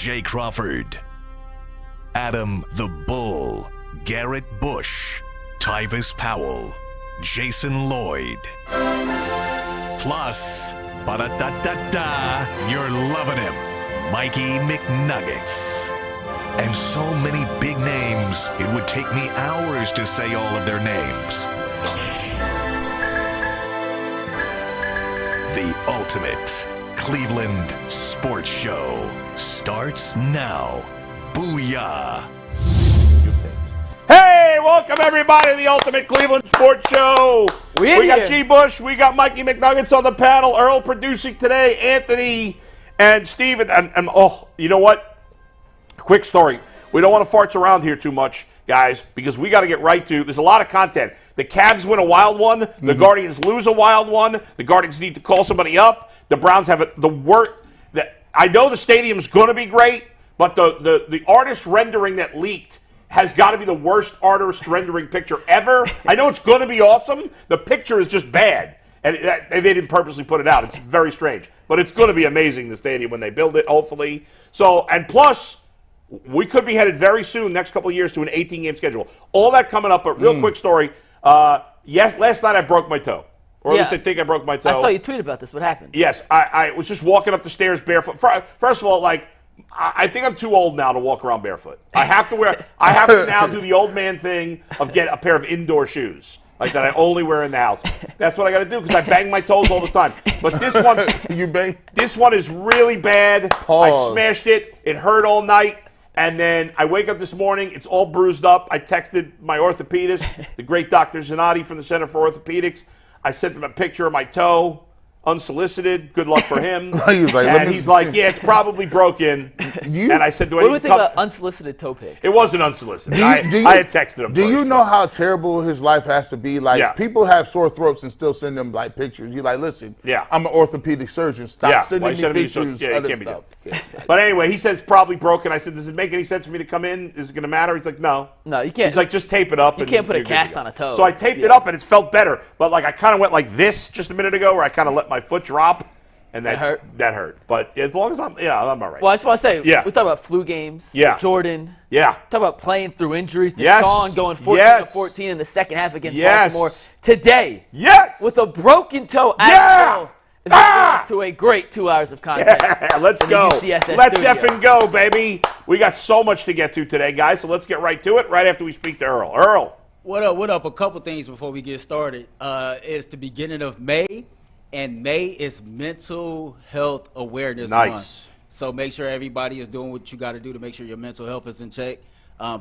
Jay Crawford, Adam the Bull, Garrett Bush, Tyvis Powell, Jason Lloyd. Plus, ba-da-da-da-da, you're loving him, Mikey McNuggets. And so many big names, it would take me hours to say all of their names. The ultimate Cleveland sports show starts now. Booyah! Hey, welcome everybody to the ultimate Cleveland sports show. We got G. Bush, we got Mikey McNuggets on the panel, Earl producing today, Anthony and Steven. And oh, you know what? Quick story. We don't want to farts around here too much, guys, because we got to get right to, there's a lot of content. The Cavs win a wild one. The Guardians lose a wild one. The Guardians need to call somebody up. The Browns have the worst. I know the stadium's going to be great, but the artist rendering that leaked has got to be the worst artist rendering picture ever. I know it's going to be awesome. The picture is just bad, and they didn't purposely put it out. It's very strange, but it's going to be amazing, the stadium, when they build it, hopefully. So, and plus, we could be headed very soon, next couple of years, to an 18-game schedule. All that coming up, but real quick story. Yes, last night I broke my toe. Or at least I think I broke my toe. I saw you tweet about this. What happened? Yes, I was just walking up the stairs barefoot. First of all, I think I'm too old now to walk around barefoot. I have to now do the old man thing of get a pair of indoor shoes. Like that I only wear in the house. That's what I got to do because I bang my toes all the time. But this one, this one is really bad. Pause. I smashed it. It hurt all night. And then I wake up this morning. It's all bruised up. I texted my orthopedist, the great Dr. Zanotti from the Center for Orthopedics. I sent him a picture of my toe, unsolicited. Good luck for him. He's like, yeah, it's probably broken. And I said, what do we think about unsolicited toe pics? It wasn't unsolicited. I had texted him. Do you know how terrible his life has to be? Like, people have sore throats and still send them, like, pictures. You're like, listen, I'm an orthopedic surgeon. Stop sending me pictures. Yeah, it can't be done. But anyway, he says it's probably broken. I said, does it make any sense for me to come in? Is it going to matter? He's like, no. No, you can't. He's like, just tape it up. You can't put a cast on a toe. So I taped it up, and it's felt better. But, like, I kind of went like this just a minute ago, where I kind of let my foot drop. And that hurt. That hurt. But as long as I'm all right. Well, I just want to say, we talk about flu games. Jordan. Talk about playing through injuries. Deshaun going 14-14 in the second half against Baltimore. Today. With a broken toe as is us to a great 2 hours of content. Let's go. Let's studio. effing go, baby. We got so much to get to today, guys. So let's get right to it right after we speak to Earl. Earl. What up? What up? A couple things before we get started. It's the beginning of May. And May is Mental Health Awareness Month. So make sure everybody is doing what you got to do to make sure your mental health is in check.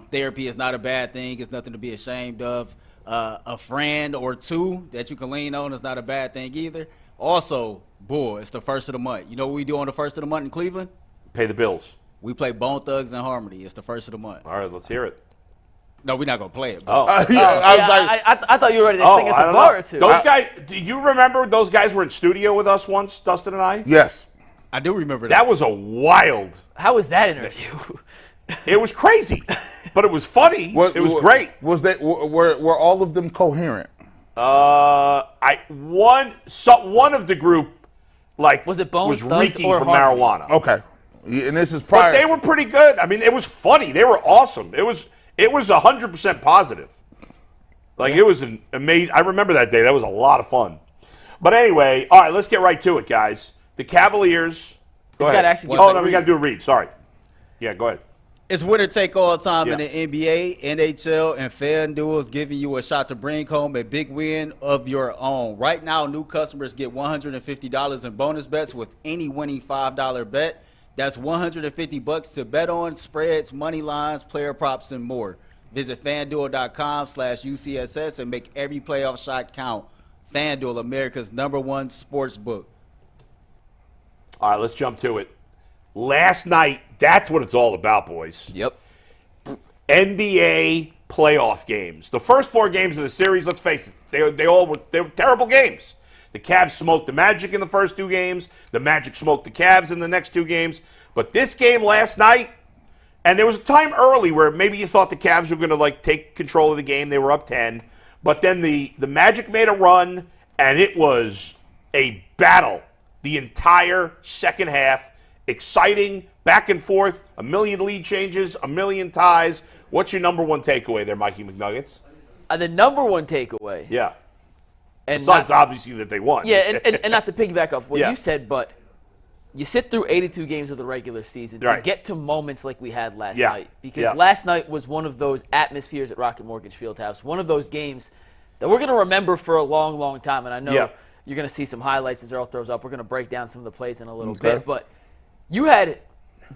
Therapy is not a bad thing. It's nothing to be ashamed of. A friend or two that you can lean on is not a bad thing either. Also, it's the first of the month. You know what we do on the first of the month in Cleveland? Pay the bills. We play Bone Thugs and Harmony. It's the first of the month. All right, let's hear it. No, we're not going to play it. I thought you were ready to sing us a bar or two. Those guys, do you remember those guys were in studio with us once, Dustin and I? Yes. I do remember that. That was a wild. How was that interview? It was crazy, but it was funny. It was great. Were all of them coherent? One of the group, was it Bone was Thugs reeking or from Harmony? marijuana. Okay. And this is prior. But they were pretty good. I mean, it was funny. They were awesome. It was 100% positive. It was an amazing. I remember that day. That was a lot of fun. But anyway, all right, let's get right to it, guys. The Cavaliers. Go ahead. We got to do a read. Sorry. Yeah, go ahead. It's winner take all time in the NBA, NHL, and FanDuel is giving you a shot to bring home a big win of your own. Right now, new customers get $150 in bonus bets with any winning $5 bet. That's $150 to bet on, spreads, money lines, player props, and more. Visit FanDuel.com/UCSS and make every playoff shot count. FanDuel, America's #1 sports book. All right, let's jump to it. Last night, that's what it's all about, boys. Yep. NBA playoff games. The first 4 games of the series, let's face it, they were terrible games. The Cavs smoked the Magic in the first 2 games. The Magic smoked the Cavs in the next 2 games. But this game last night, and there was a time early where maybe you thought the Cavs were going to take control of the game. They were up 10. But then the Magic made a run, and it was a battle the entire second half. exciting, back and forth, a million lead changes, a million ties. What's your number one takeaway there, Mikey McNuggets? The number one takeaway. Yeah. And besides, obviously, that they won. Yeah, and not to piggyback off what you said, but you sit through 82 games of the regular season to get to moments like we had last night. Because last night was one of those atmospheres at Rocket Mortgage Fieldhouse, one of those games that we're going to remember for a long, long time. And I know you're going to see some highlights as Earl throws up. We're going to break down some of the plays in a little bit. But you had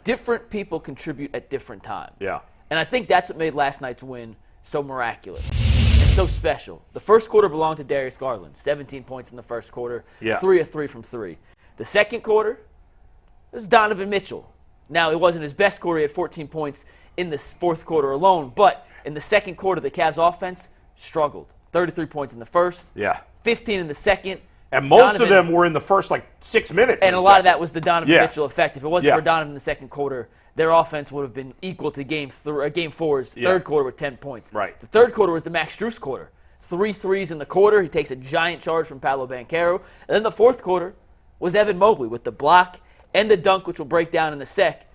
different people contribute at different times. Yeah. And I think that's what made last night's win so miraculous and so special. The first quarter belonged to Darius Garland, 17 points in the first quarter, 3 of 3 from 3. The second quarter, it was Donovan Mitchell. Now, it wasn't his best quarter. He had 14 points in the fourth quarter alone. But in the second quarter, the Cavs offense struggled. 33 points in the first, 15 in the second. And most of them were in the first, 6 minutes. And a lot of that was the Donovan Mitchell effect. If it wasn't for Donovan in the second quarter, their offense would have been equal to Game 4's third quarter with 10 points. Right. The third quarter was the Max Strus quarter. 3 threes in the quarter. He takes a giant charge from Paolo Banchero. And then the fourth quarter was Evan Mobley with the block and the dunk, which we'll break down in a sec.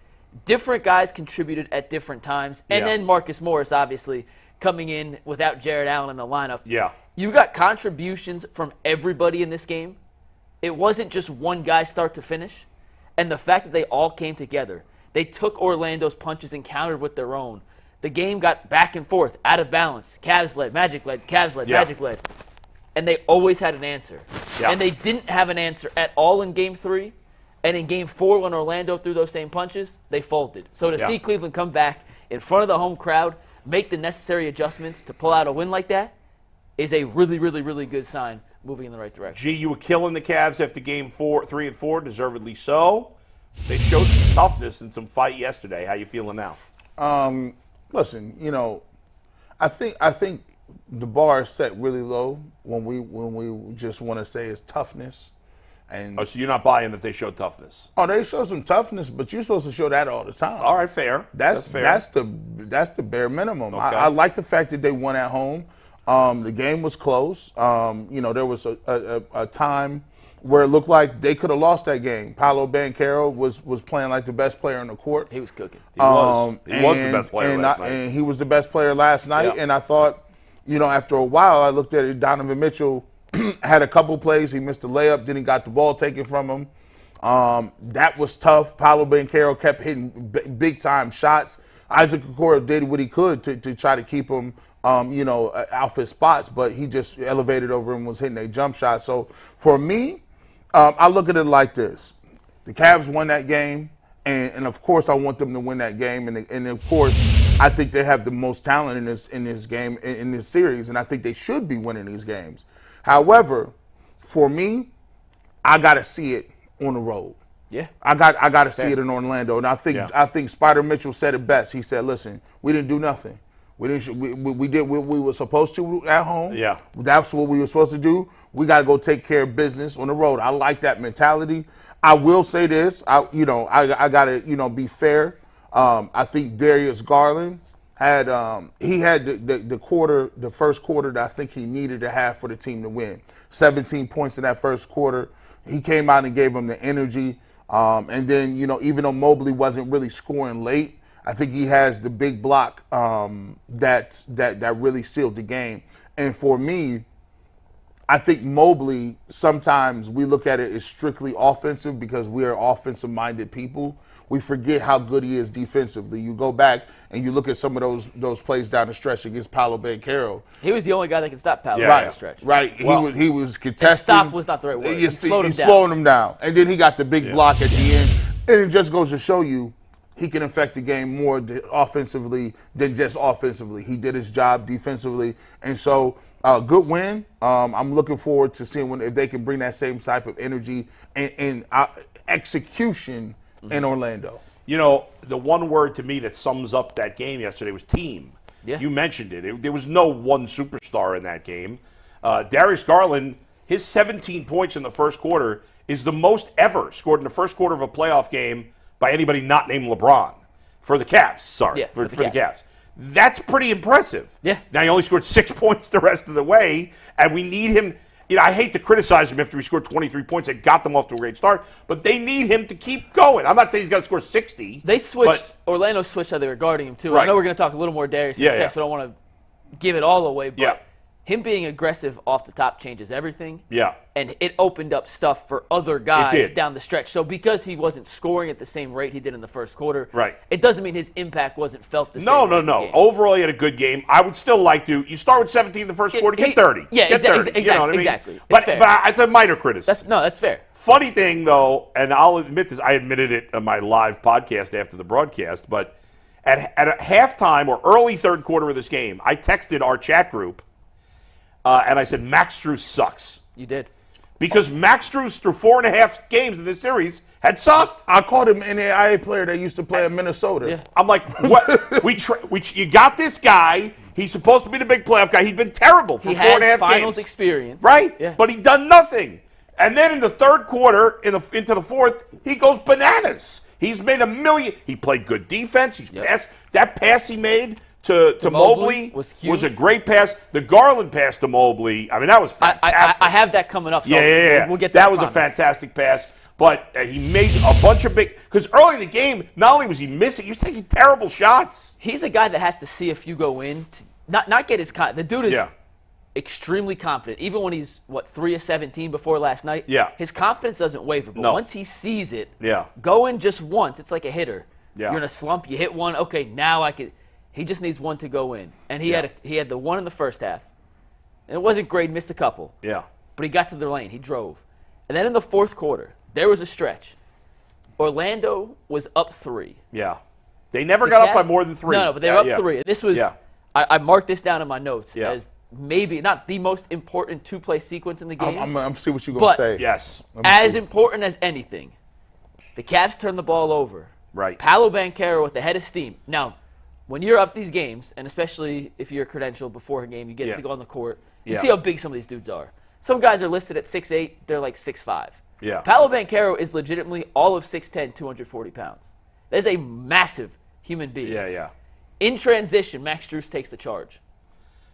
Different guys contributed at different times. And then Marcus Morris, obviously, coming in without Jarrett Allen in the lineup. Yeah. You got contributions from everybody in this game. It wasn't just one guy start to finish. And the fact that they all came together, they took Orlando's punches and countered with their own. The game got back and forth, out of balance. Cavs led, Magic led, Cavs led, Magic led. And they always had an answer. Yeah. And they didn't have an answer at all in Game 3. And in Game 4, when Orlando threw those same punches, they folded. So to see Cleveland come back in front of the home crowd, make the necessary adjustments to pull out a win like that, is a really, really, really good sign moving in the right direction. You were killing the Cavs after Game 3 and 4, deservedly so. They showed some toughness and some fight yesterday. How you feeling now? Listen, I think the bar is set really low when we just want to say it's toughness. And so you're not buying that they show toughness? Oh, they show some toughness, but you're supposed to show that all the time. All right, fair. That's fair. That's the bare minimum. Okay. I like the fact that they won at home. The game was close. There was a time where it looked like they could have lost that game. Paolo Banchero was playing like the best player on the court. He was cooking. He was the best player last night. And he was the best player last night. Yeah. And I thought, after a while, I looked at it, Donovan Mitchell had a couple plays. He missed a layup, then he got the ball taken from him. That was tough. Paolo Banchero kept hitting big-time shots. Isaac Okoro did what he could to try to keep him, off his spots, but he just elevated over him and was hitting a jump shot. So for me, I look at it like this. The Cavs won that game, and of course I want them to win that game. And of course, I think they have the most talent in this game, in this series, and I think they should be winning these games. However, for me, I got to see it on the road. Yeah. I got to see it in Orlando. And I think Spida Mitchell said it best. He said, listen, we didn't do nothing. We did what we were supposed to at home. Yeah. That's what we were supposed to do. We got to go take care of business on the road. I like that mentality. I will say this. I got to, be fair. I think Darius Garland had the first quarter that I think he needed to have for the team to win. 17 points in that first quarter. He came out and gave them the energy. And then, even though Mobley wasn't really scoring late, I think he has the big block that really sealed the game. And for me, I think Mobley, sometimes we look at it as strictly offensive because we are offensive-minded people. We forget how good he is defensively. You go back and you look at some of those plays down the stretch against Paolo Banchero. He was the only guy that could stop Paolo down the stretch. Right. Well, he was contesting. Stop was not the right word. He's slowing him down. And then he got the big block at the end. And it just goes to show you he can affect the game more offensively than just offensively. He did his job defensively. And so, good win. I'm looking forward to seeing if they can bring that same type of energy and execution in Orlando. The one word to me that sums up that game yesterday was team. Yeah. You mentioned it. There was no one superstar in that game. Darius Garland, his 17 points in the first quarter is the most ever scored in the first quarter of a playoff game by anybody not named LeBron. For the Cavs, sorry. Yeah, for the Cavs. That's pretty impressive. Yeah. Now, he only scored 6 points the rest of the way, and we need him. I hate to criticize him after he scored 23 points and got them off to a great start, but they need him to keep going. I'm not saying he's got to score 60. They switched. Orlando switched how they were guarding him, too. Right. I know we're going to talk a little more Darius in a sec, so I don't want to give it all away, but him being aggressive off the top changes everything. Yeah. And it opened up stuff for other guys down the stretch. So because he wasn't scoring at the same rate he did in the first quarter, it doesn't mean his impact wasn't felt the same. No. Overall, he had a good game. I would still like to. You start with 17 in the first quarter, get 30. Yeah, get 30. Exactly. You know what I mean? Exactly. But it's a minor criticism. That's fair. Funny thing, though, and I'll admit this, I admitted it on my live podcast after the broadcast, but at a halftime or early third quarter of this game, I texted our chat group, and I said, Max Strus sucks. You did. Because Max Strus, through 4.5 games in this series, had sucked. I called him an NAIA player that used to play in Minnesota. Yeah. I'm like, what? You got this guy. He's supposed to be the big playoff guy. He's been terrible for 4.5 games. He has finals experience. Right? Yeah. But he done nothing. And then in the third quarter, into the fourth, he goes bananas. He's made a million. He played good defense. He's passed. That pass he made to Mobley was a great pass. The Garland pass to Mobley, I mean, that was fantastic. I have that coming up. So We'll get to that was a fantastic pass. But he made a bunch of big – because early in the game, not only was he missing, he was taking terrible shots. He's a guy that has to see if you go in to not get his – the dude is extremely confident. Even when he's, 3 of 17 before last night, his confidence doesn't waver. But once he sees it, go in just once. It's like a hitter. You're in a slump. You hit one. Okay, now I could – he just needs one to go in. And he had the one in the first half. And it wasn't great, missed a couple. Yeah. But he got to the lane. He drove. And then in the fourth quarter, there was a stretch. Orlando was up 3. Yeah. They never got up by more than 3. No, but they were up 3. This was I marked this down in my notes as maybe not the most important two-play sequence in the game. I'm going to see what you're going to say. Yes. As important as anything, the Cavs turned the ball over. Right. Paolo Banchero with the head of steam. Now, when you're up these games, and especially if you're credentialed before a game, you get to go on the court, you see how big some of these dudes are. Some guys are listed at 6'8", they're like 6'5". Yeah. Paolo Banchero is legitimately all of 6'10", 240 pounds. That is a massive human being. Yeah. In transition, Max Strus takes the charge.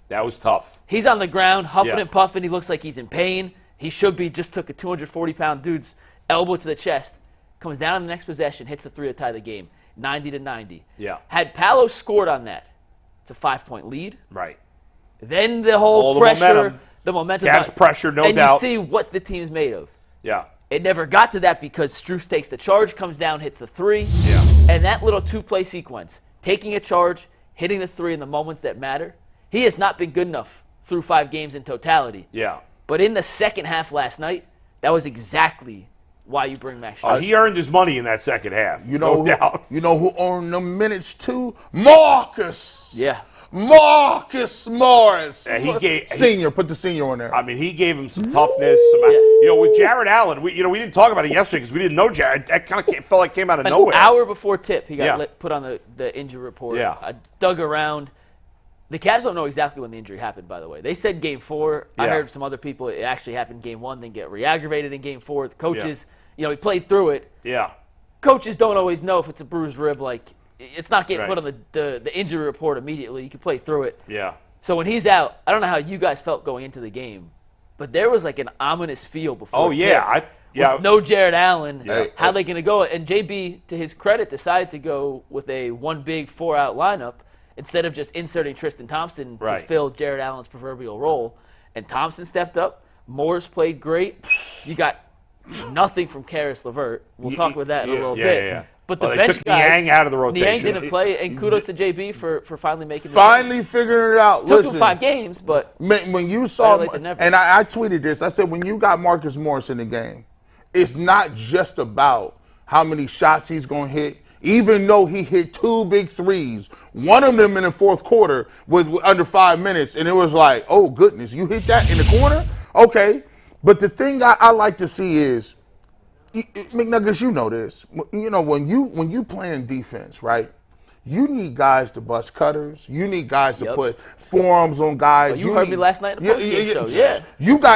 That was tough. He's on the ground, huffing and puffing. He looks like he's in pain. He should be. Just took a 240-pound dude's elbow to the chest. Comes down in the next possession, hits the 3 to tie the game. 90-90. Yeah. Had Paolo scored on that, it's a 5-point lead. Right. Then the whole pressure, the momentum. Cavs pressure, no doubt. And you see what the team's made of. Yeah. It never got to that because Strus takes the charge, comes down, hits the 3. Yeah. And that little two-play sequence, taking a charge, hitting the 3 in the moments that matter, he has not been good enough through 5 games in totality. Yeah. But in the second half last night, that was exactly why you bring Max Strus. He earned his money in that second half. No doubt. You know who earned the minutes too? Marcus. Yeah. Marcus Morris. He gave senior. Put the senior on there. I mean, he gave him some toughness. With Jarrett Allen, we didn't talk about it yesterday because we didn't know Jarrett. That kind of felt like came out of nowhere. An hour before tip, he got put on the injury report. Yeah. I dug around. The Cavs don't know exactly when the injury happened, by the way. They said Game 4. I heard some other people it actually happened Game 1, then get re-aggravated in Game 4. The coaches, he played through it. Yeah. Coaches don't always know if it's a bruised rib. Like, it's not getting put on the injury report immediately. You can play through it. Yeah. So when he's out, I don't know how you guys felt going into the game, but there was like an ominous feel before. With no Jarrett Allen, how they going to go? And JB, to his credit, decided to go with a 1 big 4-out lineup instead of just inserting Tristan Thompson to fill Jarrett Allen's proverbial role. And Thompson stepped up. Morris played great. You got nothing from Karis LeVert. We'll talk about that in a little bit. Yeah. But the bench took guys, Niang out of the rotation. Niang didn't play, and kudos to JB for finally making the Finally figuring it out. Took him 5 games, but when you saw, and I tweeted this, I said, when you got Marcus Morris in the game, it's not just about how many shots he's going to hit, even though he hit 2 big threes. One of them in the fourth quarter was under 5 minutes, and it was like, oh, goodness, you hit that in the corner? Okay. But the thing I like to see is, McNuggets, you know this. When you playing defense, right? You need guys to bust cutters. You need guys to put forearms on guys. You heard me last night in the postgame show. Yeah.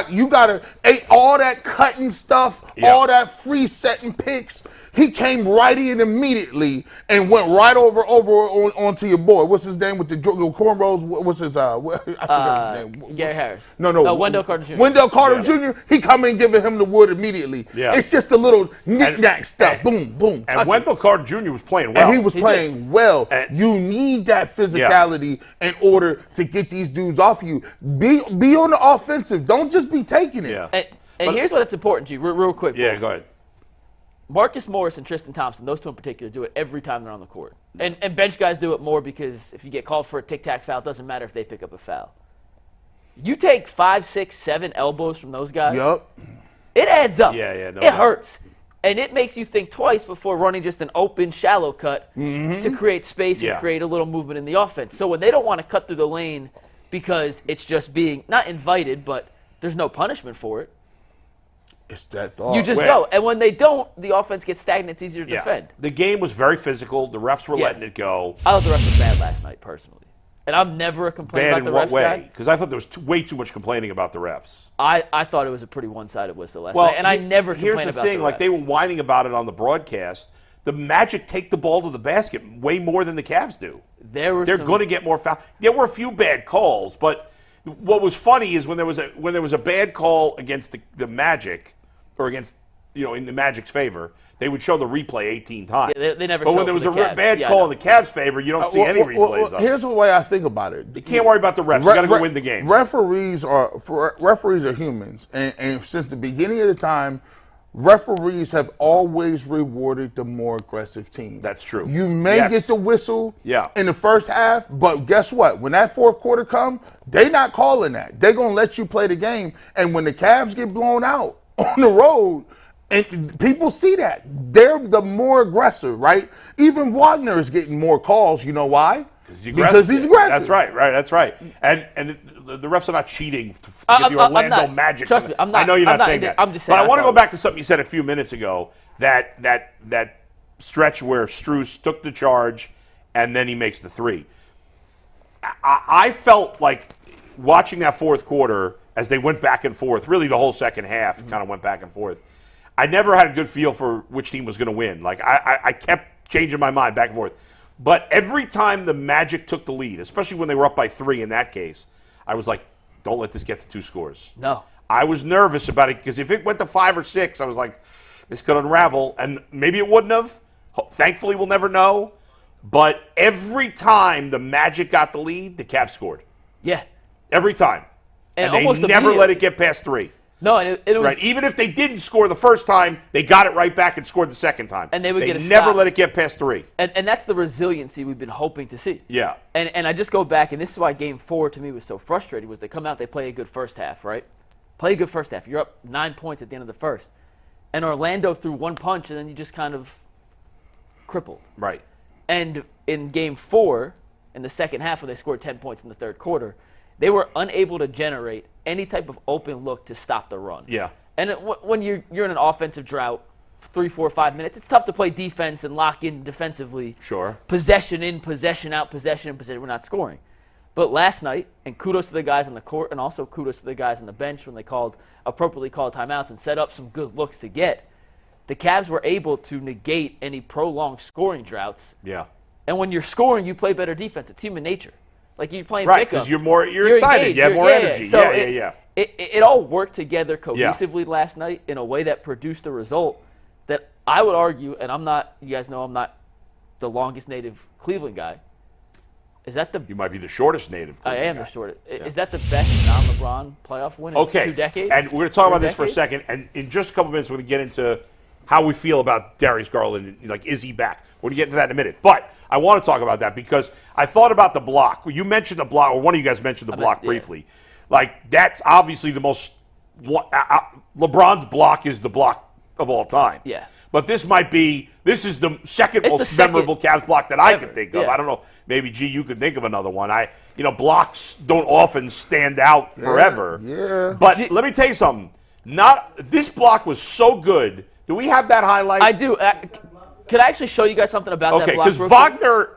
You got to all that cutting stuff, all that free setting picks. He came right in immediately and went right over onto your boy. What's his name with the cornrows? What's his I forget his name. Gary Harris. No. Wendell Carter Jr. Wendell Carter Jr. He come in giving him the wood immediately. Yeah. It's just a little knick-knack stuff. Boom, boom. And Wendell Carter Jr. was playing well. And he was playing well. And you need that physicality in order to get these dudes off you. Be on the offensive. Don't just be taking it. Yeah. And here's what's important, G, real quick. Yeah, go ahead. Marcus Morris and Tristan Thompson, those two in particular, do it every time they're on the court. And bench guys do it more because if you get called for a tic-tac foul, it doesn't matter if they pick up a foul. You take 5, 6, 7 elbows from those guys, it adds up. It hurts. And it makes you think twice before running just an open, shallow cut to create space and create a little movement in the offense. So when they don't want to cut through the lane because it's just being, not invited, but there's no punishment for it, it's that thought. you just go. And when they don't, the offense gets stagnant. It's easier to defend. The game was very physical. The refs were letting it go. I thought the refs were bad last night, personally. And I'm never a complaint about the refs. Bad in what way? Because I thought there was way too much complaining about the refs. I thought it was a pretty one-sided whistle last night. And I never complained about the refs. Here's the thing. Like, they were whining about it on the broadcast. The Magic take the ball to the basket way more than the Cavs do. They're going to get more fouls. There were a few bad calls, but what was funny is when there was a bad call against the Magic, or against, in the Magic's favor, they would show the replay 18 times. Yeah, they never. But when there was a bad call in the Cavs' favor, you don't see any replays. Of Here's the way I think about it. You can't worry about the refs. You got to go win the game. Referees are humans, and since the beginning of the time, referees have always rewarded the more aggressive team. That's true. You may get the whistle in the first half, but guess what? When that fourth quarter comes, they're not calling that. They're going to let you play the game. And when the Cavs get blown out on the road, and people see that, they're the more aggressive, right? Even Wagner is getting more calls. You know why? Because he's aggressive. That's right. And the refs are not cheating to give the Orlando Magic. Trust me, I'm not. I know you're not saying that. I'm just saying. But I want to go back to something you said a few minutes ago. That stretch where Strus took the charge and then he makes the three. I felt like watching that fourth quarter as they went back and forth. Really, the whole second half kind of went back and forth. I never had a good feel for which team was going to win. Like, I kept changing my mind back and forth. But every time the Magic took the lead, especially when they were up by 3 in that case, I was like, don't let this get to 2 scores. No. I was nervous about it because if it went to 5 or 6, I was like, this could unravel. And maybe it wouldn't have. Thankfully, we'll never know. But every time the Magic got the lead, the Cavs scored. Yeah. Every time. And they never let it get past 3. No, and it was right. Even if they didn't score the first time, they got it right back and scored the second time. And they would get a never stop. let it get past 3. And that's the resiliency we've been hoping to see. Yeah. And I just go back, and this is why Game 4 to me was so frustrating, was they come out, they play a good first half, right? Play a good first half. You're up 9 points at the end of the first. And Orlando threw one punch, and then you just kind of crippled. Right. And in Game 4, in the second half, when they scored 10 points in the third quarter, they were unable to generate any type of open look to stop the run. Yeah. And when you're in an offensive drought, 3, 4, 5 minutes, it's tough to play defense and lock in defensively. Sure. Possession in, possession out, possession in, possession. We're not scoring. But last night, and kudos to the guys on the court, and also kudos to the guys on the bench when they appropriately called timeouts and set up some good looks to get, the Cavs were able to negate any prolonged scoring droughts. Yeah. And when you're scoring, you play better defense. It's human nature. Like you're playing right, pickup. because you're excited. Engaged. You have more energy. So yeah. It all worked together cohesively last night in a way that produced a result that I would argue, and you guys know I'm not the longest native Cleveland guy. Is that You might be the shortest native Cleveland I am guy. the shortest. Yeah. Is that the best non-LeBron playoff win in 2 decades? And we're going to talk about this for a second, and in just a couple minutes we're going to get into how we feel about Darius Garland. Like, is he back? We're going to get into that in a minute. But I want to talk about that because I thought about the block. You mentioned the block, or one of you guys mentioned the block briefly. Like, that's obviously the most LeBron's block is the block of all time. Yeah. But this is the second most memorable Cavs block that I can think of. Yeah. I don't know. Maybe, G, you could think of another one. Blocks don't often stand out forever. Yeah. But let me tell you something. This block was so good. Do we have that highlight? I do. Could I actually show you guys something about that block? Okay, because Wagner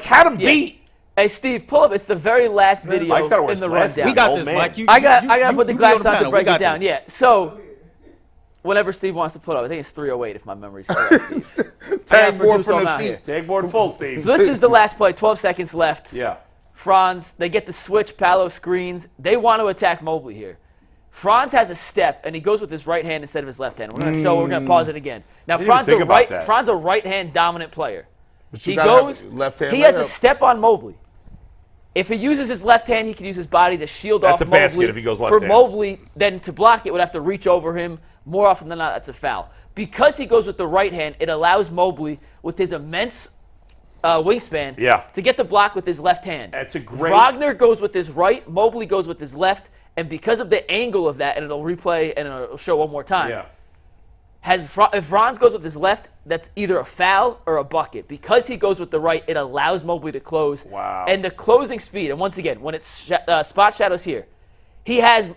had him beat. Hey, Steve, pull up. It's the very last video in the rundown. We got this, Mike. I got to put the glasses on to break it down. Yeah. So whenever Steve wants to put up. I think it's 3:08 if my memory's correct, Steve. Tag board produce all from the out here. seat. Tag board full, Steve. So this is the last play. 12 seconds left. Yeah. Franz, they get the switch, Paolo screens. They want to attack Mobley here. Franz has a step, and he goes with his right hand instead of his left hand. We're going to show. We're going to pause it again. Now, Franz a right-hand dominant player. But He goes. left hand. He has a step on Mobley. If he uses his left hand, he can use his body to shield off That's a Mobley. basket if he goes left For hand. Mobley, then to block it would have to reach over him. More often than not, that's a foul. Because he goes with the right hand, it allows Mobley, with his immense wingspan, to get the block with his left hand. That's a great. Wagner goes with his right, Mobley goes with his left, and because of the angle of that, and it'll replay and it'll show one more time. Yeah. If Franz goes with his left, that's either a foul or a bucket. Because he goes with the right, it allows Mobley to close. Wow. And the closing speed, and once again, when it's spot shadows here, he has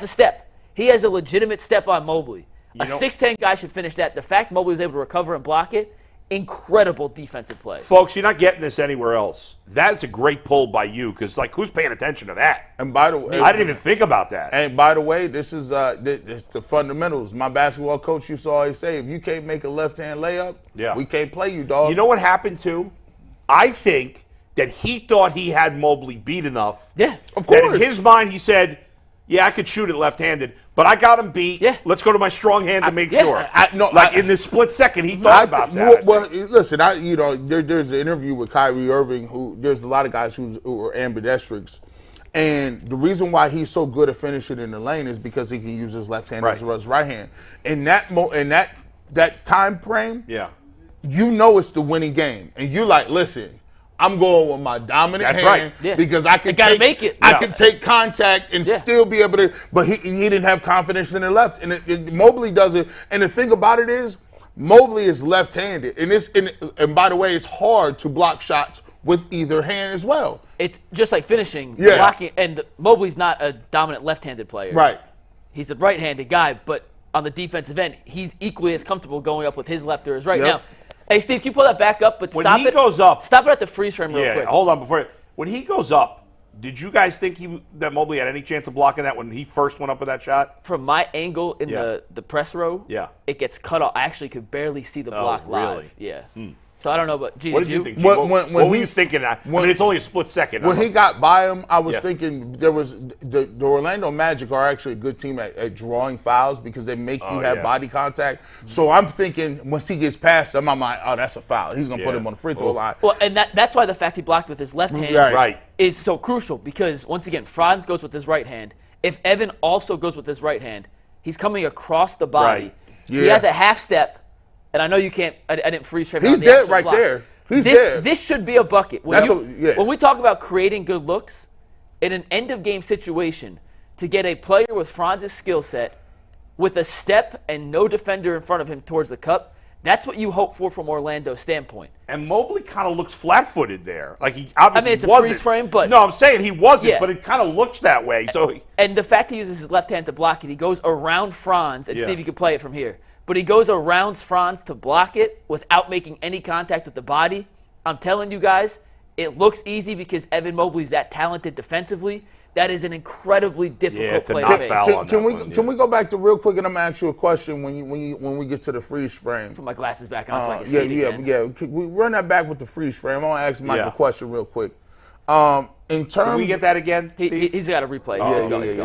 a step. He has a legitimate step on Mobley. A 6'10" guy should finish that. The fact Mobley was able to recover and block it, incredible defensive play. Folks, you're not getting this anywhere else. That's a great pull by you because, like, who's paying attention to that? And by the way, I didn't even think about that. And by the way, this is it's the fundamentals. My basketball coach used to always say, if you can't make a left-hand layup, we can't play you, dog. You know what happened, too? I think that he thought he had Mobley beat enough. Yeah, of That course. in his mind, he said, yeah, I could shoot it left-handed, but I got him beat. Yeah. Let's go to my strong hand to make sure. In this split second, he thought about that. Well, listen, there's an interview with Kyrie Irving. There's a lot of guys who are ambidextrous, and the reason why he's so good at finishing in the lane is because he can use his left hand as well as his right hand. In that time frame, you know it's the winning game, and you're like, listen, I'm going with my dominant hand because I can make it. I can take contact and still be able to. But he didn't have confidence in the left, and Mobley does it. And the thing about it is, Mobley is left-handed, and by the way, it's hard to block shots with either hand as well. It's just like finishing, blocking, and Mobley's not a dominant left-handed player. Right. He's a right-handed guy, but on the defensive end, he's equally as comfortable going up with his left or his right. Now, hey, Steve, can you pull that back up? But when he goes up, stop it at the freeze frame real quick. Hold on. When he goes up, did you guys think that Mobley had any chance of blocking that when he first went up with that shot? From my angle in the press row, it gets cut off. I actually could barely see the block live. Really? Yeah. So I don't know, but what did you think? What were you thinking? I mean, it's only a split second. When he got by him, I was thinking there was the Orlando Magic are actually a good team at drawing fouls because they make you have body contact. So I'm thinking once he gets past him, I'm like, oh, that's a foul. He's gonna put him on the free throw line. Well, and that's why the fact he blocked with his left hand is so crucial because once again, Franz goes with his right hand. If Evan also goes with his right hand, he's coming across the body. Right. He has a half step. And I know you can't. I didn't freeze frame. He's dead right there. He's dead. This should be a bucket. When we talk about creating good looks, in an end-of-game situation, to get a player with Franz's skill set, with a step and no defender in front of him towards the cup, that's what you hope for from Orlando's standpoint. And Mobley kind of looks flat-footed there. Like he obviously it's a wasn't. freeze frame, but no, I'm saying he wasn't. But it kind of looks that way. So and the fact he uses his left hand to block it, he goes around Franz, and Steve, you can play it from here. But he goes around Franz to block it without making any contact with the body. I'm telling you guys, it looks easy because Evan Mobley's that talented defensively. That is an incredibly difficult play to make. Can we go back to real quick and I'm gonna ask you a question when we get to the freeze frame? Put my glasses back on so I can see it again. We run that back with the freeze frame. I want to ask Mike a question real quick. In terms, can we get that again? He's got a replay.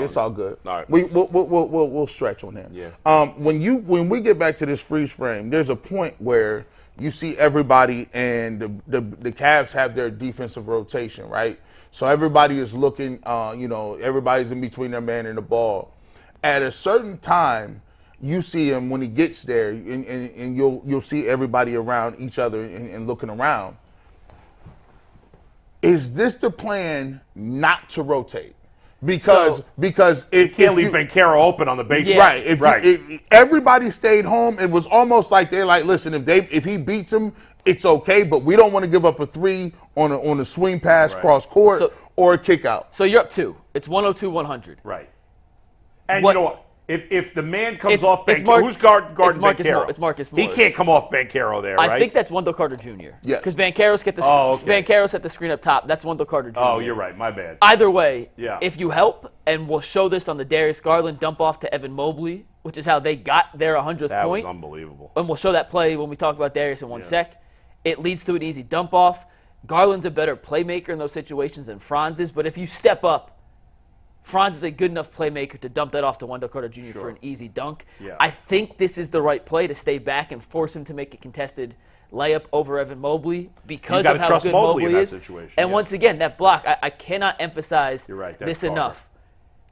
It's all good. All right. We'll stretch on that. Yeah. When we get back to this freeze frame, there's a point where you see everybody and the Cavs have their defensive rotation, right? So everybody is looking. Everybody's in between their man and the ball. At a certain time, you see him when he gets there, and you'll see everybody around each other and looking around. Is this the plan not to rotate? Because if can't leave Banchero open on the baseline. Right. If everybody stayed home, it was almost like they're like, listen, if he beats him, it's okay, but we don't want to give up a three on a swing pass cross court or a kick out. So you're up 2. It's 102-100. Right. And you know what? If the man comes off Banchero, who's guarding Banchero? It's Marcus Morris. He can't come off Banchero there, right? I think that's Wendell Carter Jr. Yes. Because Banchero's set the screen up top. That's Wendell Carter Jr. Oh, you're right. My bad. Either way, if you help, and we'll show this on the Darius Garland dump off to Evan Mobley which is how they got their 100th That point. was unbelievable. And we'll show that play when we talk about Darius in one sec. It leads to an easy dump off. Garland's a better playmaker in those situations than Franz is, but if you step up, Franz is a good enough playmaker to dump that off to Wendell Carter Jr. for an easy dunk. Yeah. I think this is the right play to stay back and force him to make a contested layup over Evan Mobley because gotta of how trust good Mobley in Mobley that is. situation, And yeah. once again, that block, I cannot emphasize You're right, that's this Carter. enough.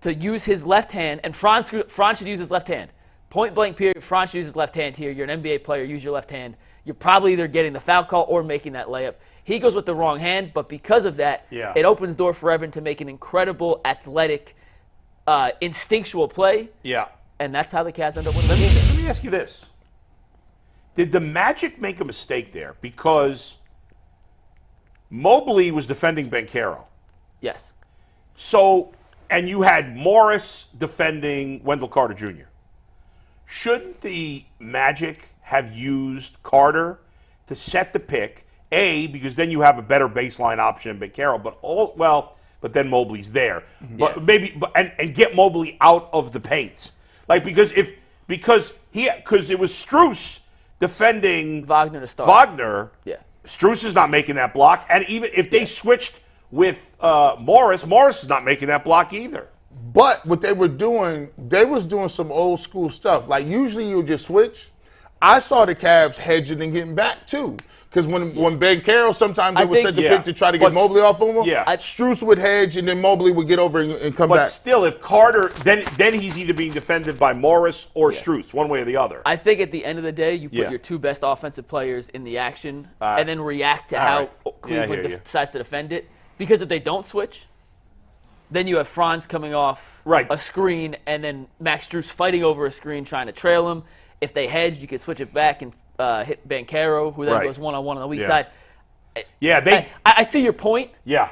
To use his left hand, and Franz should use his left hand. Point blank period, Franz should use his left hand here. You're an NBA player, use your left hand. You're probably either getting the foul call or making that layup. He goes with the wrong hand, but because of that, it opens the door for Evan to make an incredible athletic, instinctual play. Yeah. And that's how the Cavs end up winning the game. Let me ask you this. Did the Magic make a mistake there? Because Mobley was defending Banchero. Yes. So, and you had Morris defending Wendell Carter Jr. Shouldn't the Magic have used Carter to set the pick? A, because then you have a better baseline option in Banchero, but then Mobley's there. But maybe and get Mobley out of the paint. Like because it was Strus defending Wagner to start. Wagner. Yeah. Strus is not making that block, and even if they switched with Morris is not making that block either. But what they were doing, they was doing some old school stuff. Like usually you would just switch. I saw the Cavs hedging and getting back too. Because when Ben Carroll, sometimes they would set the pick to try to get Mobley off of him. Yeah. Strus would hedge and then Mobley would get over and come back. But still, if Carter, then he's either being defended by Morris or Strus, one way or the other. I think at the end of the day, you put your two best offensive players in the action and then react to how Cleveland decides to defend it. Because if they don't switch, then you have Franz coming off a screen and then Max Strus fighting over a screen trying to trail him. If they hedged, you could switch it back and hit Banchero, who then goes one-on-one on the weak side. Yeah, I see your point. Yeah.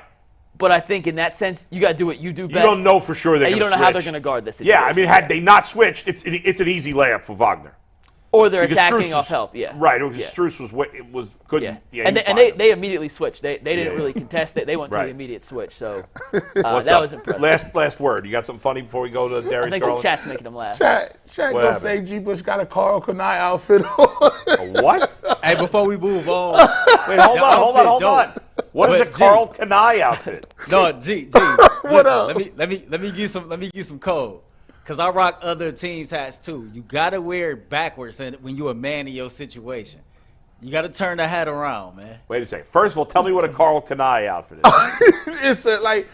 But I think in that sense, you got to do what you do best. You don't know for sure they're going to switch. You don't know how they're going to guard this situation. Yeah, I mean, had they not switched, it's an easy layup for Wagner. Or they're attacking off help, Right, because Strus was good. Yeah. And they immediately switched. They didn't really contest it. They went to the immediate switch. So that was impressive. Last word. You got something funny before we go to Darius Garland? I think the chat's making them laugh. Chat gonna say G. Bush got a Carl Kanai outfit on. A what? Hey, before we move on. Wait, hold on. What is a Carl Kanai outfit? No, G. What up? Let me give you some code. Because I rock other teams' hats too. You got to wear it backwards when you're a man in your situation. You got to turn the hat around, man. Wait a second. First of all, tell me what a Carl Kanai outfit is. It's like,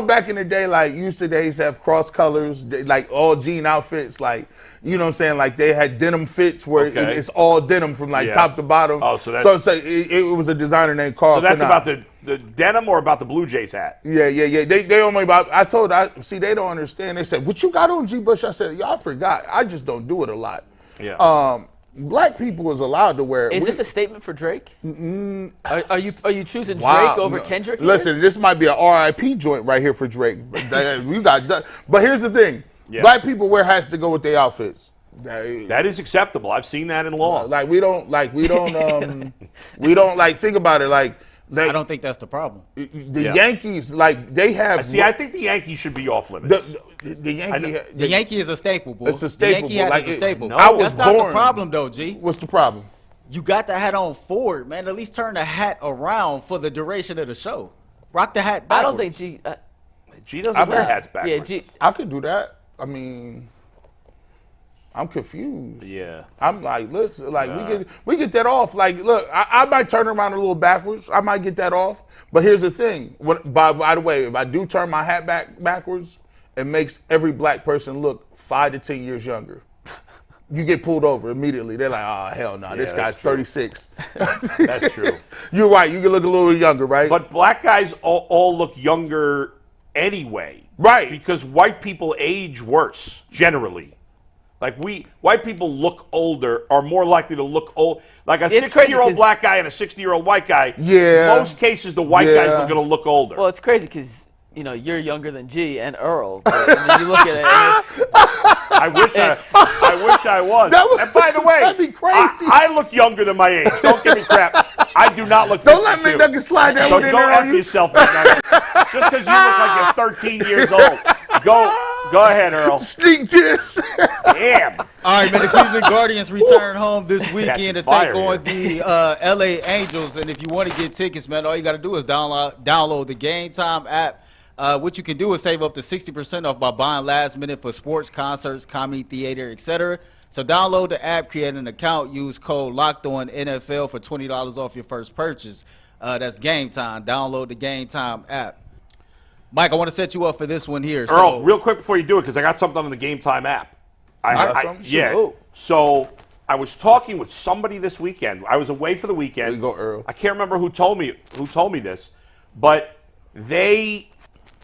back in the day, like, used to have cross colors, like all jean outfits, like, you know what I'm saying? Like, they had denim fits where it's all denim from, like, top to bottom. Oh, so that's... So it was a designer named Carl Kanai. So that's about the denim or about the Blue Jays hat? Yeah. They only about, they don't understand. They said, what you got on, G. Bush? I said, y'all forgot. I just don't do it a lot. Yeah. Black people is allowed to wear it. Is this a statement for Drake? Are you choosing Drake over Kendrick here? Listen, this might be a RIP joint right here for Drake. But here's the thing. Yeah. Black people wear hats to go with their outfits. That is acceptable. I've seen that in law. We don't think about it like. I don't think that's the problem. The Yankees, they have. See, I think the Yankees should be off limits. The Yankee is a staple, boy. It's a staple. The Yankee is a staple. No, that's not the problem, though, G. What's the problem? You got the hat on forward, man. At least turn the hat around for the duration of the show. Rock the hat backwards. I don't think G doesn't wear hats backwards. Yeah, I could do that. I mean, I'm confused. Yeah. I'm like, listen, we get that off. Like, look, I might turn around a little backwards. I might get that off. But here's the thing. By the way, if I do turn my hat backwards, it makes every black person look 5 to 10 years younger. You get pulled over immediately. They're like, oh, hell no, this guy's 36. That's true. You're right. You can look a little younger, right? But black guys all look younger anyway. Right. Because white people age worse, generally. Like white people look older, are more likely to look old. Like a 60-year-old black guy and a 60-year-old white guy. Yeah. Most cases, the white guys are going to look older. Well, it's crazy because you're younger than G and Earl. But, you look at it, and it's. I wish I was. And by the way, that'd be crazy. I look younger than my age. Don't give me crap. I do not look 52. Don't let McNuggets slide that one in there. there Don't on F you. yourself, McNuggets. Just because you look like you're 13 years old. Go ahead, Earl. Sneak this. Damn. All right, man. The Cleveland Guardians return home this weekend to Catching take fire on the LA Angels. And if you want to get tickets, man, all you got to do is download the Game Time app. What you can do is save up to 60% off by buying last minute for sports, concerts, comedy, theater, etc. So download the app, create an account, use code LOCKEDONNFL for $20 off your first purchase. That's Game Time. Download the Game Time app. Mike, I want to set you up for this one here. Earl, real quick before you do it, because I got something on the Game Time app. Yeah. Sure. So I was talking with somebody this weekend. I was away for the weekend. There you go, Earl. I can't remember who told me this, but they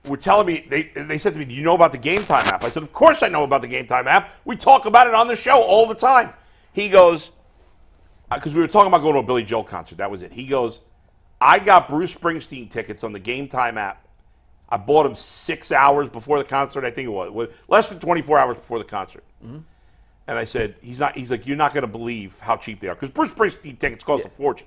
were telling me, they said to me, do you know about the Game Time app? I said, of course I know about the Game Time app. We talk about it on the show all the time. He goes, because we were talking about going to a Billy Joel concert. That was it. He goes, I got Bruce Springsteen tickets on the Game Time app. I bought them 6 hours before the concert, I think it was less than 24 hours before the concert. Mm-hmm. And I said, he's like, you're not going to believe how cheap they are. Because Bruce Springsteen tickets cost a fortune.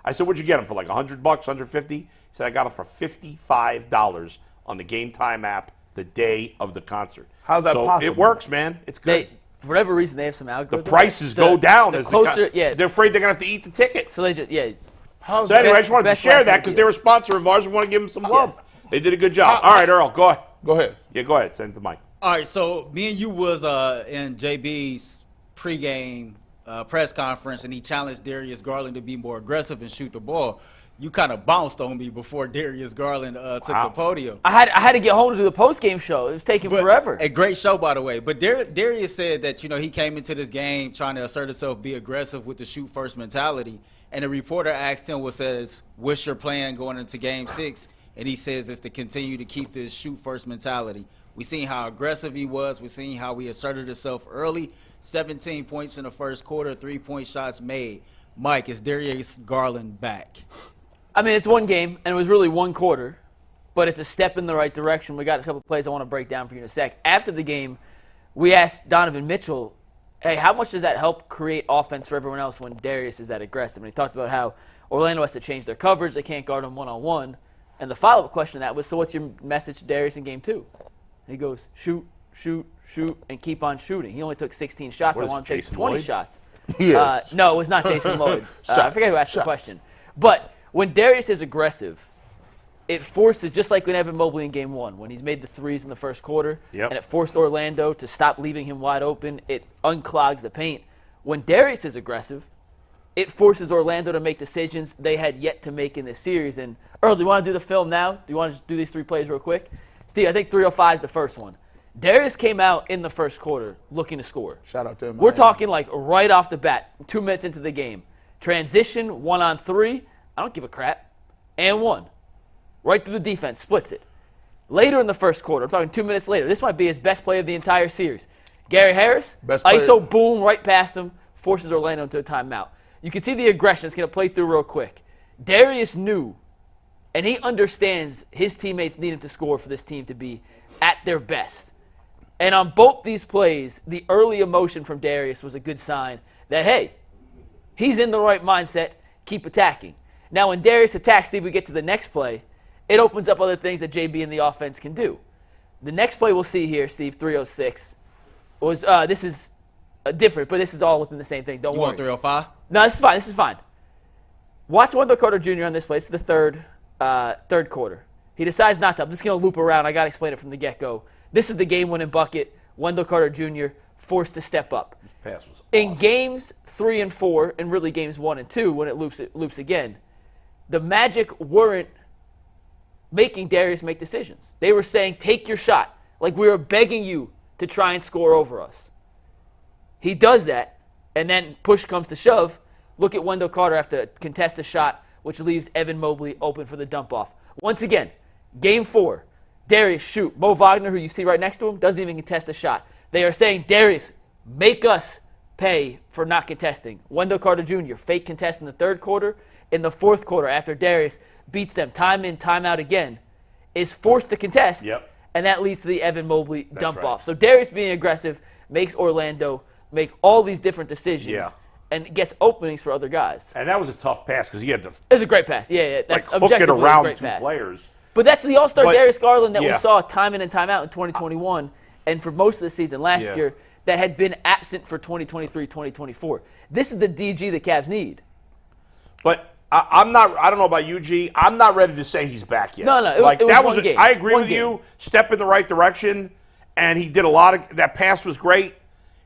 I said, what'd you get them for, like $100, $150? He said, I got them for $55 on the Game Time app the day of the concert. How's that possible? It works, man. It's good. For whatever reason, they have some algorithm. The prices go down. The closer, they're afraid they're going to have to eat the ticket. So they just, So anyway, I just wanted to share that because they're a sponsor of ours. We want to give them some love. They did a good job. All right, Earl, go ahead. Go ahead. Yeah, go ahead. Send it to Mike. All right, so me and you was in JB's pregame press conference, and he challenged Darius Garland to be more aggressive and shoot the ball. You kind of bounced on me before Darius Garland took the podium. I had to get home to do the postgame show. It was taking forever. A great show, by the way. But Darius said that, he came into this game trying to assert himself, be aggressive with the shoot-first mentality. And the reporter asked him, what's your plan going into Game 6? And he says it's to continue to keep this shoot-first mentality. We seen how aggressive he was. We seen how he asserted himself early. 17 points in the first quarter, 3-point shots made. Mike, is Darius Garland back? I mean, it's one game, and it was really one quarter, but it's a step in the right direction. We got a couple of plays I want to break down for you in a sec. After the game, we asked Donovan Mitchell, hey, how much does that help create offense for everyone else when Darius is that aggressive? And he talked about how Orlando has to change their coverage. They can't guard him one-on-one. And the follow-up question to that was, so what's your message to Darius in Game 2? And he goes, shoot, shoot, shoot, and keep on shooting. He only took 16 shots. I want to take 20 shots. Yes. No, it was not Jason Lloyd. I forget who asked the question. But when Darius is aggressive, it forces, just like when Evan Mobley in Game 1, when he's made the threes in the first quarter, and it forced Orlando to stop leaving him wide open, it unclogs the paint. When Darius is aggressive, it forces Orlando to make decisions they had yet to make in this series. And Earl, do you want to do the film now? Do you want to just do these three plays real quick? Steve, I think 305 is the first one. Darius came out in the first quarter looking to score. Shout out to him. We're talking like right off the bat, 2 minutes into the game. Transition, 1-on-3, I don't give a crap. And one. Right through the defense, splits it. Later in the first quarter, I'm talking 2 minutes later, this might be his best play of the entire series. Gary Harris, ISO, boom, right past him, forces Orlando into a timeout. You can see the aggression. It's going to play through real quick. Darius knew, and he understands his teammates need him to score for this team to be at their best. And on both these plays, the early emotion from Darius was a good sign that, hey, he's in the right mindset, keep attacking. Now, when Darius attacks, Steve, we get to the next play, it opens up other things that JB and the offense can do. The next play we'll see here, Steve, 306, was this is different, but this is all within the same thing. Don't worry. You want 305? No, this is fine. This is fine. Watch Wendell Carter Jr. on this play. This is the third quarter. He decides not to. I'm just going to loop around. I got to explain it from the get-go. This is the game-winning bucket. Wendell Carter Jr. forced to step up. This pass was awesome. In games 3 and 4, and really games 1 and 2, when it loops again, the Magic weren't making Darius make decisions. They were saying, take your shot. Like we were begging you to try and score over us. He does that, and then push comes to shove. Look at Wendell Carter have to contest a shot, which leaves Evan Mobley open for the dump-off. Once again, Game 4, Darius, shoot. Mo Wagner, who you see right next to him, doesn't even contest a shot. They are saying, Darius, make us pay for not contesting. Wendell Carter Jr., fake contest in the third quarter. In the fourth quarter, after Darius beats them time in, time out again, is forced to contest, and that leads to the Evan Mobley dump-off. Right. So Darius being aggressive makes Orlando make all these different decisions and gets openings for other guys. And that was a tough pass because he had to. It was a great pass. Yeah. That's hook it around two pass. players. But that's the all-star Darius Garland that we saw time in and time out in 2021. and for most of the season last year that had been absent for 2023, 2024. This is the DG the Cavs need. But I don't know about you, G. I'm not ready to say he's back yet. No, it was that one game. I agree One with game. you. Step in the right direction, and he did a lot of that. Pass was great.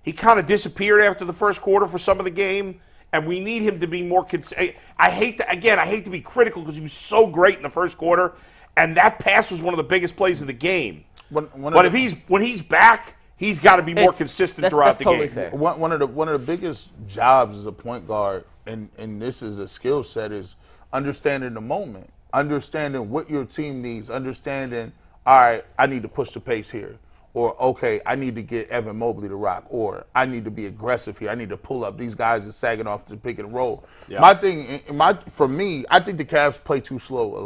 He kind of disappeared after the first quarter for some of the game, and we need him to be more consistent. I hate to be critical because he was so great in the first quarter, and that pass was one of the biggest plays of the game. When he's back, he's got to be more consistent throughout the totally game. Fair. One of the biggest jobs as a point guard, and this is a skill set, is understanding the moment, understanding what your team needs, understanding, all right, I need to push the pace here. Or, okay, I need to get Evan Mobley to rock. Or, I need to be aggressive here. I need to pull up. These guys are sagging off the pick and roll. Yeah. For me, I think the Cavs play too slow a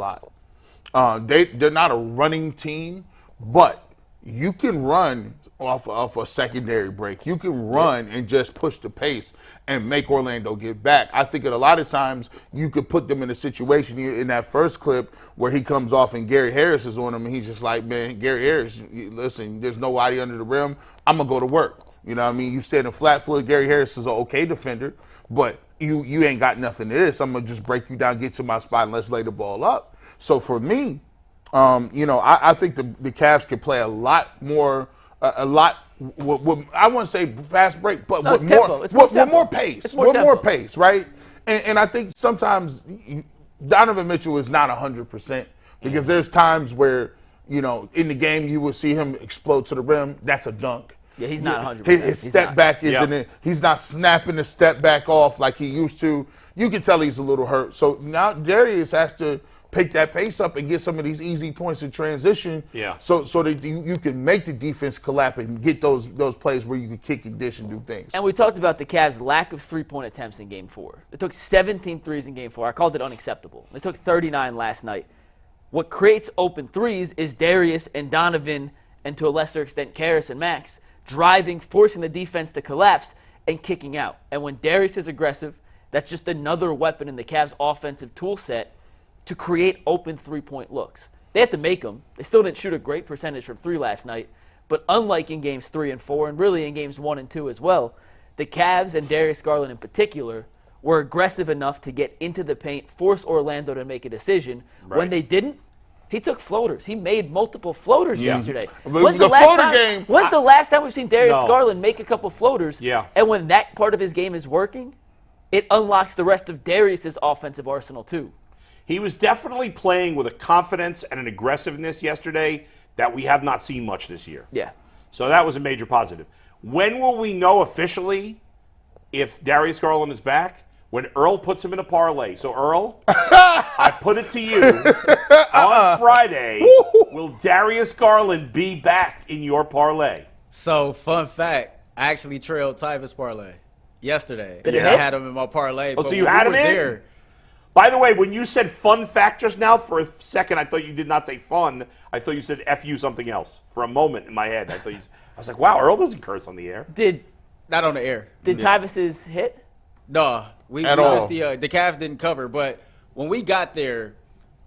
lot. They're not a running team, but you can run off a secondary break. You can run and just push the pace and make Orlando get back. I think at a lot of times you could put them in a situation in that first clip where he comes off and Gary Harris is on him and he's just like, man, Gary Harris, listen, there's nobody under the rim. I'm going to go to work. You know what I mean? You said in flat foot, Gary Harris is an okay defender, but you ain't got nothing to this. I'm going to just break you down, get to my spot, and let's lay the ball up. So for me, I think the Cavs can play a lot more I wouldn't say fast break, but with more pace. More pace, right? And I think sometimes Donovan Mitchell is not 100% because there's times where, in the game you will see him explode to the rim. That's a dunk. Yeah, he's not 100%. His step back isn't it. He's not snapping the step back off like he used to. You can tell he's a little hurt. So now Darius has to pick that pace up and get some of these easy points in transition so that you can make the defense collapse and get those plays where you can kick and dish and do things. And we talked about the Cavs' lack of three-point attempts in Game 4. They took 17 threes in Game 4. I called it unacceptable. They took 39 last night. What creates open threes is Darius and Donovan, and to a lesser extent Karras and Max, driving, forcing the defense to collapse, and kicking out. And when Darius is aggressive, that's just another weapon in the Cavs' offensive tool set to create open three-point looks. They have to make them. They still didn't shoot a great percentage from three last night, but unlike in Games 3 and 4, and really in Games 1 and 2 as well, the Cavs and Darius Garland in particular were aggressive enough to get into the paint, force Orlando to make a decision. Right. When they didn't, he took floaters. He made multiple floaters yesterday. When's the last time we've seen Darius Garland make a couple floaters? Yeah. And when that part of his game is working, it unlocks the rest of Darius's offensive arsenal too. He was definitely playing with a confidence and an aggressiveness yesterday that we have not seen much this year. Yeah. So that was a major positive. When will we know officially if Darius Garland is back? When Earl puts him in a parlay. So, Earl, I put it to you. On Friday, will Darius Garland be back in your parlay? So, fun fact, I actually trailed Tyvus parlay yesterday. I had him in my parlay. Oh, so you had him in? There. By the way, when you said fun fact just now, for a second, I thought you did not say fun. I thought you said F you something else. For a moment in my head, I was like, wow, Earl doesn't curse on the air. Not on the air. Did Tyvus's hit? No, we missed the Cavs didn't cover. But when we got there,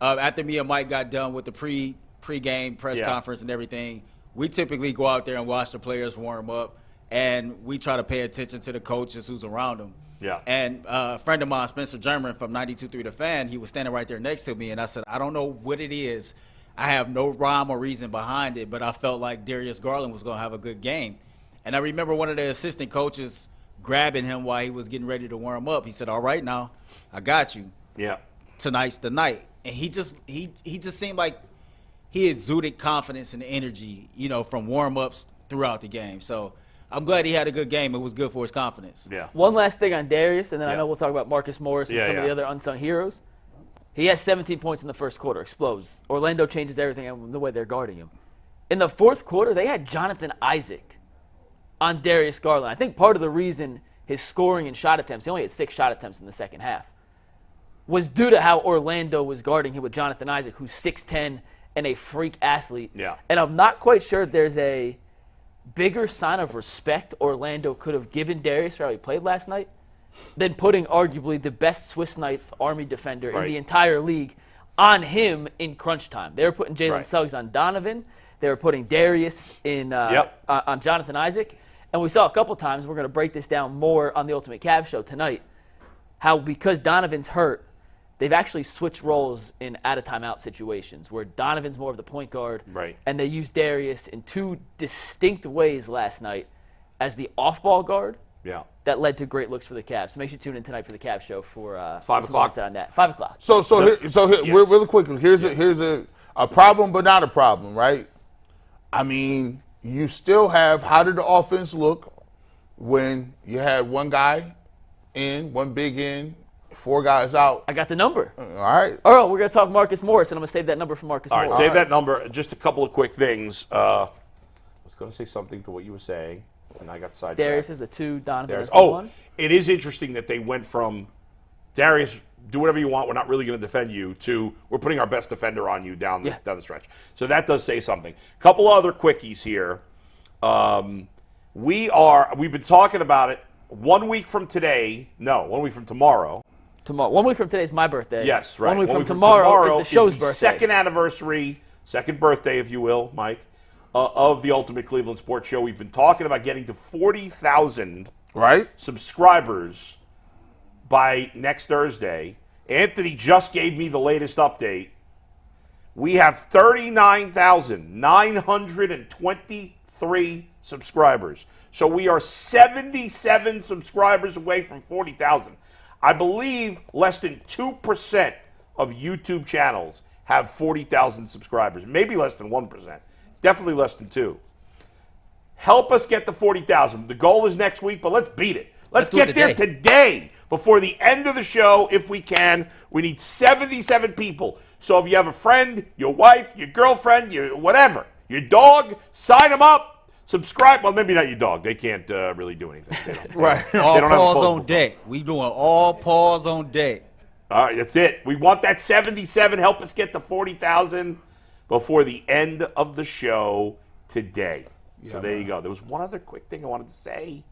after me and Mike got done with the pre-game press conference and everything, we typically go out there and watch the players warm up, and we try to pay attention to the coaches who's around them. Yeah. And a friend of mine, Spencer German from 92.3 The Fan, he was standing right there next to me, and I said, I don't know what it is. I have no rhyme or reason behind it, but I felt like Darius Garland was going to have a good game. And I remember one of the assistant coaches grabbing him while he was getting ready to warm up. He said, all right, now, I got you. Yeah. Tonight's the night. And he just seemed like he exuded confidence and energy, from warm-ups throughout the game. So I'm glad he had a good game. It was good for his confidence. Yeah. One last thing on Darius, and then I know we'll talk about Marcus Morris and some of the other unsung heroes. He has 17 points in the first quarter, explodes. Orlando changes everything in the way they're guarding him. In the fourth quarter, they had Jonathan Isaac on Darius Garland. I think part of the reason his scoring and shot attempts, he only had 6 shot attempts in the second half, was due to how Orlando was guarding him with Jonathan Isaac, who's 6'10", and a freak athlete. Yeah. And I'm not quite sure there's a bigger sign of respect Orlando could have given Darius for how he played last night than putting arguably the best Swiss knife Army defender in the entire league on him in crunch time. They were putting Jalen Suggs on Donovan. They were putting Darius in on Jonathan Isaac. And we saw a couple times, we're going to break this down more on the Ultimate Cavs show tonight, how because Donovan's hurt, they've actually switched roles in out-of-timeout situations where Donovan's more of the point guard. Right. And they used Darius in two distinct ways last night as the off-ball guard. Yeah. That led to great looks for the Cavs. So make sure you tune in tonight for the Cavs show for 5 o'clock on that. 5 o'clock. So really quickly, here's a problem, but not a problem, right? I mean, you still have, how did the offense look when you had one guy in, one big in, 4 guys out? I got the number. All right. Earl, we're going to talk Marcus Morris, and I'm going to save that number for Marcus All Morris. right, save that number. Just a couple of quick things. I was going to say something to what you were saying, and I got sidetracked. Darius is a 2, Donovan is a 1. It is interesting that they went from Darius, do whatever you want, we're not really going to defend you, to we're putting our best defender on you down the stretch. So that does say something. Couple other quickies here. We've been talking about it 1 week from today. No, 1 week from tomorrow. 1 week from today is my birthday. Yes, right. 1 week from tomorrow is the show's birthday. Second anniversary, second birthday, if you will, Mike, of the Ultimate Cleveland Sports Show. We've been talking about getting to 40,000 subscribers by next Thursday. Anthony just gave me the latest update. We have 39,923 subscribers. So we are 77 subscribers away from 40,000. I believe less than 2% of YouTube channels have 40,000 subscribers. Maybe less than 1%. Definitely less than 2%. Help us get to 40,000. The goal is next week, but let's beat it. Let's get there today before the end of the show if we can. We need 77 people. So if you have a friend, your wife, your girlfriend, your whatever, your dog, sign them up, subscribe. Well, maybe not your dog. They can't really do anything. They don't, Right. All paws on deck. We doing all paws on deck. All right, that's it. We want that 77. Help us get to 40,000 before the end of the show today. So there you go. There was one other quick thing I wanted to say.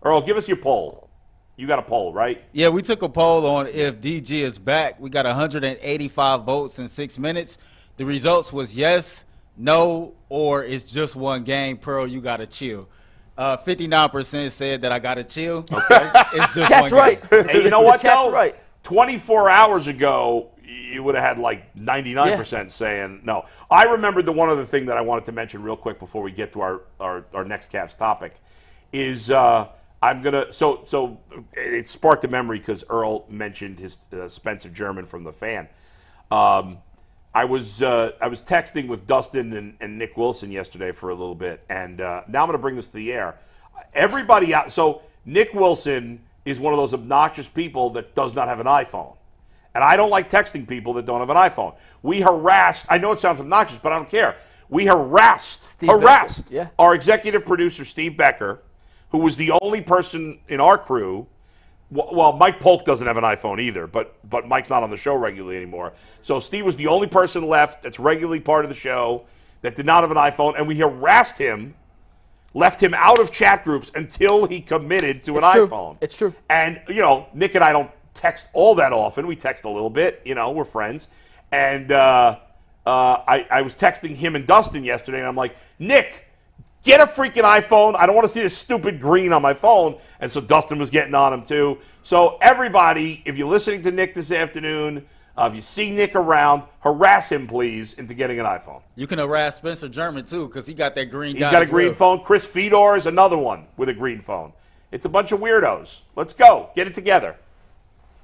Earl, give us your poll. You got a poll, right? Yeah, we took a poll on if DG is back. We got 185 votes in 6 minutes. The results was yes, no, or it's just one game. Pearl, you got to chill. 59% said that I got to chill. Okay. It's just That's one right. game. Hey, you know what, That's though? right. 24 hours ago, you would have had like 99% saying no. I remembered the one other thing that I wanted to mention real quick before we get to our next Cavs topic is I'm going to – so it sparked a memory because Earl mentioned his Spencer German from the Fan. I was texting with Dustin and Nick Wilson yesterday for a little bit, and now I'm going to bring this to the air. Everybody out – so Nick Wilson is one of those obnoxious people that does not have an iPhone. And I don't like texting people that don't have an iPhone. We harassed – I know it sounds obnoxious, but I don't care. We harassed our executive producer, Steve Becker, who was the only person in our crew. Well, Mike Polk doesn't have an iPhone either, but Mike's not on the show regularly anymore. So Steve was the only person left that's regularly part of the show that did not have an iPhone, and we harassed him, left him out of chat groups until he committed to an iPhone. It's true. And, Nick and I don't text all that often. We text a little bit. We're friends. And I was texting him and Dustin yesterday, and I'm like, Nick, get a freaking iPhone. I don't want to see this stupid green on my phone. And so Dustin was getting on him too. So everybody, if you're listening to Nick this afternoon, if you see Nick around, harass him, please, into getting an iPhone. You can harass Spencer German, too, because he got that green He's dot got a as green well. phone. Chris Fedor is another one with a green phone. It's a bunch of weirdos. Let's go. Get it together.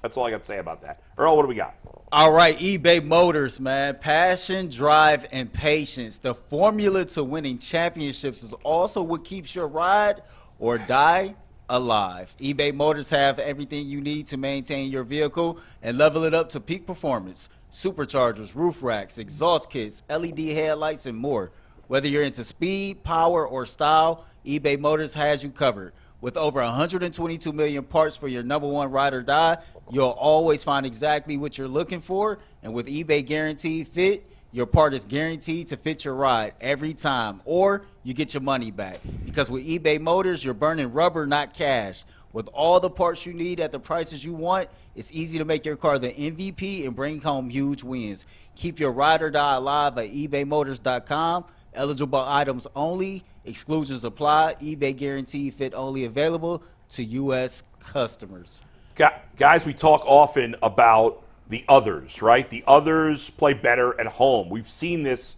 That's all I got to say about that. Earl, what do we got? All right, eBay Motors, man. Passion, drive, and patience. The formula to winning championships is also what keeps your ride or die alive. eBay Motors have everything you need to maintain your vehicle and level it up to peak performance. Superchargers, roof racks, exhaust kits, LED headlights, and more. Whether you're into speed, power, or style, eBay Motors has you covered. With over 122 million parts for your number one ride or die, you'll always find exactly what you're looking for. And with eBay Guaranteed Fit, your part is guaranteed to fit your ride every time, or you get your money back. Because with eBay Motors, you're burning rubber, not cash. With all the parts you need at the prices you want, it's easy to make your car the MVP and bring home huge wins. Keep your ride or die alive at ebaymotors.com. Eligible items only. Exclusions apply. eBay guarantee fit only available to U.S. customers. Guys, we talk often about the others, right? The others play better at home. We've seen this.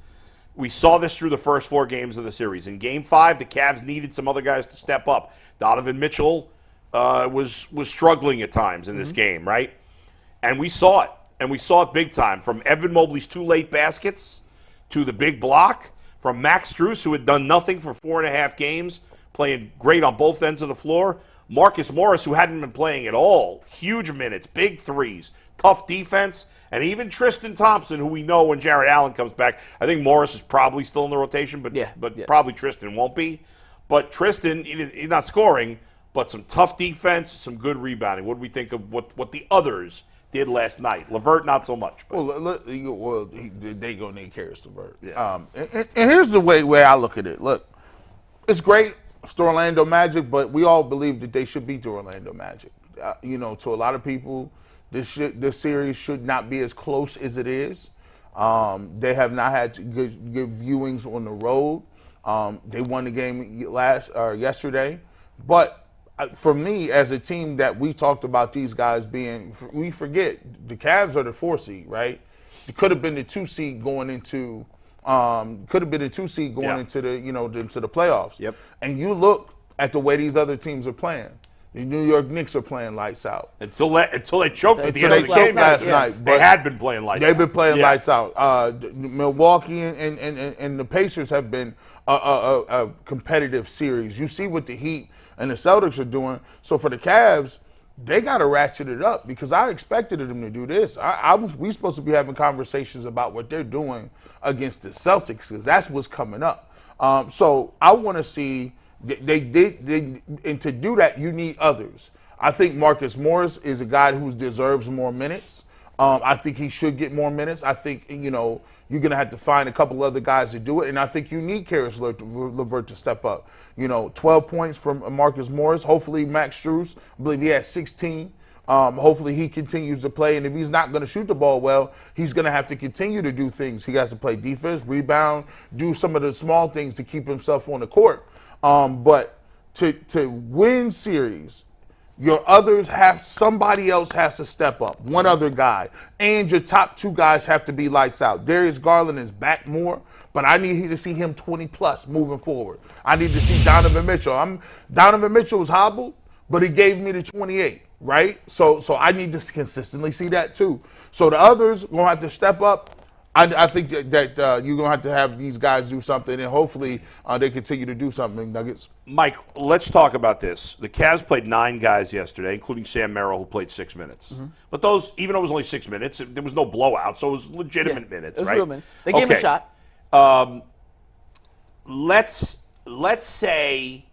We saw this through the first 4 games of the series. In Game 5, the Cavs needed some other guys to step up. Donovan Mitchell was struggling at times in this game, right? And we saw it. And we saw it big time. From Evan Mobley's 2 late baskets to the big block. From Max Strus, who had done nothing for 4.5 games, playing great on both ends of the floor. Marcus Morris, who hadn't been playing at all. Huge minutes, big threes, tough defense. And even Tristan Thompson, who we know when Jarrett Allen comes back. I think Morris is probably still in the rotation, but probably Tristan won't be. But Tristan, he's not scoring, but some tough defense, some good rebounding. What do we think of what the others did last night? LeVert, not so much. But. They gonna need Karis LeVert. Yeah. And here's the way I look at it. Look, it's great. It's the Orlando Magic, but we all believe that they should beat the Orlando Magic. To a lot of people, this series should not be as close as it is. They have not had good viewings on the road. They won the game yesterday, but for me, as a team that we talked about these guys being, we forget the Cavs are the 4 seed, right? It could have been the 2 seed going into. Into the into the playoffs. Yep. And you look at the way these other teams are playing. The New York Knicks are playing lights out. Until they choked at the end of the game last night. They had been playing lights out. They've been playing lights out. Milwaukee and the Pacers have been a competitive series. You see what the Heat and the Celtics are doing. So for the Cavs, they got to ratchet it up because I expected them to do this. We supposed to be having conversations about what they're doing against the Celtics because that's what's coming up. So I want to see and to do that, you need others. I think Marcus Morris is a guy who deserves more minutes. I think he should get more minutes. I think, you're going to have to find a couple other guys to do it. And I think you need Karis LeVert to step up. 12 points from Marcus Morris. Hopefully Max Strus, I believe he has 16. Hopefully he continues to play. And if he's not going to shoot the ball well, he's going to have to continue to do things. He has to play defense, rebound, do some of the small things to keep himself on the court. But to win series, your others somebody else has to step up, one other guy, and your top 2 guys have to be lights out. Darius Garland is back more, but I need to see him 20+ moving forward. I need to see Donovan Mitchell. Donovan Mitchell was hobbled, but he gave me the 28, right? So I need to consistently see that too. So the others going to have to step up. I think that you're going to have these guys do something, and hopefully they continue to do something, Nuggets. Mike, let's talk about this. The Cavs played 9 guys yesterday, including Sam Merrill, who played 6 minutes. Mm-hmm. But those, even though it was only 6 minutes, there was no blowout, so it was legitimate minutes, it was right? real minutes. They gave him a shot. Let's say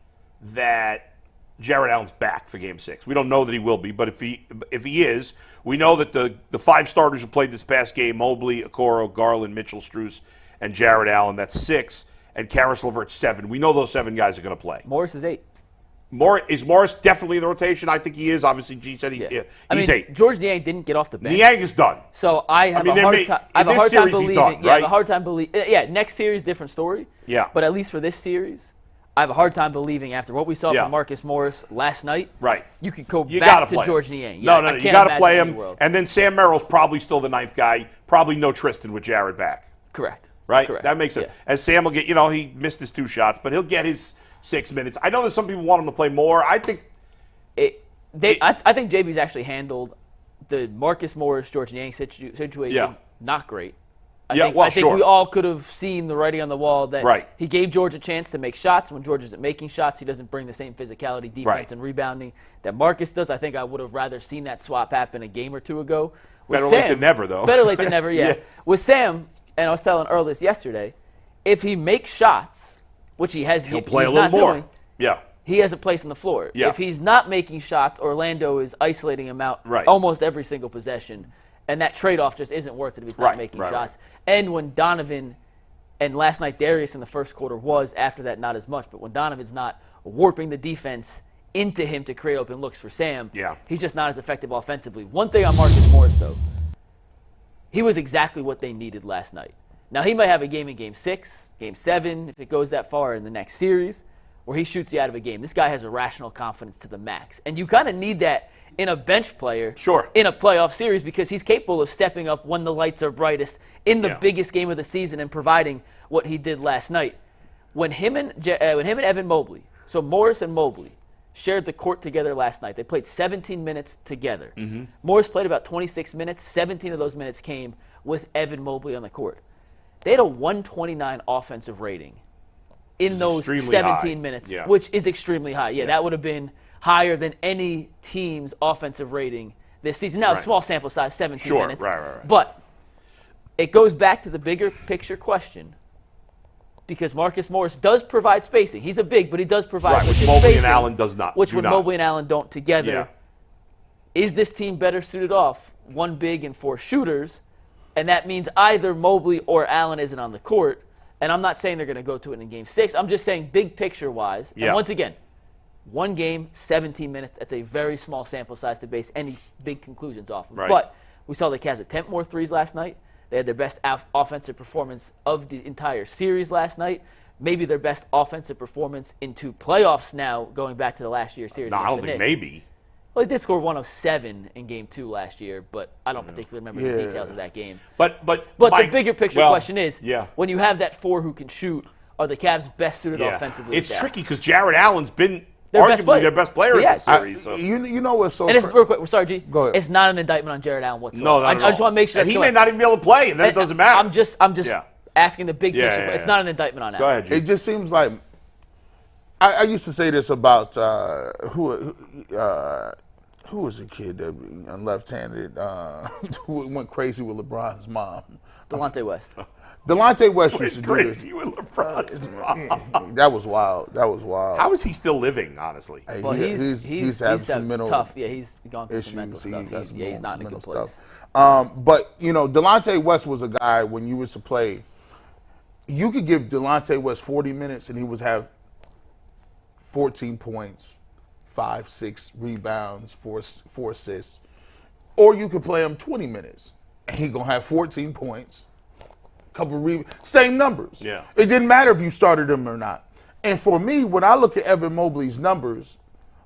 that Jarrett Allen's back for Game 6. We don't know that he will be, but if he is, we know that the 5 starters who played this past game, Mobley, Okoro, Garland, Mitchell, Strus, and Jarrett Allen, that's 6, and Karis LeVert 7. We know those 7 guys are going to play. Morris is 8. Is Morris definitely in the rotation? I think he is. Obviously, G said he's 8. George Niang didn't get off the bench. Niang is done. So I have a hard time believing. Done, right? I have a hard time believing. Next series, different story. Yeah. But at least for this series, I have a hard time believing after what we saw from Marcus Morris last night. Right. You could go back to George Niang. No, you got to play him. And then Sam Merrill's probably still the 9th guy. Probably no Tristan with Jarrett back. Correct. Right? Correct. That makes sense. Yeah. And Sam will get, he missed his 2 shots, but he'll get his 6 minutes. I know that some people want him to play more. I think I think JB's actually handled the Marcus Morris, George Niang situation not great. I think we all could have seen the writing on the wall that he gave George a chance to make shots. When George isn't making shots, he doesn't bring the same physicality, defense, and rebounding that Marcus does. I think I would have rather seen that swap happen a game or 2 ago. Better late than never, though. Better late than never, yeah. With Sam, and I was telling Earl this yesterday, if he makes shots, which he has, he'll play a little more. He has a place on the floor. Yeah. If he's not making shots, Orlando is isolating him out almost every single possession. And that trade-off just isn't worth it if he's not making shots. And when Donovan, and last night Darius in the first quarter was, after that not as much, but when Donovan's not warping the defense into him to create open looks for Sam, he's just not as effective offensively. One thing on Marcus Morris, though, he was exactly what they needed last night. Now, he might have a game in Game 6, Game 7, if it goes that far in the next series, where he shoots you out of a game. This guy has irrational confidence to the max. And you kind of need that in a bench player in a playoff series because he's capable of stepping up when the lights are brightest in the biggest game of the season and providing what he did last night. When him and Evan Mobley, so Morris and Mobley, shared the court together last night. They played 17 minutes together. Morris played about 26 minutes. 17 of those minutes came with Evan Mobley on the court. They had a 129 offensive rating in those 17 minutes, which is extremely high. Yeah, that would have been higher than any team's offensive rating this season. Now, a small sample size, 17 minutes. Right. But it goes back to the bigger picture question because Marcus Morris does provide spacing. He's a big, but he does provide which Mobley and Allen does not. Mobley and Allen don't together. Is this team better suited off 1 big and 4 shooters? And that means either Mobley or Allen isn't on the court. And I'm not saying they're going to go to it in Game 6. I'm just saying big picture-wise. And once again, 1 game, 17 minutes. That's a very small sample size to base any big conclusions off of. But we saw the Cavs attempt more threes last night. They had their best offensive performance of the entire series last night. Maybe their best offensive performance into playoffs now, going back to the last year's series. No, I don't think maybe. Well, they did score 107 in Game 2 last year, but I don't particularly remember the details of that game. But Mike, the bigger picture question is, when you have that 4 who can shoot, are the Cavs best suited offensively? It's tricky because Jarrett Allen's been arguably their best player in the series. You know what's so and it's real quick, sorry, G. Go ahead. It's not an indictment on Jarrett Allen whatsoever. No, I just want to make sure he may not even be able to play, and then it doesn't matter. I'm just asking the big picture. It's not an indictment on Allen. Go ahead, G. It just seems like I used to say this about who was a kid that left-handed who went crazy with LeBron's mom? Delonte West. Delonte West used to do this. Crazy with LeBron's mom. That was wild. How is he still living, honestly? Well, he's having some mental tough. Yeah, he's gone through issues. some mental stuff. He's not in a good place. But, Delonte West was a guy when you was to play, you could give Delonte West 40 minutes and he would have 14 points, 5, 6 rebounds, 4 assists. Or you could play him 20 minutes and he going to have 14 points, couple of rebounds, same numbers. Yeah. It didn't matter if you started him or not. And for me, when I look at Evan Mobley's numbers,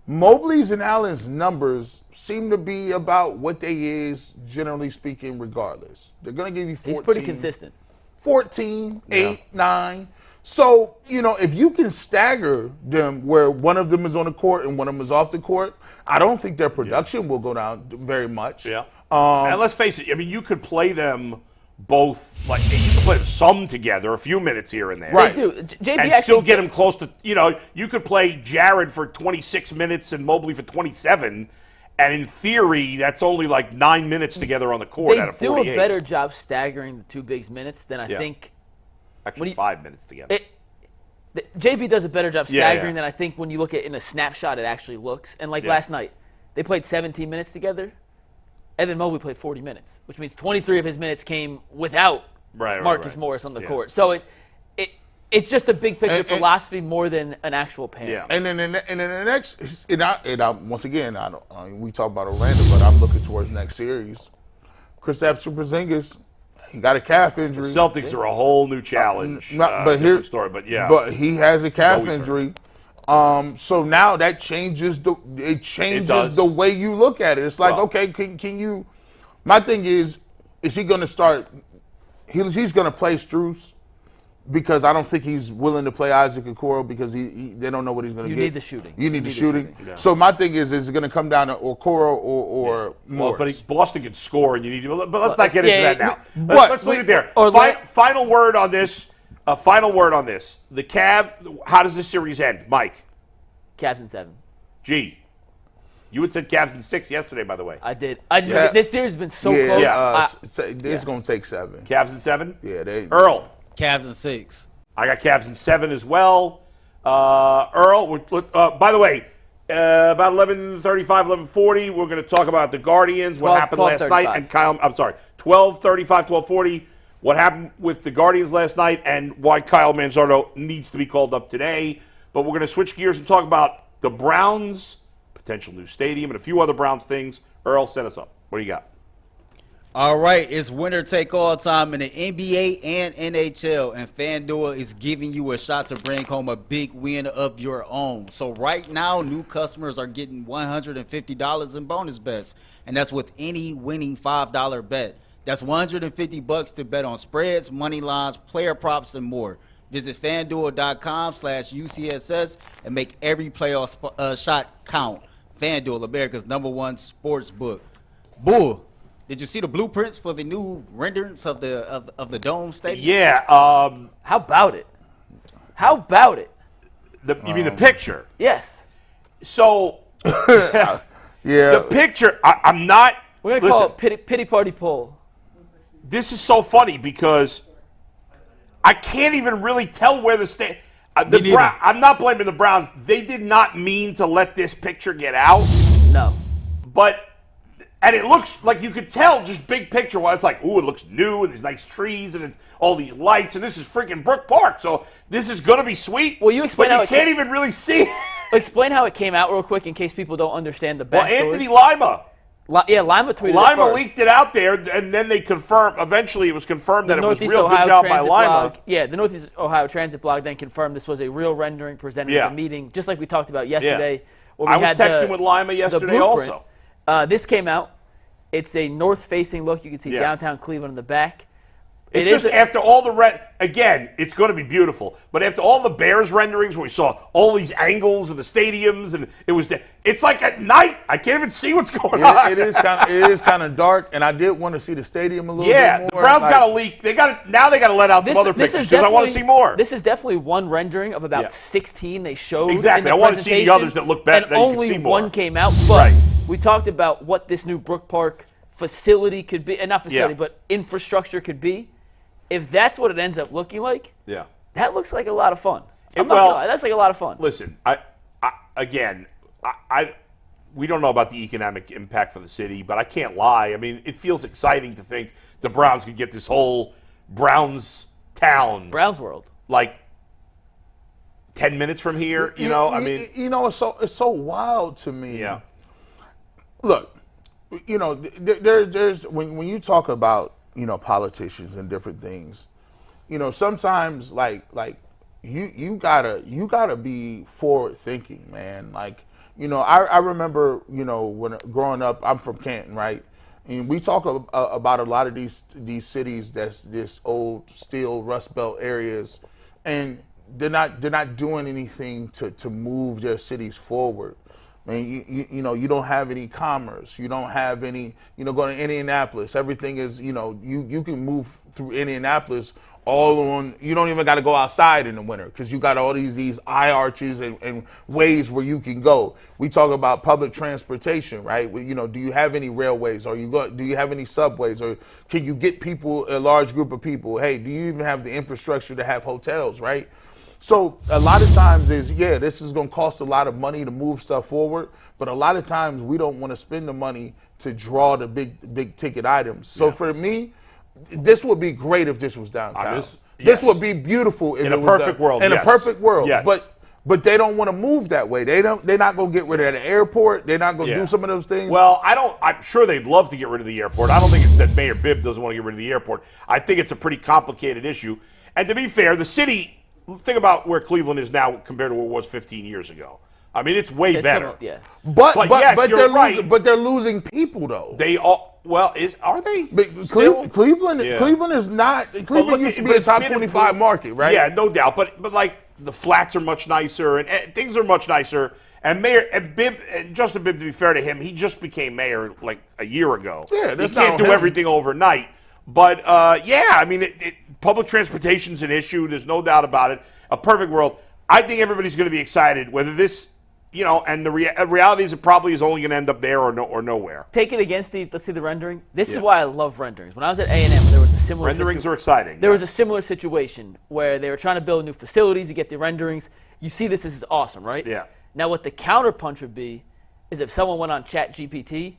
Mobley's and Allen's numbers seem to be about what they is, generally speaking, regardless. They're going to give you 14. He's pretty consistent. 14, 8, 9. So, if you can stagger them where one of them is on the court and one of them is off the court, I don't think their production will go down very much. Yeah. And let's face it, you could play them both, you could play them some together, a few minutes here and there. Right. They do. JB and still get them close to, you could play Jarrett for 26 minutes and Mobley for 27, and in theory, that's only 9 minutes together on the court out of 48. They do a better job staggering the 2 bigs minutes than I think. Actually, 5 minutes together. JB does a better job staggering than I think when you look at in a snapshot it actually looks. And last night, they played 17 minutes together. Evan Mobley played 40 minutes, which means 23 of his minutes came without Marcus Morris on the court. So it's just a big picture philosophy more than an actual pair. Yeah. And then the next, once again, we talk about Orlando, but I'm looking towards next series. Kristaps Porzingis, he got a calf injury. The Celtics are a whole new challenge. Different story, but yeah. But he has a calf injury. So now that changes the way you look at it. It's like, okay, can you? My thing is he going to start? He's going to play Strus because I don't think he's willing to play Isaac Okoro because they don't know what he's going to get. You need the shooting. You need the shooting. Yeah. So my thing is it going to come down to Okoro or Morris? Well, but Boston can score, and you need to. But let's not get into that now. Let's leave it there. Final word on this. Final word on this. The Cavs. How does this series end, Mike? Cavs in 7. G. You had said Cavs in 6 yesterday, by the way. I did. This series has been so close. Yeah, it's going to take 7. Cavs in 7. Yeah, Earl. Cavs in 6. I got Cavs in 7 as well. Earl. By the way, about 11:35, 11:40, we're going to talk about the Guardians. What happened last night? And Kyle. I'm sorry. 12:35, 12:40. What happened with the Guardians last night and why Kyle Manzardo needs to be called up today. But we're going to switch gears and talk about the Browns, potential new stadium, and a few other Browns things. Earl, set us up. What do you got? All right, it's winner take all time in the NBA and NHL, and FanDuel is giving you a shot to bring home a big win of your own. So right now, new customers are getting $150 in bonus bets, and that's with any winning $5 bet. That's $150 to bet on spreads, money lines, player props, and more. Visit FanDuel.com/UCSS and make every playoff shot count. FanDuel, America's #1 sports book. Bull. Did you see the blueprints for the new renderings of the Dome Stadium? Yeah. How about it? How about it? You mean the picture? Yes. So, Yeah. the picture, I'm not. We're going to call it pity party poll. This is so funny because I can't even really tell where the I'm not blaming the Browns. They did not mean to let this picture get out. No. And it looks like you could tell just big picture wise. It's like, ooh, it looks new and there's nice trees and it's all these lights and this is freaking Brook Park. So this is going to be sweet. Well, you explain but how you can't even really see it. Explain how it came out real quick in case people don't understand the backstory. Well, Anthony Lima. Lima tweeted it Lima first. leaked it out there, and then they confirmed. Eventually, it was confirmed that it was Northeast real. Ohio Good job by Transit Lima. blog, the Northeast Ohio Transit blog then confirmed this was a real rendering presented at the meeting, just like we talked about yesterday. Yeah. I was texting with Lima yesterday also. This came out. It's a north-facing look. You can see downtown Cleveland in the back. It's just after all the again, it's going to be beautiful. But after all the Bears renderings, where we saw all these angles of the stadiums, and it's like at night. I can't even see what's going on. It is kind of dark, and I did want to see the stadium a little bit more. Yeah, the Browns got to leak. They got to let out some other pictures because I want to see more. This is definitely one rendering of about 16 they showed. Exactly, in the I want to see the others that look better. And only one came out. But we talked about what this new Brook Park facility could be, and not facility, but infrastructure could be. If that's what it ends up looking like, that looks like a lot of fun. That's like a lot of fun. Listen, we don't know about the economic impact for the city, but I can't lie. I mean, it feels exciting to think the Browns could get this whole Browns town, Browns world, like 10 minutes from here. It's so wild to me. Yeah. Look, there's when you talk about politicians and different things, sometimes like you gotta be forward thinking, man. Like, I remember, when growing up, I'm from Canton, right? And we talk about a lot of these cities that's this old steel Rust Belt areas, and they're not doing anything to move their cities forward. I mean, you don't have any commerce. You don't have any, go to Indianapolis. Everything is, you can move through Indianapolis all on, you don't even got to go outside in the winter because you got all these eye arches and ways where you can go. We talk about public transportation, right? Do you have any railways or do you have any subways, or can you get people, a large group of people? Hey, do you even have the infrastructure to have hotels, right? So a lot of times this is going to cost a lot of money to move stuff forward, but a lot of times we don't want to spend the money to draw the big ticket items. So for me, this would be great if this was downtown. This would be beautiful if in a perfect world. In a perfect world, yes. But they don't want to move that way. They're not going to get rid of the airport. They're not going to do some of those things. Well, I'm sure they'd love to get rid of the airport. I don't think it's that Mayor Bibb doesn't want to get rid of the airport. I think it's a pretty complicated issue. And to be fair, the city. Think about where Cleveland is now compared to where it was 15 years ago. I mean, it's way better. But they're losing people though. They all are they? Cleveland is not. Cleveland used to be a top 25 market, right? Yeah, no doubt. But like the flats are much nicer and things are much nicer. And Justin Bibb, to be fair to him, he just became mayor like a year ago. Yeah, he can't do everything overnight. But I mean, public transportation's an issue. There's no doubt about it. A perfect world. I think everybody's going to be excited. Whether this, and the reality is it probably is only going to end up there or nowhere. Take it against Steve. Let's see the rendering. This is why I love renderings. When I was at A&M, there was a similar renderings are exciting. There was a similar situation where they were trying to build new facilities. You get the renderings. You see this is awesome, right? Yeah. Now what the counterpunch would be is if someone went on ChatGPT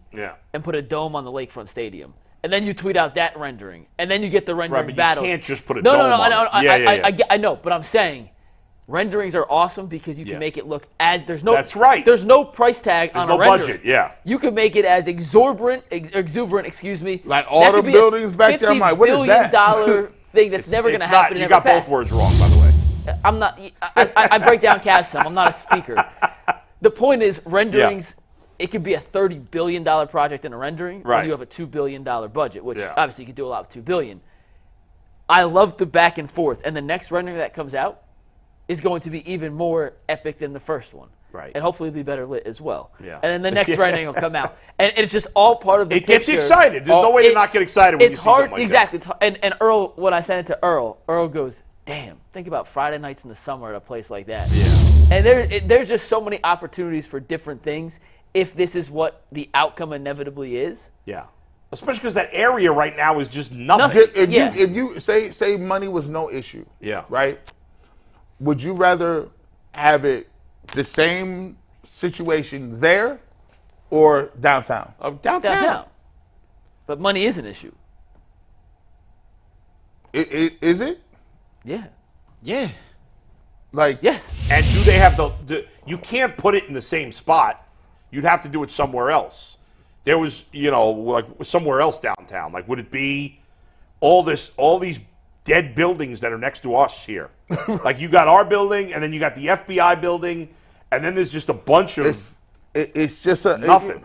and put a dome on the Lakefront Stadium. And then you tweet out that rendering, and then you get the rendering but battles. You can't just put a dome on it. I know, but I'm saying renderings are awesome because you can make it look as there's no. That's right. There's no price tag on a rendering. Budget. Yeah. You can make it as exuberant. Excuse me. Like all the buildings back there. I'm like, what is that? $50 billion thing that's never going to happen. You got both words wrong, by the way. I'm not. I break down cash sum. I'm not a speaker. The point is renderings. It could be a $30 billion project in a rendering, or you have a $2 billion budget, which obviously you could do a lot with $2 billion. I love the back and forth, and the next rendering that comes out is going to be even more epic than the first one. Right. And hopefully it'll be better lit as well. Yeah. And then the next rendering will come out. And it's just all part of the picture. It gets you excited. There's no way to not get excited when you see something like exactly. that. And Earl, when I sent it to Earl goes, damn, think about Friday nights in the summer at a place like that. Yeah. And there's just so many opportunities for different things if this is what the outcome inevitably is. Yeah. Especially because that area right now is just nothing. If you say money was no issue, right? Would you rather have it the same situation there or downtown? Downtown. But money is an issue. Is it? Yeah. Yeah. Like yes. And do they have the you can't put it in the same spot. You'd have to do it somewhere else. There was, like somewhere else downtown. Like, would it be all these dead buildings that are next to us here? Like, you got our building, and then you got the FBI building, and then there's just a bunch of it's just nothing.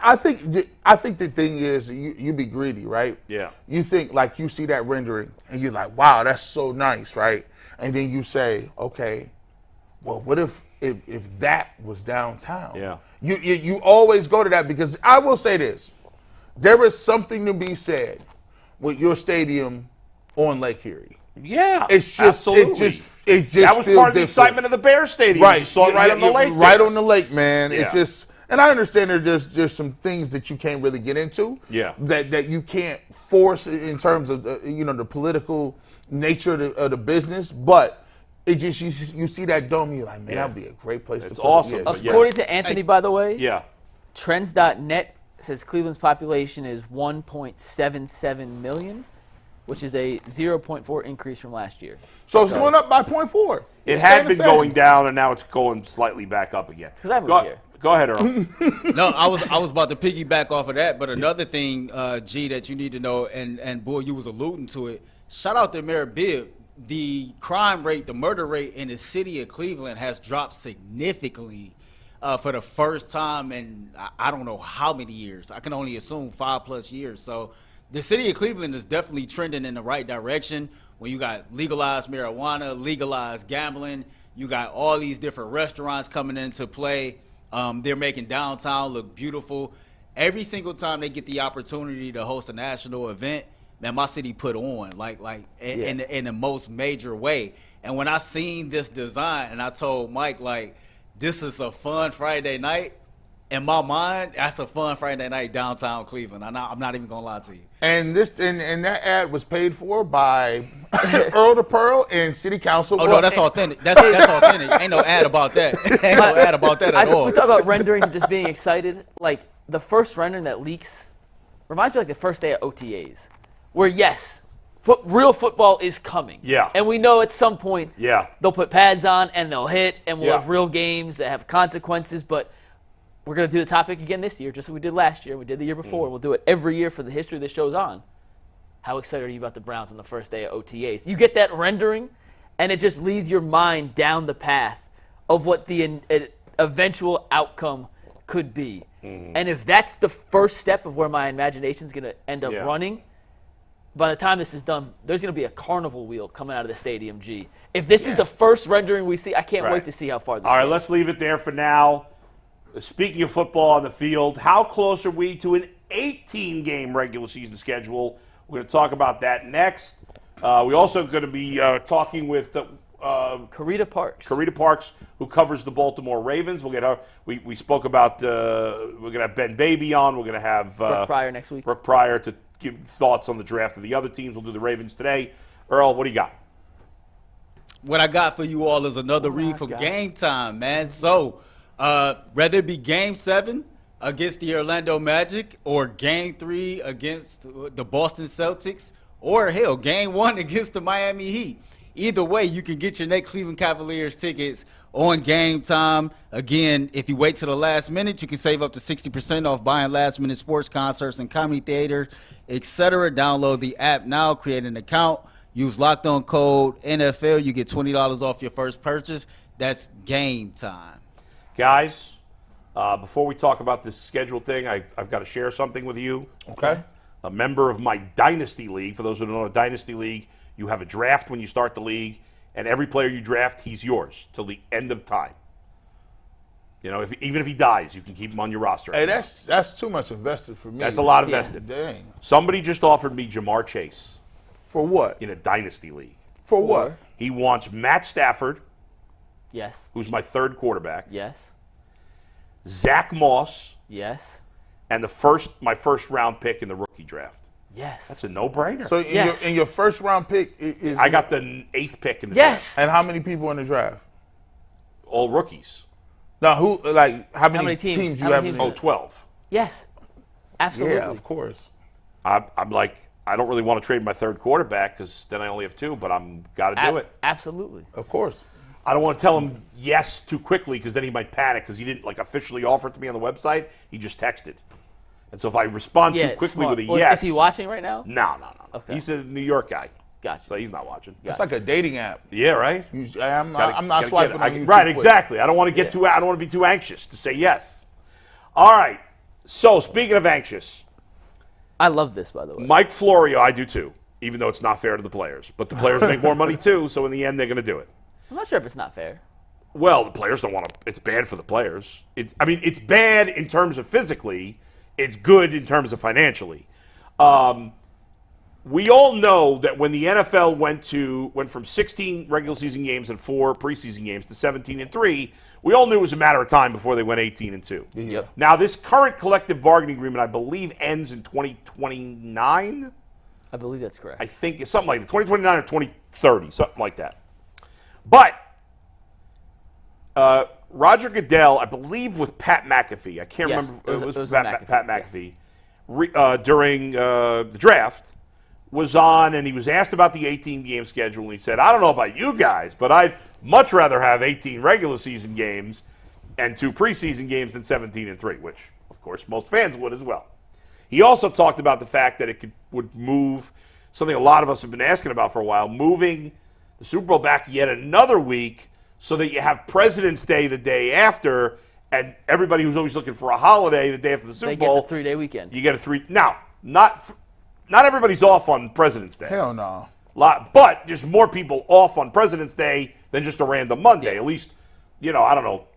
I think the thing is you be greedy, right? Yeah. You think like you see that rendering, and you're like, wow, that's so nice, right? And then you say, okay, well, what if that was downtown? Yeah. You always go to that because I will say this. There is something to be said with your stadium on Lake Erie. Yeah, it's just absolutely. It just that was part of the different. excitement of the Bears Stadium. Right, You saw it right on the lake. Right on the lake, man. Yeah. It's just, and I understand there's some things that you can't really get into. Yeah. That you can't force in terms of the political nature of the business, but. It just you see that dome, you're like, man, that would be a great place to put it. It's awesome. According to Anthony, by the way, Trends.net says Cleveland's population is 1.77 million, which is a 0.4 increase from last year. So it's going up by 0.4. It had been going down, and now it's going slightly back up again. Because I moved here. Go ahead, Earl. No, I was about to piggyback off of that, but another thing, G, that you need to know, and boy, you was alluding to it. Shout out to Mayor Bibb. The crime rate, the murder rate in the city of Cleveland has dropped significantly for the first time in I don't know how many years. I can only assume 5+ years. So the city of Cleveland is definitely trending in the right direction. When you got legalized marijuana, legalized gambling, you got all these different restaurants coming into play. They're making downtown look beautiful. Every single time they get the opportunity to host a national event, man, my city put on in the most major way. And when I seen this design, and I told Mike, like, this is a fun Friday night. In my mind, that's a fun Friday night downtown Cleveland. I'm not even gonna lie to you. And that ad was paid for by Earl to Pearl and City Council. Oh no, that's authentic. That's authentic. Ain't no ad about that. Ain't no ad about that at all. We talk about renderings and just being excited. Like the first rendering that leaks reminds me like the first day of OTAs. Where, yes, real football is coming. Yeah. And we know at some point they'll put pads on and they'll hit, and we'll have real games that have consequences. But we're going to do the topic again this year, just like we did last year. We did the year before. We'll do it every year for the history this show's on. How excited are you about the Browns on the first day of OTAs? You get that rendering, and it just leads your mind down the path of what the eventual outcome could be. And if that's the first step of where my imagination is going to end up running, by the time this is done, there's going to be a carnival wheel coming out of the stadium, G. If this is the first rendering we see, I can't wait to see how far this goes. All right, let's leave it there for now. Speaking of football on the field, how close are we to an 18-game regular season schedule? We're going to talk about that next. We're also going to be talking with Karita Parks, who covers the Baltimore Ravens. We'll get her. We spoke about we're going to have Ben Baby on. We're going to have Brooke Pryor next week. Brooke Pryor to give thoughts on the draft of the other teams. We'll do the Ravens today. Earl, what do you got? What I got for you all is another read from Game Time, man. So, whether it be Game 7 against the Orlando Magic or Game 3 against the Boston Celtics or, hell, Game 1 against the Miami Heat, either way, you can get your next Cleveland Cavaliers tickets on Game Time. Again, if you wait till the last minute, you can save up to 60% off buying last-minute sports concerts and comedy theater, etc. Download the app now, create an account, use locked-on code NFL. You get $20 off your first purchase. That's Game Time. Guys, before we talk about this schedule thing, I've got to share something with you. Okay. A member of my Dynasty League. For those who don't know, a Dynasty League, you have a draft when you start the league, and every player you draft, he's yours till the end of time. You know, even if he dies, you can keep him on your roster. Hey, that's too much invested for me. That's a lot invested. Dang. Somebody just offered me Jamar Chase For what? in a Dynasty League. For what? He wants Matt Stafford, Yes. who's my third quarterback, Yes. Zach Moss, Yes. and my first round pick in the rookie draft. Yes. That's a no-brainer. So Yes. in your first round pick is I got the 8th pick in the Yes. draft. And how many people in the draft? All rookies. Now how many teams? teams How you have? many in Oh, teams? 12. Yes. Absolutely. Yeah, of course. I'm like, I don't really want to trade my third quarterback because then I only have 2, but I'm got to do it. Absolutely. Of course. I don't want to tell him yes too quickly because then he might panic because he didn't officially offer it to me on the website. He just texted. And so if I respond too quickly smart. with a Well, yes. Is he watching right now? No. Okay. He's a New York guy. Gotcha. So he's not watching. It's like a dating app. Yeah, right? I'm Gotta not get swiping it. on you. Right, too quick. exactly. I don't want to get I don't want to be too anxious to say yes. All right. So speaking of anxious, I love this, by the way. Mike Florio, I do too, even though it's not fair to the players. But the players make more money too, so in the end they're going to do it. I'm not sure if it's not fair. Well, the players don't want to. It's bad for the players. It's bad in terms of physically. It's good in terms of financially. We all know that when the NFL went from 16 regular season games and 4 preseason games to 17 and 3, we all knew it was a matter of time before they went 18 and 2. Yep. Now, this current collective bargaining agreement, I believe, ends in 2029. I believe that's correct. I think it's something like that, 2029 or 2030, something like that. But Roger Goodell, I believe with Pat McAfee, I can't Yes, remember, it was Pat McAfee, McAfee, during the draft, was on, and he was asked about the 18-game schedule, and he said, I don't know about you guys, but I'd much rather have 18 regular season games and 2 preseason games than 17 and 3, which, of course, most fans would as well. He also talked about the fact that would move, something a lot of us have been asking about for a while, moving the Super Bowl back yet another week so that you have President's Day the day after, and everybody who's always looking for a holiday the day after the Super Bowl. They get the 3-day weekend. You get a 3. Now, not everybody's off on President's Day. Hell no. But there's more people off on President's Day than just a random Monday. Yeah. At least, I don't know,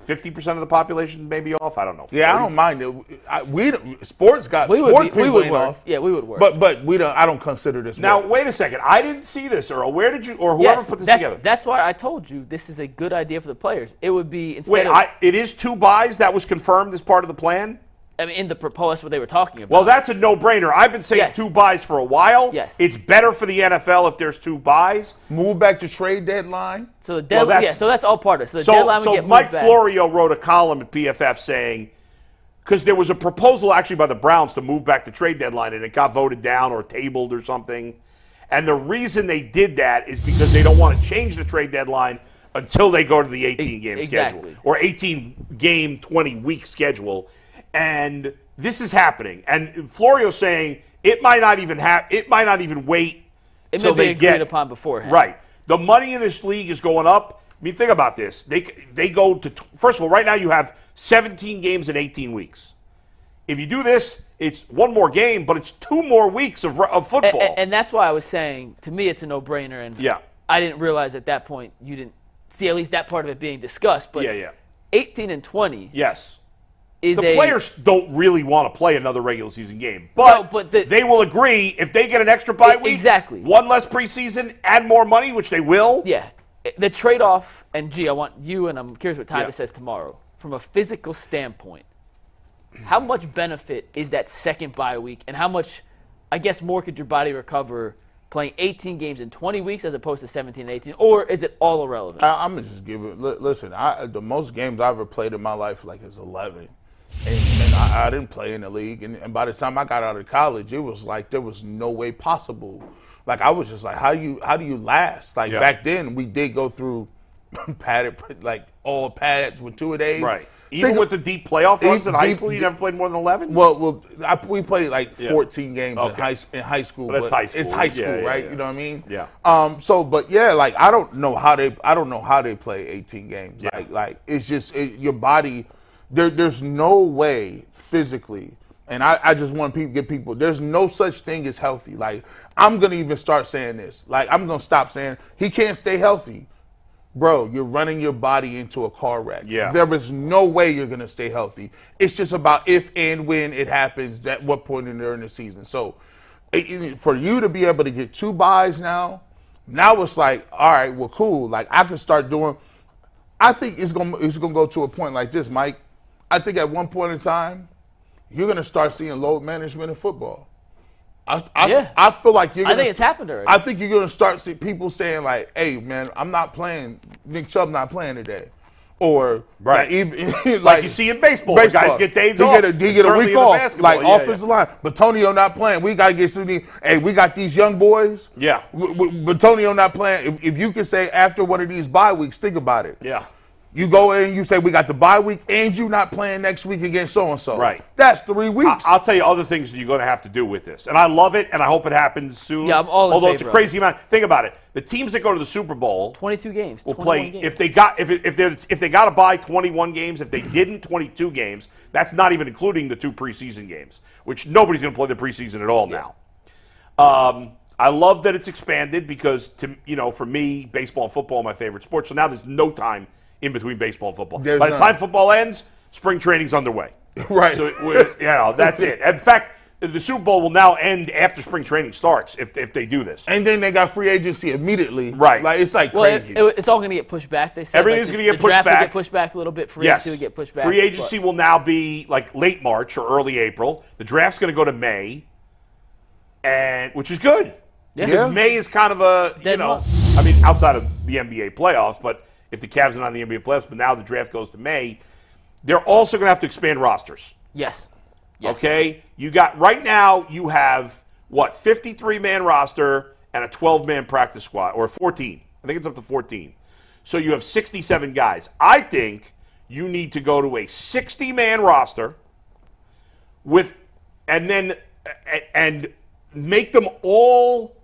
50% of the population may be off. I don't know. Yeah, 30? I don't mind it. Sports We would ain't work. off. Yeah, we would work. But we don't. I don't consider this. Now, work. wait a second. I didn't see this, Earl. Where did you, or whoever put this together? That's why I told you this is a good idea for the players. It would be instead It is 2 buys that was confirmed as part of the plan? in the proposal, what they were talking about. Well, that's a no-brainer. I've been saying Yes. 2 buys for a while. Yes. It's better for the NFL if there's 2 buys. Move back to trade deadline. so the deadline, so that's all part of it. So the deadline would So get Mike moved back. Florio wrote a column at PFF saying, because there was a proposal actually by the Browns to move back the trade deadline, and it got voted down or tabled or something. And the reason they did that is because they don't want to change the trade deadline until they go to the 18-game Exactly. schedule or 18-game, 20-week schedule. And this is happening. And Florio's saying it might not even wait It till may they be get agreed upon beforehand. right. The money in this league is going up. I mean, think about this. They go to first of all, right now you have 17 games in 18 weeks. If you do this, it's 1 more game, but it's 2 more weeks of football. And that's why I was saying, to me, it's a no-brainer. And Yeah. I didn't realize at that point you didn't see at least that part of it being discussed. But yeah. 18 and 20 Yes. is The players don't really want to play another regular season game, but, they will agree if they get an extra bye week, exactly. 1 less preseason, add more money, which they will. Yeah. The trade-off, and I want you, and I'm curious what Tyler Yeah. says tomorrow, from a physical standpoint, how much benefit is that second bye week, and how much, I guess, more could your body recover playing 18 games in 20 weeks as opposed to 17 and 18, or is it all irrelevant? I'm gonna just give it. Listen, the most games I've ever played in my life is 11, and I didn't play in the league, and by the time I got out of college, it was like there was no way possible. Like I was just like, how do you last? Like back then, we did go through padded, like all pads with 2-a-days. Right. Even with the deep playoff runs in high school, you never played more than 11? Well, we played like 14 games in high school. But it's high school. It's high school, right? Yeah. You know what I mean? Yeah. But like I don't know how they play 18 games. Yeah. Like it's just your body. There's no way physically, and I just want to get people. There's no such thing as healthy. Like I'm gonna even start saying this. Like I'm gonna stop saying he can't stay healthy. Bro, you're running your body into a car wreck. Yeah. There is no way you're going to stay healthy. It's just about if and when it happens, at what point during the season. So for you to be able to get 2 buys now it's like, all right, well, cool. Like I can start doing – I think it's gonna go to a point like this, Mike. I think at one point in time, you're going to start seeing load management in football. I feel like you're. I think it's happened already. I think you're going to start see people saying like, "Hey, man, I'm not playing. Nick Chubb not playing today," or right. Even like you see in baseball, the guys get days off. He get a week off, like offensive line. Batonio not playing. We got to get some. Hey, we got these young boys. Yeah. Batonio not playing. If you can say after one of these bye weeks, think about it. Yeah. You go in and you say, we got the bye week and you not playing next week against so-and-so. Right. That's 3 weeks. I'll tell you other things that you're going to have to do with this. And I love it, and I hope it happens soon. Yeah, I'm all in Although favor it's a crazy amount. Think about it. The teams that go to the Super Bowl 22 games. will play games. if they got to buy 21 games. If they didn't, 22 games. That's not even including the 2 preseason games, which nobody's going to play the preseason at all now. I love that it's expanded because for me, baseball and football are my favorite sports. So now there's no time in between baseball and football. By the time football ends, spring training's underway. Right. So that's it. In fact, the Super Bowl will now end after spring training starts if they do this. And then they got free agency immediately. Right. Like it's like crazy. It's all going to get pushed back. They said everything's going to get pushed back. The draft will back. get pushed back a little bit. Free agency will get pushed back. Free agency will now be like late March or early April. The draft's going to go to May, which is good. Yeah. Because May is kind of outside of the NBA playoffs, but if the Cavs are not in the NBA playoffs, but now the draft goes to May, they're also going to have to expand rosters. Yes. Okay? Right now you have, 53-man roster and a 12-man practice squad, or 14. I think it's up to 14. So you have 67 guys. I think you need to go to a 60-man roster and make them all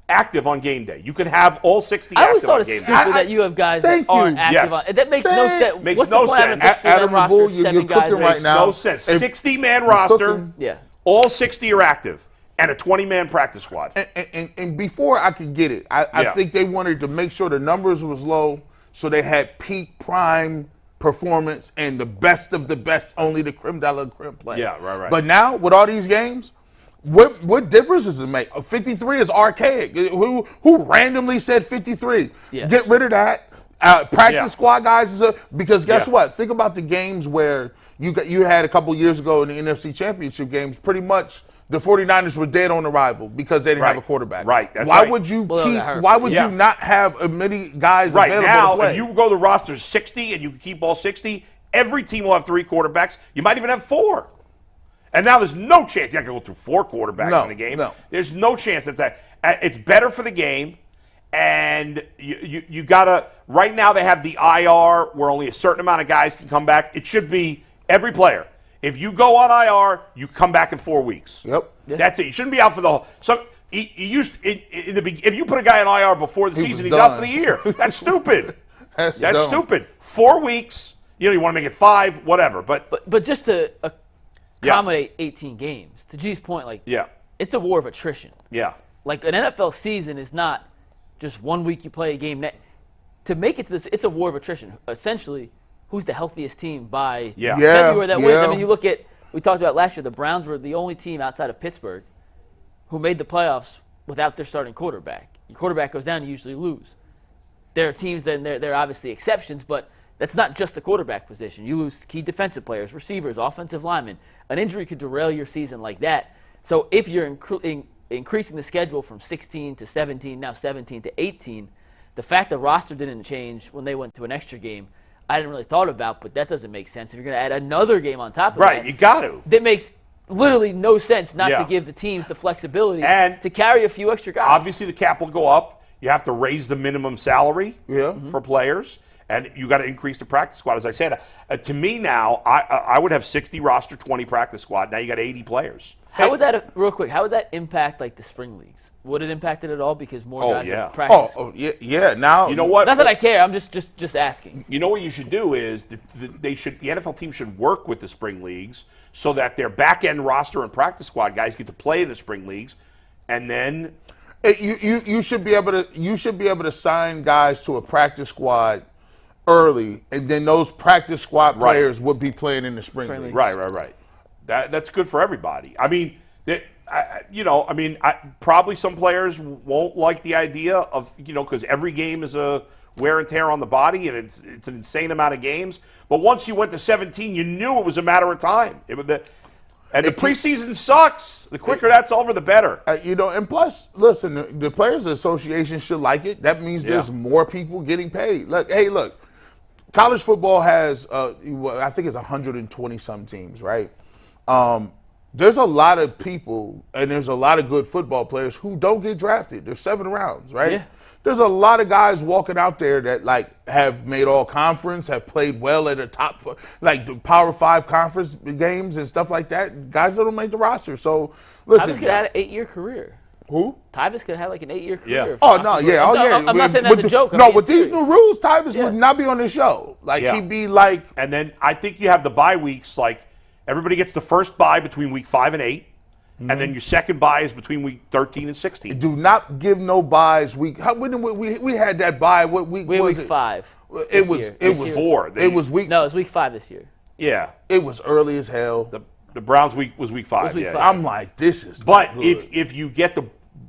active on game day. You can have all 60 I always active thought on it's game stupid day. that you have guys that aren't active on. That makes no sense. Makes What's no the plan sense. of 60-man roster, Bull, 7 you're guys? cooking right now. No sense. 60-man roster. Yeah. All 60 are active, and a 20-man practice squad. And before I could get it, I think they wanted to make sure the numbers was low, so they had peak prime performance and the best of the best, only the creme de la creme play. Yeah, right. But now with all these games, what difference does it make? 53 is archaic. Who randomly said 53? Yeah. Get rid of that. Practice squad guys because guess what? Think about the games where you had a couple years ago in the NFC Championship games. Pretty much the 49ers were dead on arrival because they didn't have a quarterback. Right. That's why right. would you Why would you not have many guys available now, to play? if you go to the roster 60 and you can keep all 60, every team will have 3 quarterbacks. You might even have 4. And now there's no chance you're not going to go through 4 quarterbacks in a game. No. There's no chance that's that. It's better for the game, and you got to – right now they have the IR where only a certain amount of guys can come back. It should be every player. If you go on IR, you come back in 4 weeks. Yep. That's it. You shouldn't be out for the whole – so if you put a guy on IR before the season, he's done. out for the year. That's stupid. That's dumb. stupid. 4 weeks. You want to make it 5, whatever. But just to accommodate 18 games. To G's point, it's a war of attrition. Yeah. Like an NFL season is not just 1 week you play a game. To make it to this, it's a war of attrition. Essentially, who's the healthiest team by February that wins? I mean, you look at, we talked about last year, the Browns were the only team outside of Pittsburgh who made the playoffs without their starting quarterback. Your quarterback goes down, you usually lose. There are teams that there are obviously exceptions, but that's not just the quarterback position. You lose key defensive players, receivers, offensive linemen. An injury could derail your season like that. So if you're increasing the schedule from 16 to 17, now 17 to 18, the fact the roster didn't change when they went to an extra game, I hadn't really thought about, but that doesn't make sense. If you're going to add another game on top of Right, that. you got to. That makes literally no sense not Yeah. to give the teams the flexibility And to carry a few extra guys. Obviously, the cap will go up. You have to raise the minimum salary for players, and you got to increase the practice squad. As I said, to me now, I would have 60 roster, 20 practice squad. Now you got 80 players. How would that, real quick, how would that impact like the spring leagues? Would it impact it at all because more guys yeah. would practice? Yeah. Now You know what? Not that I care. I'm just asking. You know what you should do is the NFL team should work with the spring leagues so that their back end roster and practice squad guys get to play in the spring leagues, and then you should be able to sign guys to a practice squad early, and then those practice squad players would be playing in the spring league. Right. That's good for everybody. I mean, probably some players won't like the idea of, because every game is a wear and tear on the body, and it's an insane amount of games. But once you went to 17, you knew it was a matter of time. The preseason sucks. The quicker that's over, the better. And plus, listen, the Players Association should like it. That means there's more people getting paid. Look, college football has, I think it's 120-some teams, right? There's a lot of people, and there's a lot of good football players who don't get drafted. There's 7 rounds, right? Yeah. There's a lot of guys walking out there that have made all conference, have played well at the top, the Power 5 conference games and stuff like that. Guys that don't make the roster. So listen, Tyvus could have had an 8-year career. Who? Tyvus could have had like an 8-year career. Yeah. Oh no, yeah, I'm not saying that's a joke. With these new rules, Tyvus would not be on the show. He'd be like. And then I think you have the bye weeks. Everybody gets the first bye between week 5 and 8. And then your second bye is between week 13 and 16. Do not give no buys. We had that bye. What week was week it? 5. It was 4. It was week. No, it was week 5 this year. Yeah. It was early as hell. The Browns week was week 5. It was week 5. I'm like, this is. But not good. if you get the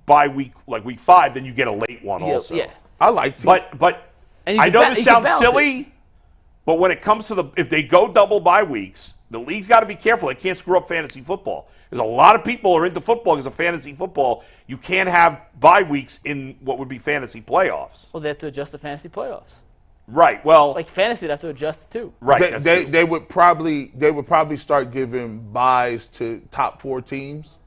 bye week week 5, then you get a late one also. Yeah. I like. But And I know this sounds balance silly, but when it comes to if they go double bye weeks, the league's got to be careful. They can't screw up fantasy football. There's a lot of people who are into football because of fantasy football. You can't have bye weeks in what would be fantasy playoffs. Well, they have to adjust the fantasy playoffs. Right. Well, Fantasy would have to adjust it too. right. They would probably start giving buys to top 4 teams.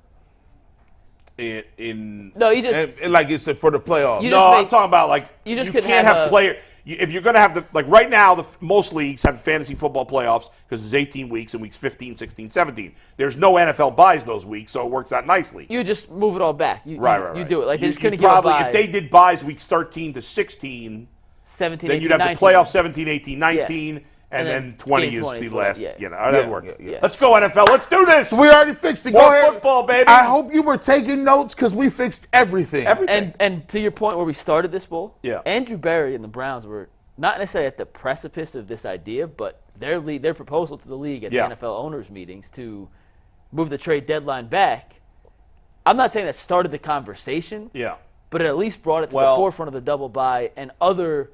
No, you just It's for the playoffs. I'm talking about you just you couldn't can't have have a- player. If you're going to have right now, most leagues have fantasy football playoffs because there's 18 weeks and weeks 15, 16, 17. There's no NFL buys those weeks, so it works out nicely. you just move it all back. You do it You they just couldn't give a probably, bye. if they did buys weeks 13 to 16, 17, then 18, you'd have 19. the playoff 17, 18, 19, and then 20 game is 20 the is what- last. yeah. That'd work. yeah. Let's go NFL. Let's do this. We already fixed it. More Go ahead. football, baby. I hope you were taking notes because we fixed everything. And to your point where we started this bowl, Yeah. Andrew Berry and the Browns were not necessarily at the precipice of this idea, but their proposal to the league at Yeah. the NFL owners meetings to move the trade deadline back. I'm not saying that started the conversation, Yeah. but it at least brought it to the forefront of the double bye and other.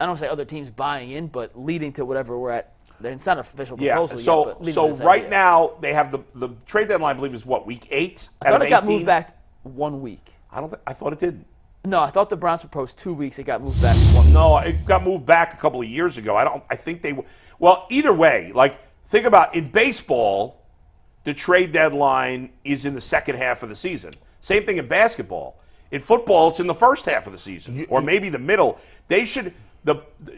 I don't want to say other teams buying in, but leading to whatever we're at. It's not an official proposal Yeah. yet, but leading So to this right idea. now they have the trade deadline. I believe is what, week 8. I thought it got moved back 1 week. I thought it didn't. No, I thought the Browns proposed 2 weeks. It got moved back 1 week. No, it got moved back a couple of years ago. I think they. Well, either way, think about in baseball, the trade deadline is in the second half of the season. Same thing in basketball. In football, it's in the first half of the season, or maybe the middle. They should.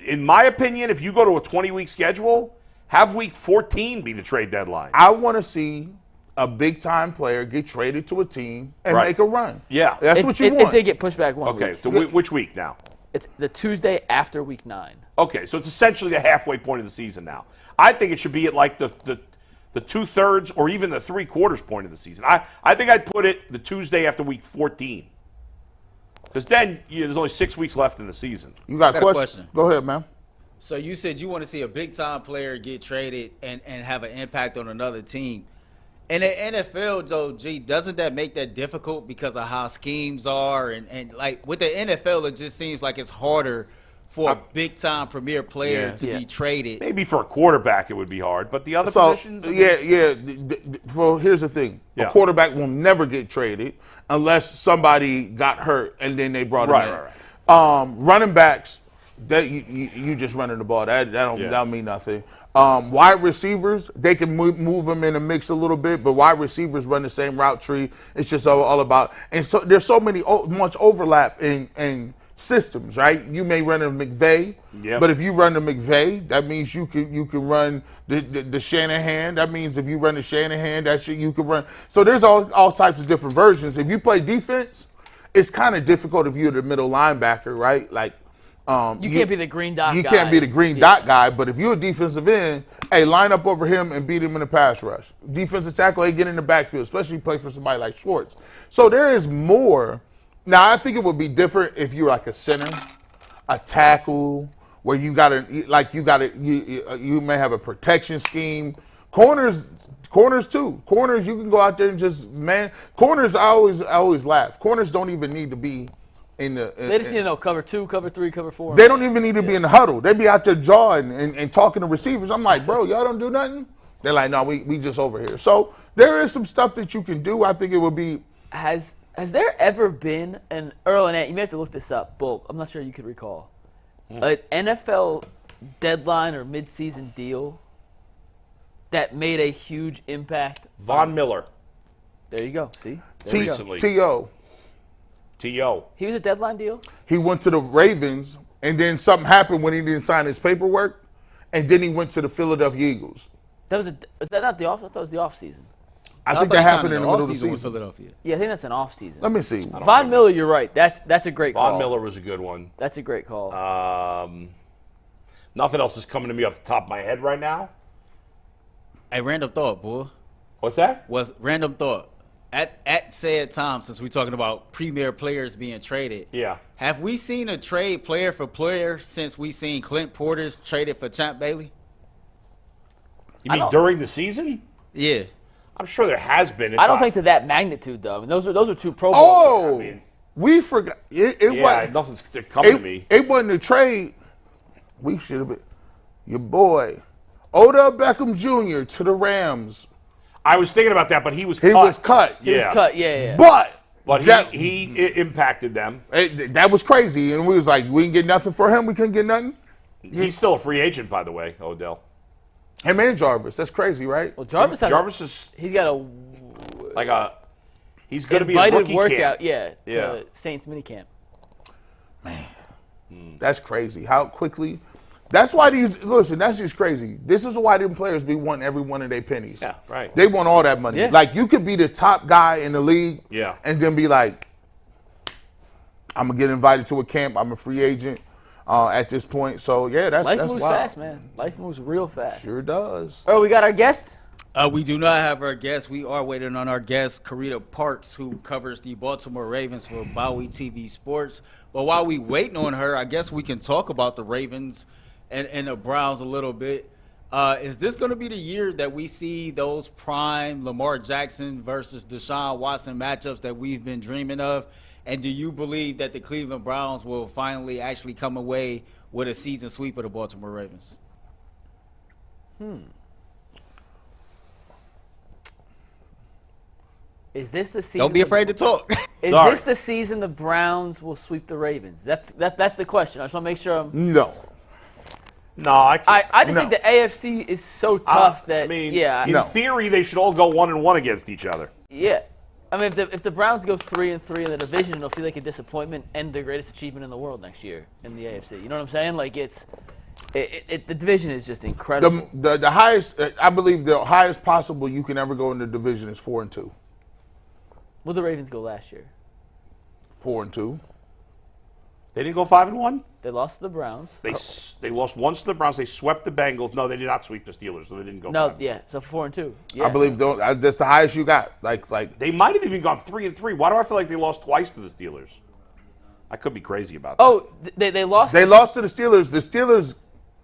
In my opinion, if you go to a 20-week schedule, have week 14 be the trade deadline. I want to see a big-time player get traded to a team and make a run. Yeah. That's what you want. It did get pushed back 1 week. Okay, so which week now? It's the Tuesday after week 9. Okay, so it's essentially the halfway point of the season now. I think it should be at the 2/3 or even the 3/4 point of the season. I think I'd put it the Tuesday after week 14. Because then there's only 6 weeks left in the season. You got I got a question. Go ahead, man. So you said you want to see a big-time player get traded and have an impact on another team. In the NFL, though, doesn't that make that difficult because of how schemes are? And with the NFL, it just seems like it's harder for a big-time premier player to be traded. Maybe for a quarterback it would be hard, but the other So, positions? Here's the thing. Yeah. A quarterback will never get traded unless somebody got hurt and then they brought him in. Right. Running backs, That you just running the ball. That don't mean nothing. Wide receivers, they can move them in a mix a little bit, but wide receivers run the same route tree. It's just all about. And so there's so much overlap in systems, right? You may run a McVay, but if you run the McVay, that means you can run the Shanahan. That means if you run the Shanahan, you can run. So there's all types of different versions. If you play defense, it's kind of difficult if you're the middle linebacker, right? Like. You can't be the green dot guy. You can't be the green dot guy, but if you're a defensive end, hey, line up over him and beat him in the pass rush. Defensive tackle, hey, get in the backfield, especially play for somebody like Schwartz. So there is more. Now, I think it would be different if you're like a center, a tackle, where you may have a protection scheme. Corners too. Corners, you can go out there and just, corners, I always laugh. Corners don't even need to be they just need to know cover 2, cover 3, cover 4. They don't even need to be in the huddle. They be out there jawing and talking to receivers. I'm like, bro, y'all don't do nothing? They're like, no, we just over here. So there is some stuff that you can do. I think it would be. Has there ever been an Earl and Ant, you may have to look this up, Bull, I'm not sure you could recall, an NFL deadline or midseason deal that made a huge impact? Von Miller. There you go. See? T.O. He was a deadline deal? He went to the Ravens, and then something happened when he didn't sign his paperwork, and then he went to the Philadelphia Eagles. Was that not the off? I thought it was the off season. I think that happened in the middle of the season with Philadelphia. Yeah, I think that's an off season. Let me see. Von Miller, you're right. That's a great call. Von Miller was a good one. That's a great call. Nothing else is coming to me off the top of my head right now. Hey, random thought, boy. What's that? Was random thought. At said time, since we're talking about premier players being traded, have we seen a trade player for player since we seen Clint Porter's traded for Champ Bailey? You mean during the season? Yeah. I'm sure there has been. I don't think to that magnitude, though. I mean, those are two Pro Bowlers. Oh, we forgot. Nothing's coming to me. It wasn't a trade. We should have been. Your boy, Odell Beckham Jr. to the Rams. I was thinking about that, but he was cut. He was cut. He was cut, yeah. But he impacted them. That was crazy. And we was like, we didn't get nothing for him. We couldn't get nothing. He's still a free agent, by the way, Odell. Him and Jarvis. That's crazy, right? Well, Jarvis is. He's got he's going to be a rookie workout, camp. To Saints minicamp. Man, that's crazy. How quickly. That's why that's just crazy. This is why them players be wanting every one of their pennies. Yeah, right. They want all that money. Yeah. Like, you could be the top guy in the league and then be like, I'm going to get invited to a camp. I'm a free agent at this point. So, that's Life moves wild. fast, man. Life moves real fast. Sure does. Oh, we got our guest? We do not have our guest. We are waiting on our guest, Karita Parks, who covers the Baltimore Ravens for Bowie TV Sports. But while we waiting on her, I guess we can talk about the Ravens and the Browns a little bit. Is this going to be the year that we see those prime Lamar Jackson versus Deshaun Watson matchups that we've been dreaming of? And do you believe that the Cleveland Browns will finally actually come away with a season sweep of the Baltimore Ravens? Is this the season? Don't be afraid to talk. Is this the season the Browns will sweep the Ravens? That's the question. I just want to make sure No. No, I can't. I just think the AFC is so tough that in theory they should all go 1-1 against each other. Yeah, I mean if the Browns go 3-3 in the division, it'll feel like a disappointment and their greatest achievement in the world next year in the AFC. You know what I'm saying? Like the division is just incredible. The highest, I believe, the highest possible you can ever go in the division is 4-2. Well, the Ravens go last year. 4-2. They didn't go 5-1. They lost to the Browns. They lost once to the Browns. They swept the Bengals. No, they did not sweep the Steelers, so they didn't go. 5-1. So 4-2. Yeah. I believe that's the highest you got. Like they might have even gone 3-3. Why do I feel like they lost twice to the Steelers? I could be crazy about that. Oh, they lost. They lost to the Steelers. The Steelers.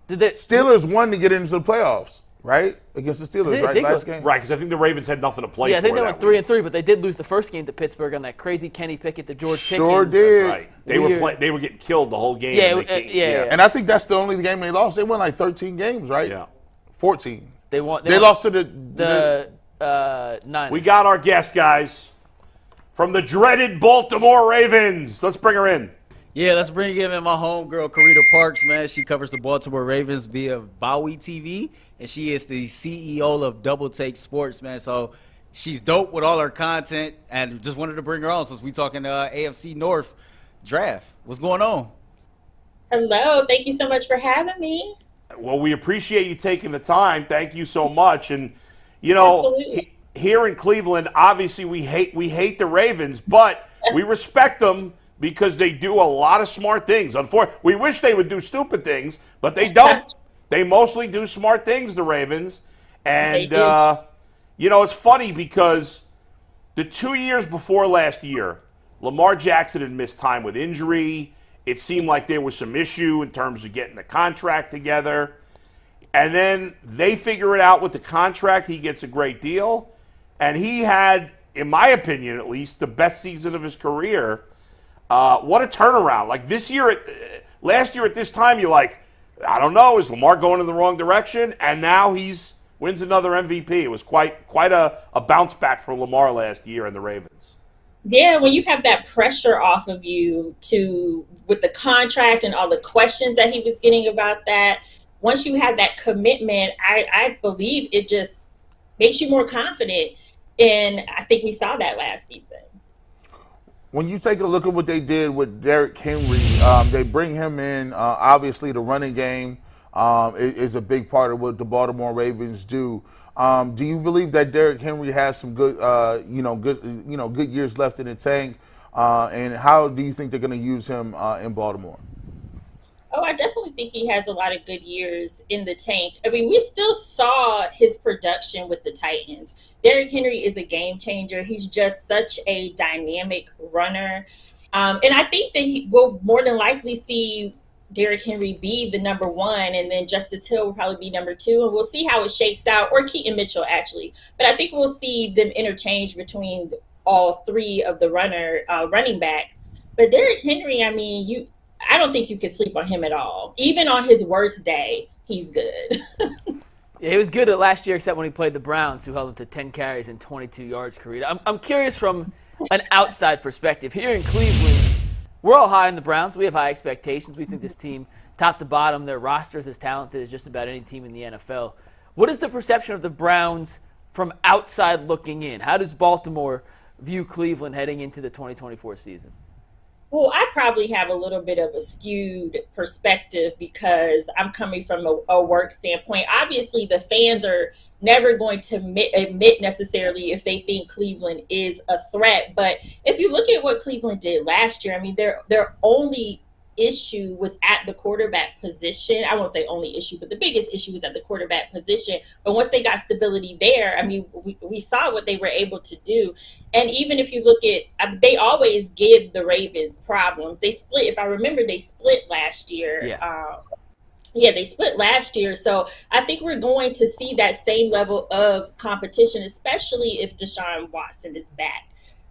Steelers won to get into the playoffs, right? Against the Steelers, right? Last game. Right, because I think the Ravens had nothing to play for. Yeah, I think they went 3-3, but they did lose the first game to Pittsburgh on that crazy Kenny Pickett to George Pickens. Sure did. Right. They were getting killed the whole game. Yeah. And I think that's the only game they lost. They won like 13 games, right? Yeah. 14. They won. They lost to the Niners. We got our guest, guys, from the dreaded Baltimore Ravens. Let's bring her in. Yeah, let's bring in my homegirl, Karita Parks, man. She covers the Baltimore Ravens via Bowie TV, and she is the CEO of Double Take Sports, man. So she's dope with all her content, and just wanted to bring her on since we talking AFC North draft. What's going on? Hello. Thank you so much for having me. Well, we appreciate you taking the time. Thank you so much. And, you know, here in Cleveland, obviously we hate the Ravens, but we respect them because they do a lot of smart things. Unfortunately, we wish they would do stupid things, but they don't. They mostly do smart things, the Ravens. And, you know, it's funny because the 2 years before last year, Lamar Jackson had missed time with injury. It seemed like there was some issue in terms of getting the contract together. And then they figure it out with the contract. He gets a great deal. And he had, in my opinion at least, the best season of his career. What a turnaround. Like this year, last year at this time, you're like, I don't know, is Lamar going in the wrong direction? And now he's wins another MVP. It was quite a bounce back for Lamar last year and the Ravens. Yeah, when you have that pressure off of you with the contract and all the questions that he was getting about that, once you have that commitment, I believe it just makes you more confident. And I think we saw that last season. When you take a look at what they did with Derrick Henry, they bring him in. Obviously, the running game is a big part of what the Baltimore Ravens do. Do you believe that Derrick Henry has some good years left in the tank? And how do you think they're going to use him in Baltimore? Oh, I definitely think he has a lot of good years in the tank. I mean, we still saw his production with the Titans. Derrick Henry is a game changer. He's just such a dynamic runner. And I think that he will more than likely see Derrick Henry be the number one, and then Justice Hill will probably be number two, and we'll see how it shakes out, or Keaton Mitchell, actually. But I think we'll see them interchange between all three of the running backs. But Derrick Henry, I mean, I don't think you can sleep on him at all. Even on his worst day, he's good. Yeah, he was good at last year, except when he played the Browns, who held him to 10 carries and 22 yards career. I'm curious from an outside perspective. Here in Cleveland, we're all high on the Browns. We have high expectations. We think this team, top to bottom, their roster is as talented as just about any team in the NFL. What is the perception of the Browns from outside looking in? How does Baltimore view Cleveland heading into the 2024 season? Well, I probably have a little bit of a skewed perspective because I'm coming from a work standpoint. Obviously, the fans are never going to admit necessarily if they think Cleveland is a threat. But if you look at what Cleveland did last year, I mean, their only issue was at the quarterback position. I won't say only issue, but the biggest issue was at the quarterback position. But once they got stability there, I mean, we saw what they were able to do. And even if you look at, they always give the Ravens problems. They split, if I remember, they split last year. Yeah, they split last year. So I think we're going to see that same level of competition, especially if Deshaun Watson is back.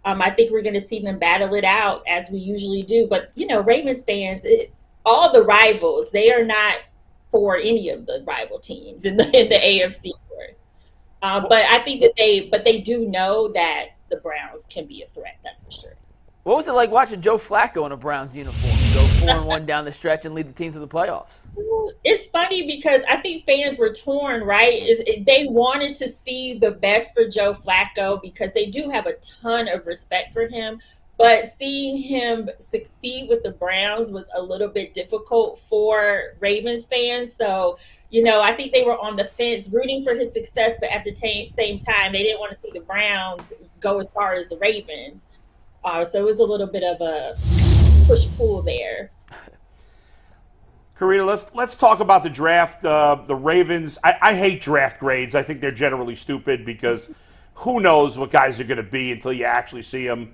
I think we're going to see them battle it out as we usually do. But, you know, Ravens fans, all the rivals, they are not for any of the rival teams in the AFC North. But I think that they do know that the Browns can be a threat. That's for sure. What was it like watching Joe Flacco in a Browns uniform go 4-1 down the stretch and lead the team to the playoffs? It's funny because I think fans were torn, right? They wanted to see the best for Joe Flacco because they do have a ton of respect for him. But seeing him succeed with the Browns was a little bit difficult for Ravens fans. So, you know, I think they were on the fence rooting for his success, but at the same time, they didn't want to see the Browns go as far as the Ravens. So it was a little bit of a push-pull there. Karita, let's talk about the draft. The Ravens, I hate draft grades. I think they're generally stupid because who knows what guys are going to be until you actually see them.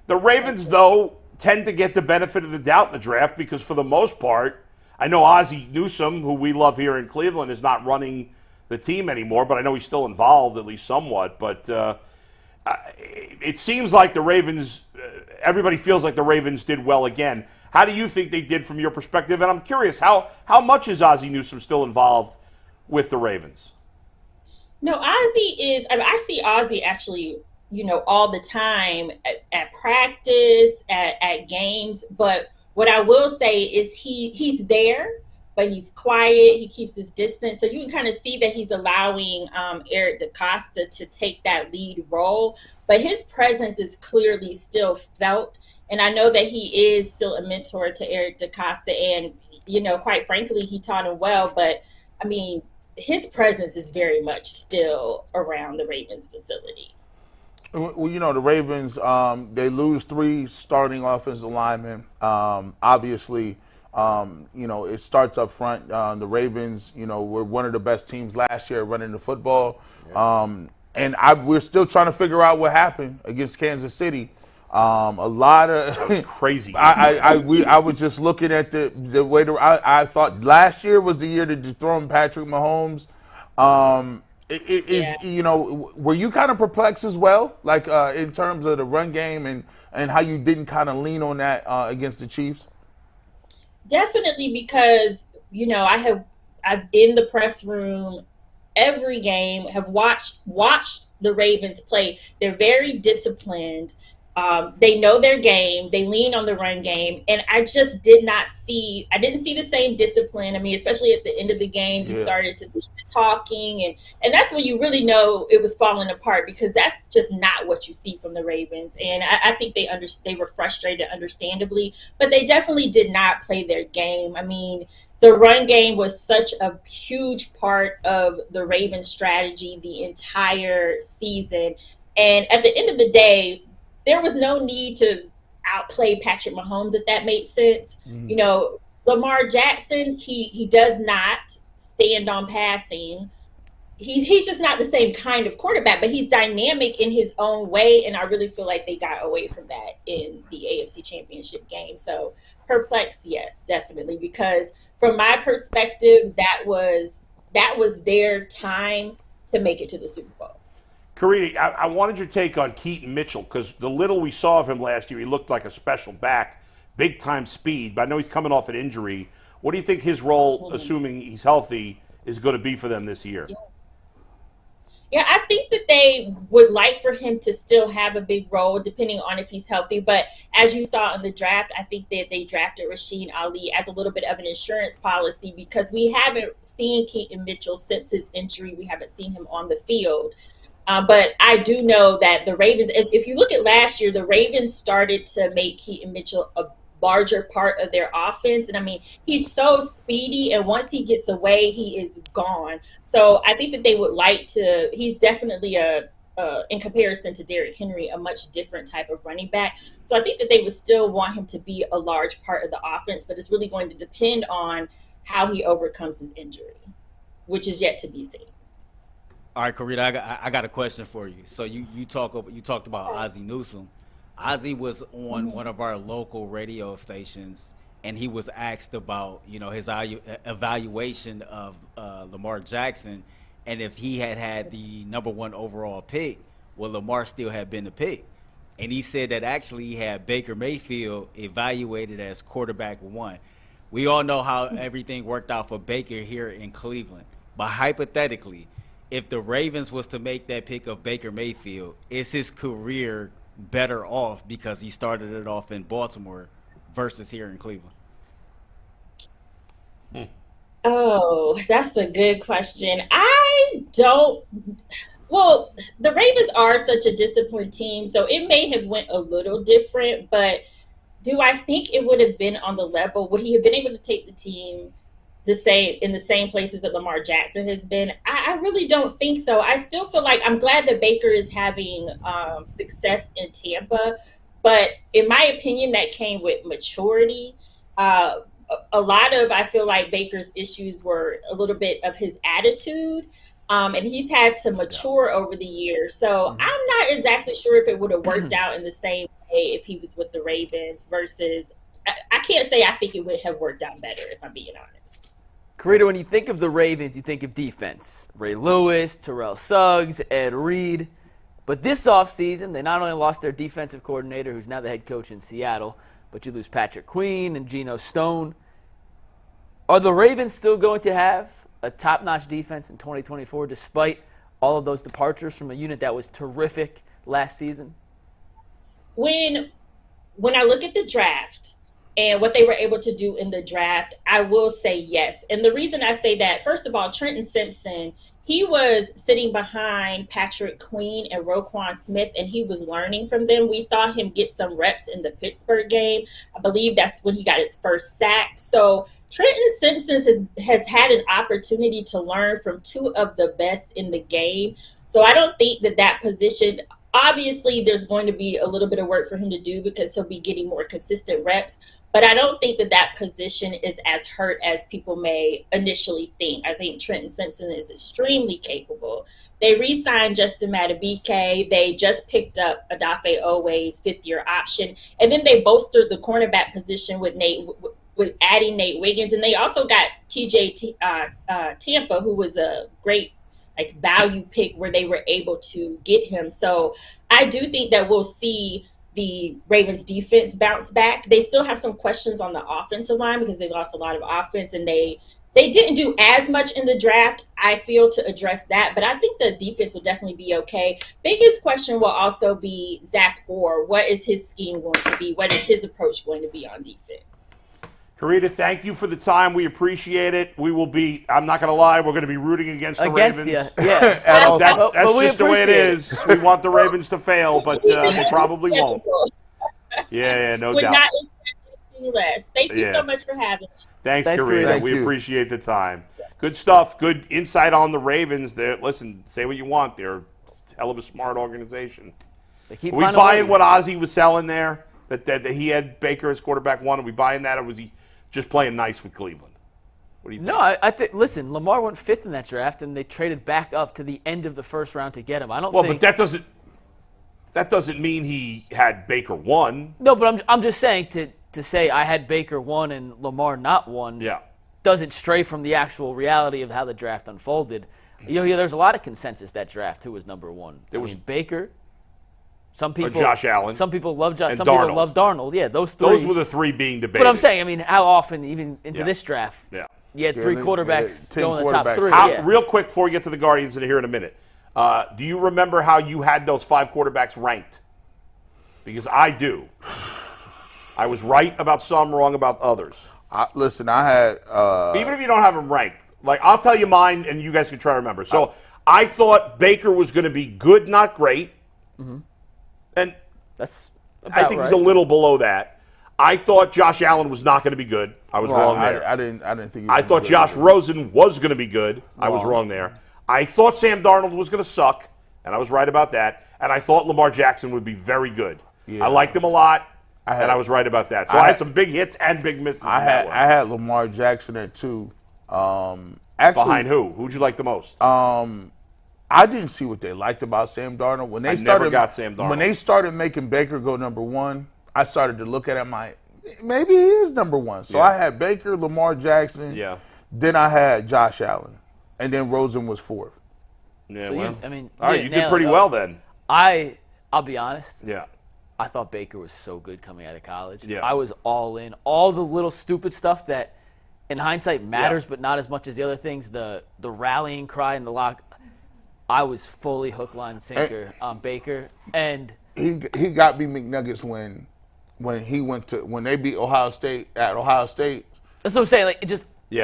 The Ravens, though, tend to get the benefit of the doubt in the draft because for the most part, I know Ozzie Newsome, who we love here in Cleveland, is not running the team anymore, but I know he's still involved, at least somewhat. But it seems like the Ravens, everybody feels like the Ravens did well again. How do you think they did from your perspective? And I'm curious, how much is Ozzie Newsome still involved with the Ravens? No, Ozzie is, I mean, I see Ozzie actually, you know, all the time at practice, at games. But What I will say is he's there, but he's quiet. He keeps his distance. So you can kind of see that he's allowing Eric DaCosta to take that lead role. But his presence is clearly still felt. And I know that he is still a mentor to Eric DaCosta. And, quite frankly, he taught him well. But, I mean, his presence is very much still around the Ravens facility. Well, the Ravens, they lose 3 starting offensive linemen. Obviously, it starts up front. The Ravens, were one of the best teams last year running the football. And we're still trying to figure out what happened against Kansas City. A lot of crazy. I was just looking at the way I thought last year was the year to dethrone Patrick Mahomes. Were you kind of perplexed as well, like in terms of the run game and how you didn't kind of lean on that against the Chiefs? Definitely, because I've in the press room every game, have watched the Ravens play. They're very disciplined. They know their game. They lean on the run game. And I just didn't see the same discipline. I mean, especially at the end of the game, you started to see the talking. And that's when you really know it was falling apart, because that's just not what you see from the Ravens. And I think they were frustrated, understandably, but they definitely did not play their game. I mean, the run game was such a huge part of the Ravens' strategy the entire season. And at the end of the day, there was no need to outplay Patrick Mahomes, if that made sense. Mm-hmm. Lamar Jackson, he does not stand on passing. He's just not the same kind of quarterback, but he's dynamic in his own way, and I really feel like they got away from that in the AFC Championship game. So perplexed, yes, definitely, because from my perspective, that was their time to make it to the Super Bowl. Karina, I wanted your take on Keaton Mitchell, because the little we saw of him last year, he looked like a special back, big-time speed, but I know he's coming off an injury. What do you think his role, assuming he's healthy, is going to be for them this year? Yeah, I think that they would like for him to still have a big role, depending on if he's healthy. But as you saw in the draft, I think that they drafted Rasheen Ali as a little bit of an insurance policy, because we haven't seen Keaton Mitchell since his injury. We haven't seen him on the field. But I do know that the Ravens, if you look at last year, the Ravens started to make Keaton Mitchell a larger part of their offense. And I mean, he's so speedy, and once he gets away, he is gone. So I think that they would like to, he's definitely in comparison to Derrick Henry, a much different type of running back. So I think that they would still want him to be a large part of the offense, but it's really going to depend on how he overcomes his injury, which is yet to be seen. All right, Karina, I got a question for you. So you talked about Ozzie Newsome. Ozzie was on one of our local radio stations, and he was asked about his evaluation of Lamar Jackson, and if he had the #1 overall pick, would Lamar still have been the pick? And he said that actually he had Baker Mayfield evaluated as quarterback 1. We all know how everything worked out for Baker here in Cleveland, but hypothetically, if the Ravens was to make that pick of Baker Mayfield, is his career better off because he started it off in Baltimore versus here in Cleveland? Oh, that's a good question. Well, the Ravens are such a disciplined team, so it may have went a little different, but do I think it would have been on the level? Would he have been able to take the team in the same places that Lamar Jackson has been? I really don't think so. I still feel like I'm glad that Baker is having success in Tampa, but in my opinion, that came with maturity. A lot of, I feel like Baker's issues were a little bit of his attitude, and he's had to mature over the years. So I'm not exactly sure if it would have worked out in the same way if he was with the Ravens versus, I can't say I think it would have worked out better, if I'm being honest. Karina, when you think of the Ravens, you think of defense. Ray Lewis, Terrell Suggs, Ed Reed. But this offseason, they not only lost their defensive coordinator, who's now the head coach in Seattle, but you lose Patrick Queen and Geno Stone. Are the Ravens still going to have a top-notch defense in 2024, despite all of those departures from a unit that was terrific last season? When I look at the draft, and what they were able to do in the draft, I will say yes. And the reason I say that, first of all, Trenton Simpson, he was sitting behind Patrick Queen and Roquan Smith, and he was learning from them. We saw him get some reps in the Pittsburgh game. I believe that's when he got his first sack. So Trenton Simpson has had an opportunity to learn from two of the best in the game. So I don't think that position, obviously there's going to be a little bit of work for him to do because he'll be getting more consistent reps. But I don't think that position is as hurt as people may initially think. I think Trenton Simpson is extremely capable. They re-signed Justin Madubuike. They just picked up Odafe Oweh's fifth-year option. And then they bolstered the cornerback position with adding Nate Wiggins. And they also got TJ Tampa, who was a great value pick where they were able to get him. So I do think that we'll see the Ravens defense bounce back. They still have some questions on the offensive line because they lost a lot of offense, and they didn't do as much in the draft, I feel, to address that. But I think the defense will definitely be okay. Biggest question will also be Zach Orr. What is his scheme going to be? What is his approach going to be on defense? Karita, thank you for the time. We appreciate it. We will be, I'm not going to lie, we're going to be rooting against the Ravens. You, yeah. That's just the way it is. We want the Ravens to fail, but they probably won't. Yeah, no doubt. Would not expect anything less. Thank you so much for having me. Thanks, Karita. We appreciate the time. Good stuff. Good insight on the Ravens. Listen, say what you want. They're a hell of a smart organization. Are we buying what Ozzie was selling there? That he had Baker as quarterback one? Are we buying that, or was he just playing nice with Cleveland? What do you think? No, I think. Listen, Lamar went fifth in that draft, and they traded back up to the end of the first round to get him. I don't. Well, but that doesn't mean he had Baker one. No, but I'm just saying to say I had Baker one and Lamar not one. Yeah. Doesn't stray from the actual reality of how the draft unfolded. There's a lot of consensus that draft who was number one. It was Baker. Some people, Josh Allen. Some people love Josh. Some Darnold. people love Darnold. Yeah, those three. Those were the three being debated. But I'm saying, how often, even into this draft, you had three quarterbacks going in the top three. Real quick before we get to the Guardians in here in a minute, do you remember how you had those five quarterbacks ranked? Because I do. I was right about some, wrong about others. Listen, I had... Even if you don't have them ranked, I'll tell you mine, and you guys can try to remember. So I thought Baker was going to be good, not great. Mm-hmm. And that's I think he's a little below that. I thought Josh Allen was not going to be good. I was wrong there. I didn't think he was I thought Josh Rosen was going to be good. I was wrong there. I thought Sam Darnold was going to suck, and I was right about that. And I thought Lamar Jackson would be very good. Yeah. I liked him a lot, and I was right about that. So I had some big hits and big misses. I had Lamar Jackson at 2. Actually, behind who? Who'd you like the most? I didn't see what they liked about Sam Darnold. When they never got Sam Darnold. When they started making Baker go number one, I started to look at him like, maybe he is number one. So I had Baker, Lamar Jackson. Yeah. Then I had Josh Allen. And then Rosen was 4th. Yeah, so all right, you did pretty well then. I'll be honest. Yeah. I thought Baker was so good coming out of college. Yeah. I was all in. All the little stupid stuff that in hindsight matters, but not as much as the other things, the rallying cry and the lock. I was fully hook, line, sinker on Baker, and he got me McNuggets when they beat Ohio State at Ohio State. That's what I'm saying. It just they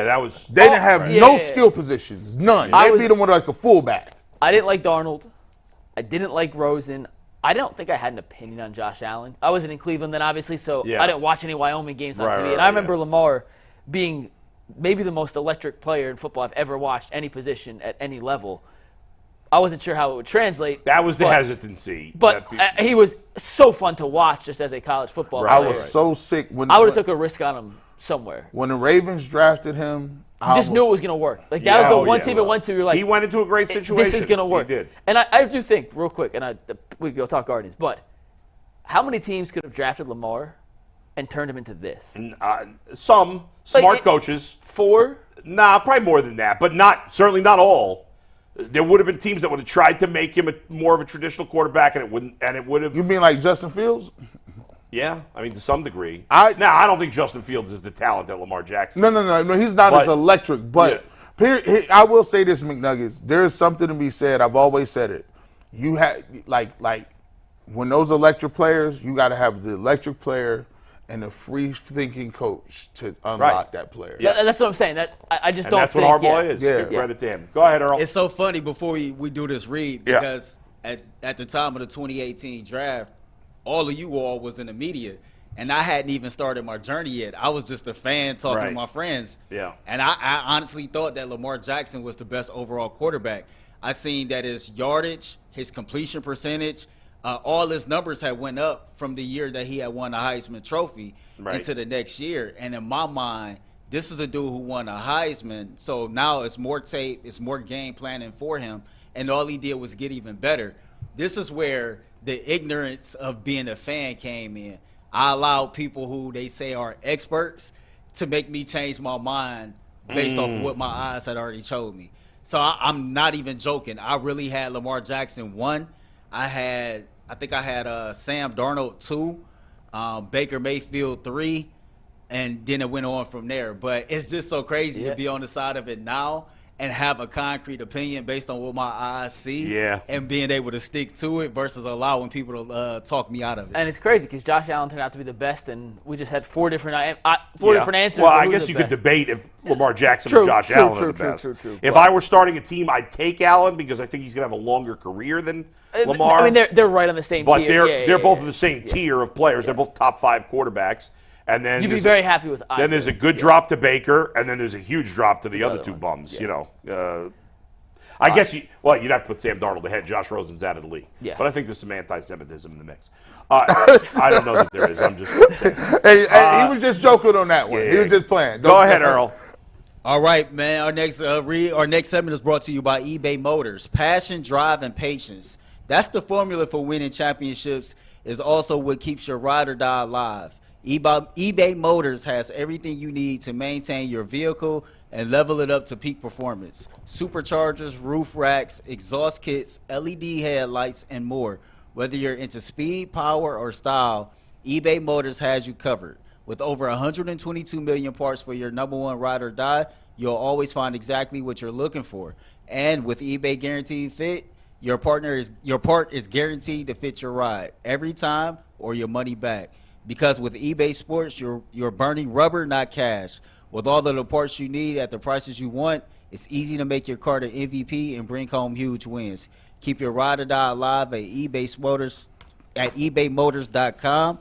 didn't have no skill positions, none. They beat him with a fullback. I didn't like Darnold. I didn't like Rosen. I don't think I had an opinion on Josh Allen. I wasn't in Cleveland then, obviously, so I didn't watch any Wyoming games on TV. And I remember Lamar being maybe the most electric player in football I've ever watched, any position at any level. I wasn't sure how it would translate. That was the hesitancy. But he was so fun to watch just as a college football player. I was so sick. I would have took a risk on him somewhere. When the Ravens drafted him, I just knew it was going to work. That was the one team it went to. You're like, he went into a great situation. This is going to work. He did. And I do think, real quick, and we can go talk Guardians, but how many teams could have drafted Lamar and turned him into this? Some smart coaches. 4? Nah, probably more than that, but certainly not all. There would have been teams that would have tried to make him more of a traditional quarterback, and it would have. You mean like Justin Fields? Yeah, I mean to some degree. I don't think Justin Fields is the talent that Lamar Jackson. No, he's not as electric. But I will say this, McNuggets. There is something to be said. I've always said it. You had like when those electric players, you got to have the electric player, and a free-thinking coach to unlock that player. That's what I'm saying. I just don't that's think. That's what Harbaugh is. Yeah. Credit to him. Go ahead, Earl. It's so funny before we do this read because at the time of the 2018 draft, all of you all was in the media, and I hadn't even started my journey yet. I was just a fan talking to my friends. Yeah. And I honestly thought that Lamar Jackson was the best overall quarterback. I seen that his yardage, his completion percentage, all his numbers had went up from the year that he had won the Heisman Trophy into the next year. And in my mind, this is a dude who won a Heisman, so now it's more tape, it's more game planning for him, and all he did was get even better. This is where the ignorance of being a fan came in. I allowed people who they say are experts to make me change my mind based off of what my eyes had already showed me. So I'm not even joking. I really had Lamar Jackson 1. I think I had Sam Darnold 2, Baker Mayfield 3, and then it went on from there. But it's just so crazy to be on the side of it now and have a concrete opinion based on what my eyes see and being able to stick to it versus allowing people to talk me out of it. And it's crazy because Josh Allen turned out to be the best, and we just had four different answers. Well, I guess you could debate if Lamar Jackson or Josh Allen are the best. If I were starting a team, I'd take Allen because I think he's going to have a longer career than Lamar. I mean, they're right on the same tier. But they're both in the same tier of players. They're both top 5 quarterbacds. And then you'd be very happy with either. Then there's a good drop to Baker, and then there's a huge drop to the other two bums. You know, I guess you'd have to put Sam Darnold ahead. Josh Rosen's out of the league. Yeah. But I think there's some anti-Semitism in the mix. I don't know that there is. I'm just saying. He was just joking on that one. He was just playing. Go ahead, Earl. All right, man. Our next segment is brought to you by eBay Motors. Passion, drive, and patience. That's the formula for winning championships. Is also what keeps your ride or die alive. eBay Motors has everything you need to maintain your vehicle and level it up to peak performance. Superchargers, roof racks, exhaust kits, LED headlights, and more. Whether you're into speed, power, or style, eBay Motors has you covered. With over 122 million parts for your number one ride or die, you'll always find exactly what you're looking for. And with eBay Guaranteed Fit, your part is guaranteed to fit your ride every time or your money back. Because with eBay Sports, you're burning rubber, not cash. With all of the parts you need at the prices you want, it's easy to make your car the MVP and bring home huge wins. Keep your ride or die alive at eBay Motors at ebaymotors.com.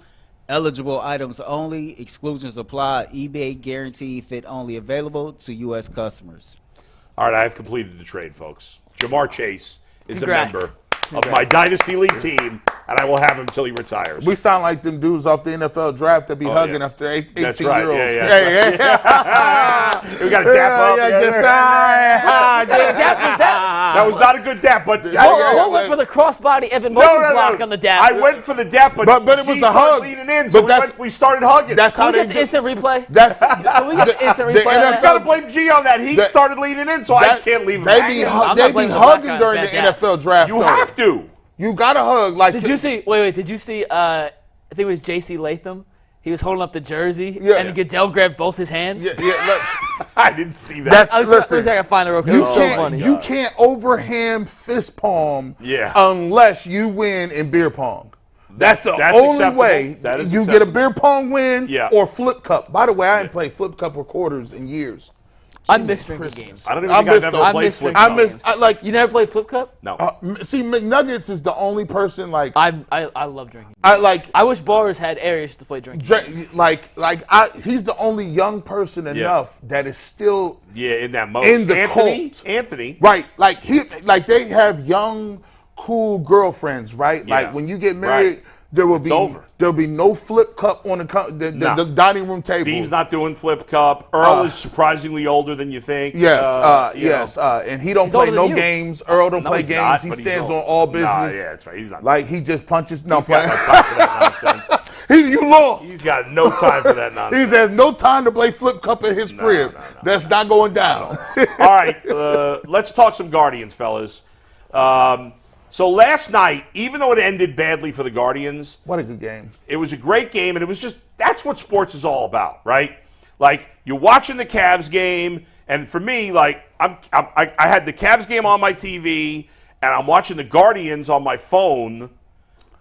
Eligible items only. Exclusions apply. eBay Guaranteed Fit only available to U.S. customers. All right, I have completed the trade, folks. Jamar Chase is a member of my Dynasty League team, and I will have him until he retires. We sound like them dudes off the NFL draft that be hugging after 18-year-olds. That's right. We got a dap up. That was not a good dap, but I went for the crossbody Evan Mobley block on the dap. I went for the dap, but it was a hug. Leaning in, so we started hugging. That's Can how we they get the instant replay? Can we get the instant replay? You got to blame G on that. He started leaning in, so I can't leave him. They be hugging during the NFL draft. You have to. You got to hug. Like, did you see? Wait. Did you see? I think it was J.C. Latham. He was holding up the jersey, and Goodell grabbed both his hands. I didn't see that. Listen, I can find it real quick. It was so funny. You can't overhand fist palm unless you win in beer pong. That's the only way you get a beer pong win or flip cup. By the way, I ain't played flip cup or quarters in years. I miss drinking games. I don't even think I've ever played flip cup. You never played flip cup? No. See, McNuggets is the only person like I love drinking games. I wish bars had areas to play drinking games. He's the only young person enough that is still in that mode. In the cult. Anthony. Right. They have young, cool girlfriends, right? Yeah. Like when you get married, there'll be no flip cup on the dining room table. Steve's not doing flip cup. Earl is surprisingly older than you think. Yes, and he don't play no games. Earl don't play games. He stands on all business. That's right. He's not. Like he just punches. No, he's got no time for that nonsense. You lost. He's got no time for that nonsense. He has no time to play flip cup in his crib. That's not going down. All right, let's talk some Guardians, fellas. So last night, even though it ended badly for the Guardians, what a good game. It was a great game, and it was just, that's what sports is all about, right? Like, you're watching the Cavs game, and for me, like, I had the Cavs game on my TV, and I'm watching the Guardians on my phone,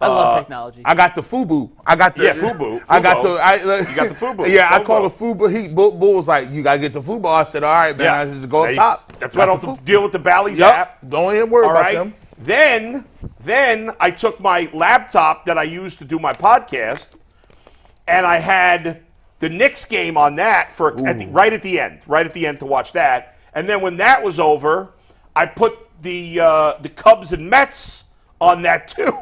I love technology. I got the FUBU. I got the FUBU. I got the. You got the FUBU. Yeah, I call it FUBU. Bull was like, you gotta get the FUBU. I said, all right, man. I just go up top. That's why I don't have to deal with the Bally's app. Don't even worry about them. Then I took my laptop that I used to do my podcast, and I had the Knicks game on that right at the end to watch that. And then when that was over, I put the Cubs and Mets on that too.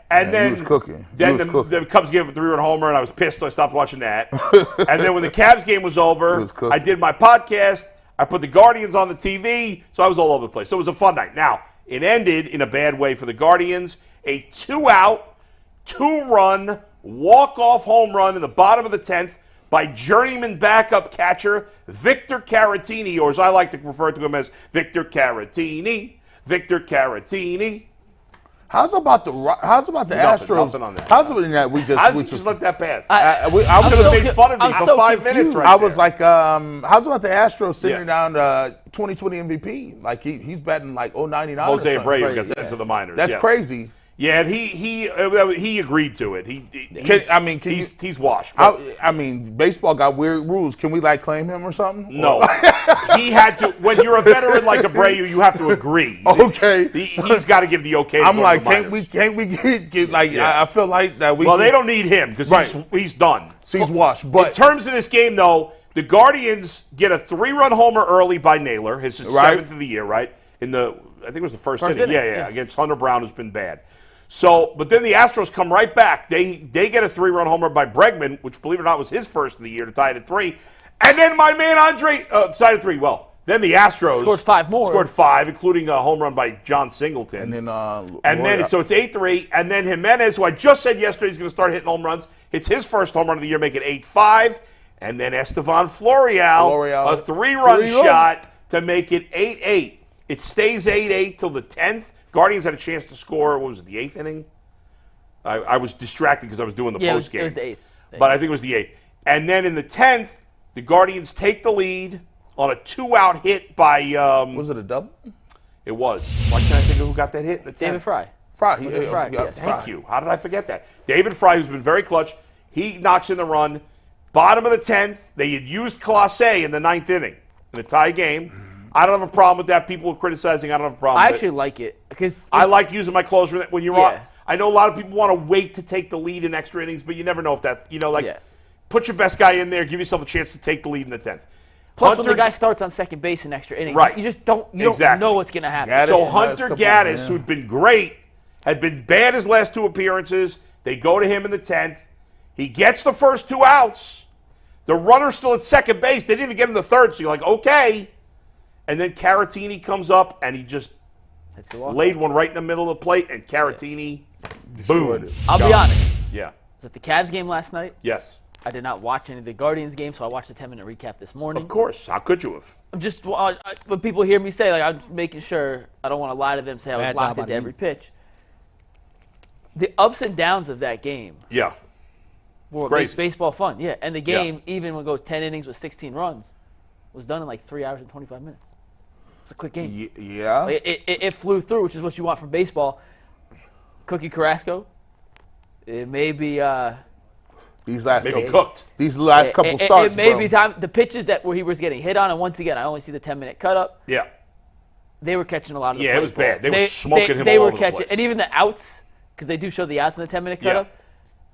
And then, he was cooking. The Cubs gave up a 3-run homer, and I was pissed, so I stopped watching that. And then when the Cavs game was over, I did my podcast. I put the Guardians on the TV, so I was all over the place. So it was a fun night. Now, it ended in a bad way for the Guardians. A 2-out, 2-run, walk-off home run in the bottom of the 10th by journeyman backup catcher Victor Caratini, or as I like to refer to him as Victor Caratini. Victor Caratini. How's about the Astros? Nothing on that. How's about that? We just let that pass. I was going to make fun of me for 5 minutes right I was like, how's about the Astros sitting down 2020 MVP? Like he's batting like 0.99. Jose Abreu got sent to the minors. That's crazy. Yeah, he agreed to it. He's washed. I mean, baseball got weird rules. Can we like claim him or something? No, he had to. When you're a veteran like Abreu, you have to agree. Okay, he's got to give the okay. I'm like, can't we get like? Yeah. I feel like that we. Well, they don't need him because he's done. So he's washed. But in terms of this game, though, the Guardians get a 3-run homer early by Naylor, his 7th of the year, right? I think it was the first inning. Yeah, against Hunter Brown, who's been bad. So, but then the Astros come right back. They get a 3-run homer by Bregman, which, believe it or not, was his first of the year to tie it at 3. And then my man Andre tied at 3. Well, then the Astros scored 5 more. Scored 5, including a home run by John Singleton. And then so it's 8-3. And then Jimenez, who I just said yesterday he's going to start hitting home runs, hits his first home run of the year, make it 8-5. And then Estevan Florial, a 3-run shot to make it 8-8. It stays 8-8 till the 10th. Guardians had a chance to score, what was it, the 8th inning? I was distracted because I was doing the post game. It was the 8th. But I think it was the 8th. And then in the 10th, the Guardians take the lead on a 2-out hit by... was it a double? It was. Why can't I think of who got that hit in the 10th? David Fry. Fry. Yes. Thank you. How did I forget that? David Fry, who's been very clutch, he knocks in the run. Bottom of the 10th, they had used Clase in the 9th inning in a tie game. I don't have a problem with that. People are criticizing. I don't have a problem with it. I actually like it because I like using my closer when you're on. I know a lot of people want to wait to take the lead in extra innings, but you never know if that, put your best guy in there, give yourself a chance to take the lead in the 10th. Plus, when the guy starts on second base in extra innings, you just don't know what's going to happen. Gaddis, so Hunter Gaddis, who'd been great, had been bad his last 2 appearances. They go to him in the 10th. He gets the first 2 outs. The runner's still at second base. They didn't even get him the third, so you're like, okay. And then Caratini comes up, and he just laid one right in the middle of the plate, and Caratini, boom. I'll be honest. Yeah. Was it the Cavs game last night? Yes. I did not watch any of the Guardians game, so I watched the 10-minute recap this morning. Of course. How could you have? I'm just when people hear me say, I'm just making sure I don't want to lie to them, say I was locked into every pitch. The ups and downs of that game. Yeah. What makes baseball fun. Yeah. And the game, even when it goes 10 innings with 16 runs, was done in like 3 hours and 25 minutes. It's a quick game. Yeah. Like it flew through, which is what you want from baseball. Cookie Carrasco, it may be these last couple starts. It may be time. The pitches where he was getting hit on, and once again, I only see the 10-minute cut up. Yeah. They were catching a lot of the it was bad. They were smoking him They all were over catching, the place. and even the outs, because they do show the outs in the 10-minute cut up.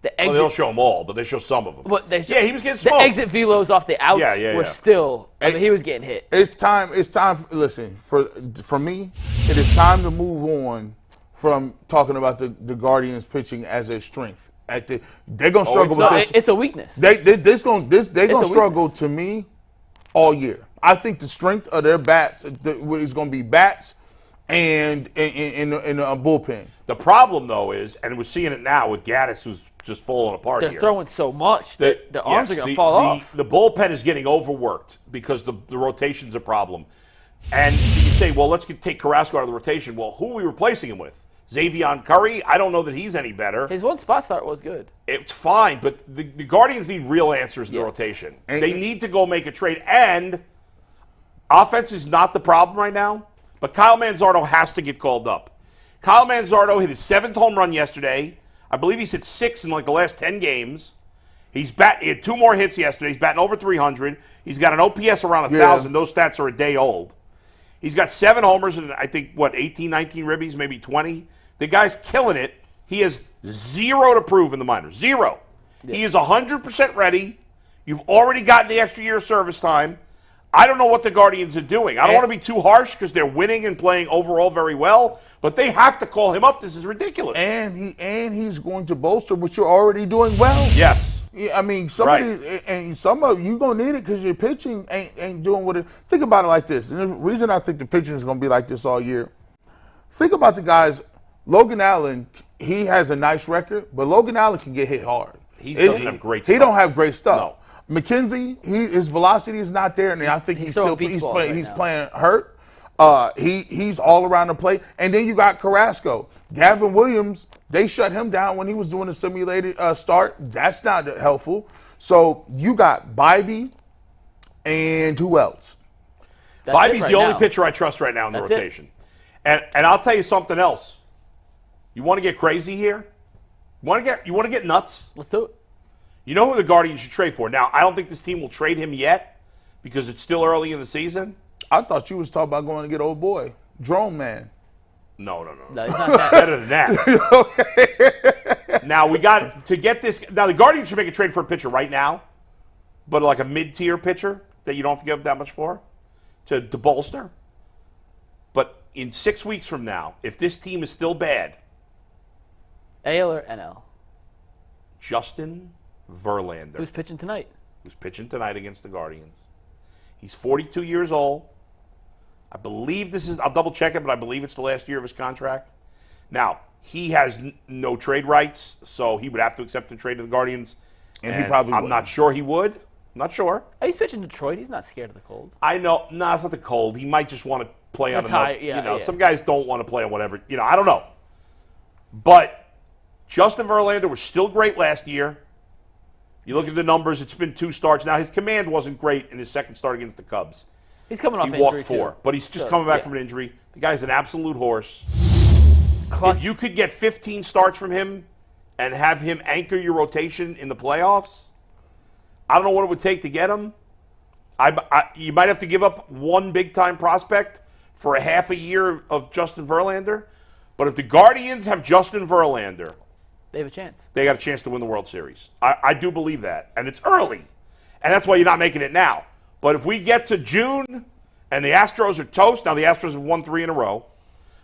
They don't show them all, but they show some of them. But he was getting smoked. The exit velos off the outs were still. I mean, he was getting hit. It's time. Listen, for me, it is time to move on from talking about the Guardians pitching as a strength. They're gonna struggle with this. It's a weakness. They're gonna struggle to me all year. I think the strength of their bats is gonna be bats and in a bullpen. The problem though is, and we're seeing it now with Gaddis, who's just falling apart. They're throwing so much that the arms are going to fall off. The bullpen is getting overworked because the rotation's a problem. And you say, well, let's take Carrasco out of the rotation. Well, who are we replacing him with? Xavier Curry? I don't know that he's any better. His one spot start was good. It's fine, but the Guardians need real answers in the rotation. They need to go make a trade. And offense is not the problem right now, but Kyle Manzardo has to get called up. Kyle Manzardo hit his 7th home run yesterday. I believe he's hit 6 in like the last 10 games. He had 2 more hits yesterday. He's batting over 300. He's got an OPS around 1,000. Those stats are a day old. He's got 7 homers and I think, 18, 19 ribbies, maybe 20. The guy's killing it. He has 0 to prove in the minors. 0. Yeah. He is 100% ready. You've already gotten the extra year of service time. I don't know what the Guardians are doing. I don't want to be too harsh because they're winning and playing overall very well, but they have to call him up. This is ridiculous. And he's going to bolster what you're already doing well. Yes. Yeah, I mean, some of you gonna need it because your pitching ain't doing what it. Think about it like this, and the reason I think the pitching is gonna be like this all year. Think about the guys. Logan Allen, he has a nice record, but Logan Allen can get hit hard. He doesn't have great stuff. He don't have great stuff. No. McKenzie, his velocity is not there, and I think he's playing hurt. He's all around the plate, and then you got Carrasco, Gavin Williams. They shut him down when he was doing a simulated start. That's not helpful. So you got Bibee, and who else? Bibee's the only pitcher I trust right now in the rotation. And I'll tell you something else. You want to get crazy here? You want to get nuts? Let's do it. You know who the Guardians should trade for? Now, I don't think this team will trade him yet because it's still early in the season. I thought you was talking about going to get old boy, Drone Man. No. No, he's not that. Better than that. Now, we got to get this. Now, the Guardians should make a trade for a pitcher right now, but like a mid-tier pitcher that you don't have to give up that much for to bolster. But in 6 weeks from now, if this team is still bad, AL or NL? Justin Verlander. Who's pitching tonight? Who's pitching tonight against the Guardians. He's 42 years old. I believe this is, I'll double check it, but I believe it's the last year of his contract. Now, he has no trade rights, so he would have to accept the trade to the Guardians. And he probably I'm not sure he would. Not sure. Oh, he's pitching Detroit. He's not scared of the cold. I know. No, it's not the cold. He might just want to play on another. Some guys don't want to play on whatever. I don't know. But Justin Verlander was still great last year. You look at the numbers, it's been 2 starts. Now, his command wasn't great in his second start against the Cubs. He's coming off injury, He walked 4, but he's just coming back from an injury. The guy's an absolute horse. Clutch. If you could get 15 starts from him and have him anchor your rotation in the playoffs, I don't know what it would take to get him. You might have to give up one big-time prospect for a half a year of Justin Verlander. But if the Guardians have Justin Verlander, they have a chance. They got a chance to win the World Series. I do believe that. And it's early. And that's why you're not making it now. But if we get to June and the Astros are toast, now the Astros have won 3 in a row.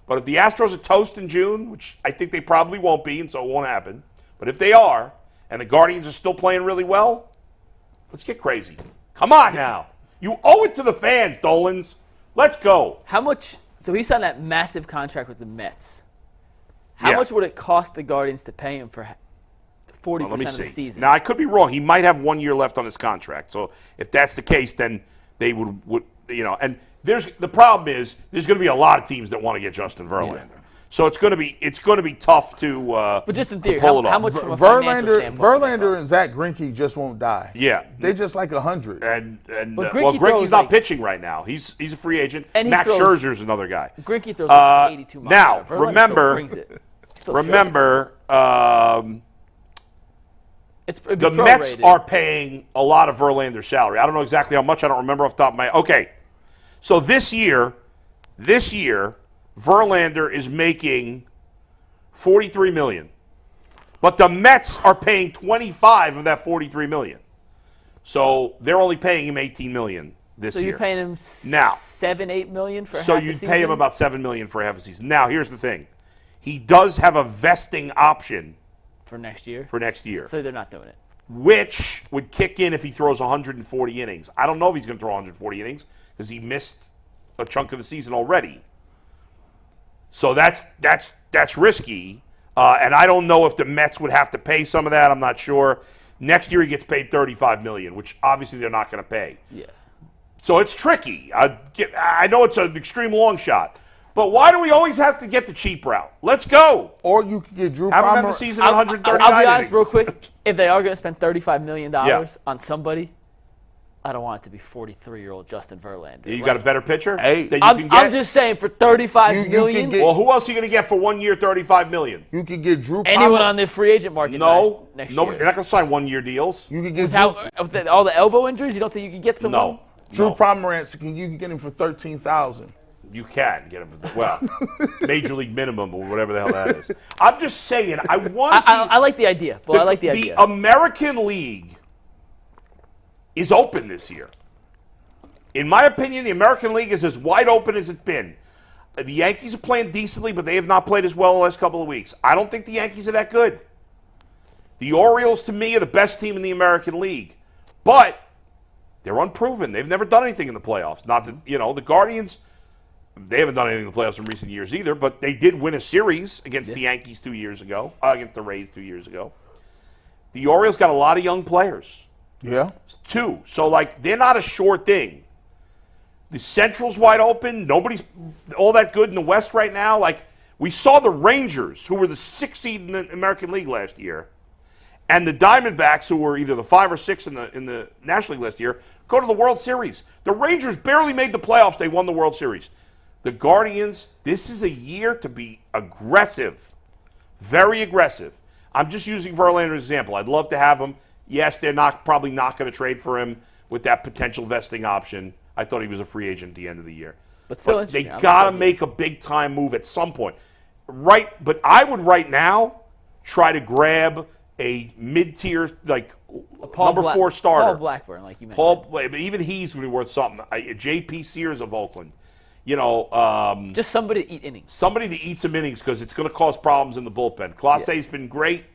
But if the Astros are toast in June, which I think they probably won't be, and so it won't happen. But if they are, and the Guardians are still playing really well, let's get crazy. Come on now. You owe it to the fans, Dolans. Let's go. How much? So he signed that massive contract with the Mets. How much would it cost the Guardians to pay him for 40% of the season? Now, I could be wrong. He might have 1 year left on his contract. So if that's the case, then they would and the problem is there's going to be a lot of teams that want to get Justin Verlander. Yeah. So it's going to be tough to but just in theory, how much from a financial standpoint? Verlander and Zach Greinke just won't die. Yeah, they just like 100. And Greinke's not pitching right now. He's a free agent. And Max Scherzer's another guy. Greinke throws like 82 miles. Now remember, the Mets are paying a lot of Verlander's salary. I don't know exactly how much. I don't remember off the top of my. Okay, so this year, Verlander is making $43 million, but the Mets are paying 25 of that $43 million. So they're only paying him $18 million this year. So you're paying him now $7-8 million for half a season? season? So you'd pay him about $7 million for half a season. Now here's the thing: he does have a vesting option for next year. So they're not doing it. Which would kick in if he throws 140 innings. I don't know if he's going to throw 140 innings because he missed a chunk of the season already. So that's risky, and I don't know if the Mets would have to pay some of that. I'm not sure. Next year he gets paid $35 million, which obviously they're not going to pay. Yeah. So it's tricky. I know it's an extreme long shot, but why do we always have to get the cheap route? Let's go. Or you could get Drew Have Palmer. him end the season at 139 I'll be honest innings. real quick. If they are going to spend $35 million on somebody, I don't want it to be 43-year-old Justin Verlander. You got a better pitcher? Hey, that you can get? I'm just saying, for $35 million. Well, who else are you going to get for 1 year, $35 million? You could get Drew Anyone on the free agent market next year. You're not going to sign 1 year deals. You could get With all the elbow injuries, you don't think you could get someone? No. Drew Pomeranz. You can get him for $13,000. You can get him for major league minimum or whatever the hell that is. I'm just saying, I want to see. I like the idea. Well, I like the idea. The American League is open this year. In my opinion, the American League is as wide open as it's been. The Yankees are playing decently, but they have not played as well the last couple of weeks. I don't think the Yankees are that good. The Orioles, to me, are the best team in the American League. But they're unproven. They've never done anything in the playoffs. Not that, the Guardians, they haven't done anything in the playoffs in recent years either, but they did win a series against the Yankees 2 years ago, against the Rays 2 years ago. The Orioles got a lot of young players. Yeah. 2. So, they're not a sure thing. The Central's wide open. Nobody's all that good in the West right now. We saw the Rangers, who were the 6th seed in the American League last year, and the Diamondbacks, who were either the 5 or 6 in the National League last year, go to the World Series. The Rangers barely made the playoffs. They won the World Series. The Guardians, this is a year to be aggressive, very aggressive. I'm just using Verlander as an example. I'd love to have him. Yes, they're probably not going to trade for him with that potential vesting option. I thought he was a free agent at the end of the year. But still, they got to make a big-time move at some point. But I would right now try to grab a mid-tier, number 4 starter. Paul Blackburn, like you mentioned. But even he's going to be worth something. J.P. Sears of Oakland. Just somebody to eat innings. Somebody to eat some innings because it's going to cause problems in the bullpen. Clase's been great,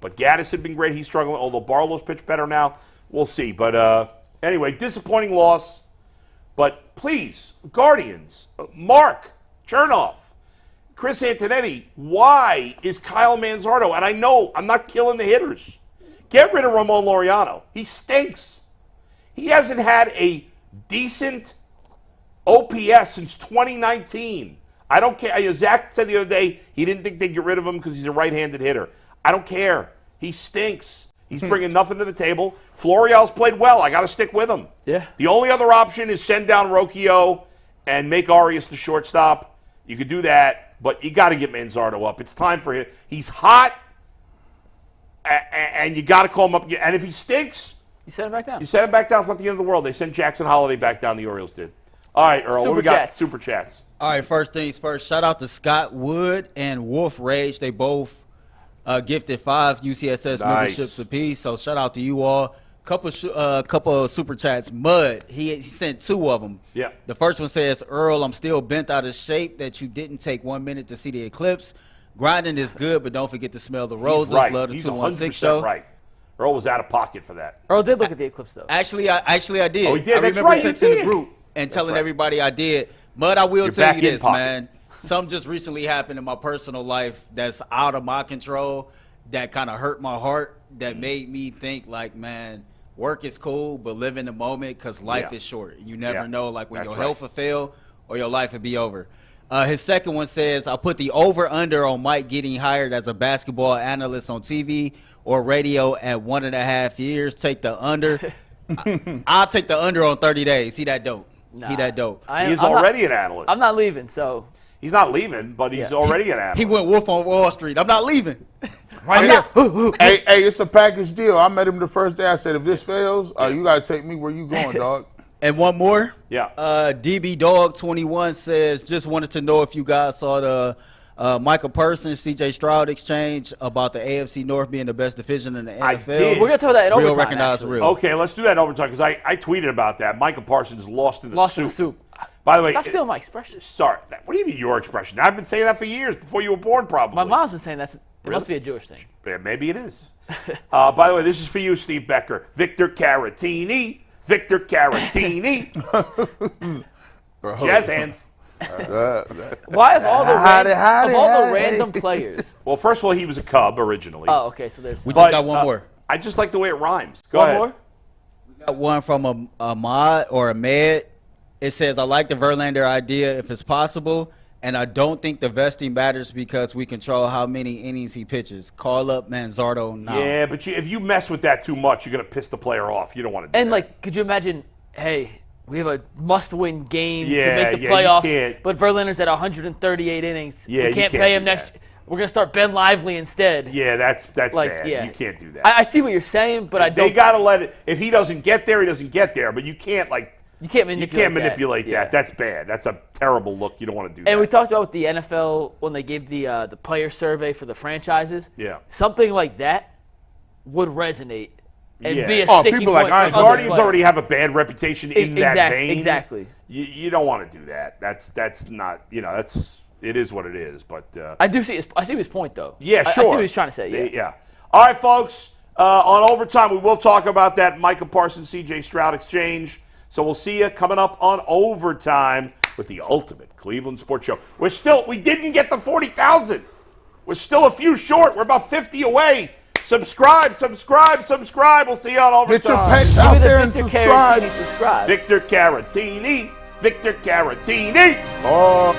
but Gaddis had been great. He's struggling, although Barlow's pitched better now. We'll see. But anyway, disappointing loss. But please, Guardians, Mark Chernoff, Chris Antonetti, why is Kyle Manzardo? And I know I'm not killing the hitters. Get rid of Ramon Laureano. He stinks. He hasn't had a decent OPS since 2019. I don't care. Zach said the other day he didn't think they'd get rid of him because he's a right-handed hitter. I don't care. He stinks. He's bringing nothing to the table. Florial's played well. I got to stick with him. Yeah. The only other option is send down Rocchio and make Arias the shortstop. You could do that, but you got to get Manzardo up. It's time for him. He's hot, and you got to call him up. And if he stinks, you send him back down. You send him back down. It's not the end of the world. They sent Jackson Holiday back down. The Orioles did. All right, Earl. What we got? Super chats. All right, first things first. Shout out to Scott Wood and Wolf Rage. They both gifted 5 UCSS memberships apiece. So shout out to you all. Couple of super chats. Mud, he sent 2 of them. Yeah. The first one says, Earl, I'm still bent out of shape that you didn't take 1 minute to see the eclipse. Grinding is good, but don't forget to smell the roses. Right. Love the He's 216 100% show. Right. Earl was out of pocket for that. Earl did look at the eclipse, though. Actually, I did. Oh, he did? I That's remember right, he texting the did. group and telling everybody I did. Mud, I will tell back you in this, pocket. man. Something just recently happened in my personal life that's out of my control that kind of hurt my heart, that made me think, man, work is cool, but live in the moment because life is short. You never know, when your health will fail or your life will be over. His second one says, I'll put the over-under on Mike getting hired as a basketball analyst on TV or radio at 1.5 years. Take the under. I'll take the under on 30 days. He that dope. Nah. He that dope. He's already an analyst. I'm not leaving, so. He's not leaving, but he's already an analyst. He went Wolf on Wall Street. I'm not leaving. Right here. Hey, it's a package deal. I met him the first day. I said, if this fails, you got to take me where you going, dog. And one more. Yeah. DB Dog 21 says, just wanted to know if you guys saw the Michael Parsons, CJ Stroud exchange about the AFC North being the best division in the NFL. I did. We're going to talk about that in Real overtime, recognize actually. real. Okay, let's do that in overtime because I tweeted about that. Michael Parsons lost in the Lost soup. in the soup. By the way, Stop stealing my expression. Sorry. What do you mean your expression? I've been saying that for years before you were born, probably. My mom's been saying that. It Really? must be a Jewish thing. Yeah, maybe it is. By the way, this is for you, Steve Becker. Victor Caratini. Victor Caratini. Jazz hands. Why of all the random players? Well, first of all, he was a Cub originally. Oh, okay. So there's. We just got one more. I just like the way it rhymes. Go One ahead. more? We got one from a mod or a med. It says, I like the Verlander idea if it's possible, and I don't think the vesting matters because we control how many innings he pitches. Call up Manzardo now. Yeah, but if you mess with that too much, you're going to piss the player off. You don't want to do And, that. could you imagine hey, we have a must-win game to Yeah, make the you playoffs, can't. but Verlander's at 138 innings. Yeah, we you can't can't pay him do next. that. We're gonna start Ben Lively instead. Yeah, that's Like, bad. yeah. You can't do that. I see what you're saying, but I don't. They got to let it. If he doesn't get there, he doesn't get there. But you can't manipulate Yeah. that. That's bad. That's a terrible look. You don't want to do that. And we talked about the NFL when they gave the player survey for the franchises. Yeah. Something like that would resonate and Yeah. be a Oh, sticking people like, point. all for right, other Guardians players. already have a bad reputation in that vein. Exactly. You don't want to do that. That's not. It is what it is. But I see his point though. yeah, sure. I see what he's trying to say. Yeah. Yeah. All right, folks. On overtime, we will talk about that Micah Parsons, C.J. Stroud exchange. So we'll see you coming up on overtime with the ultimate Cleveland Sports Show. We didn't get the 40,000. We're still a few short. We're about 50 away. Subscribe. We'll see you on overtime. Get your pets Give out me the there and Victor subscribe. Caratini subscribe. Victor Caratini. Oh.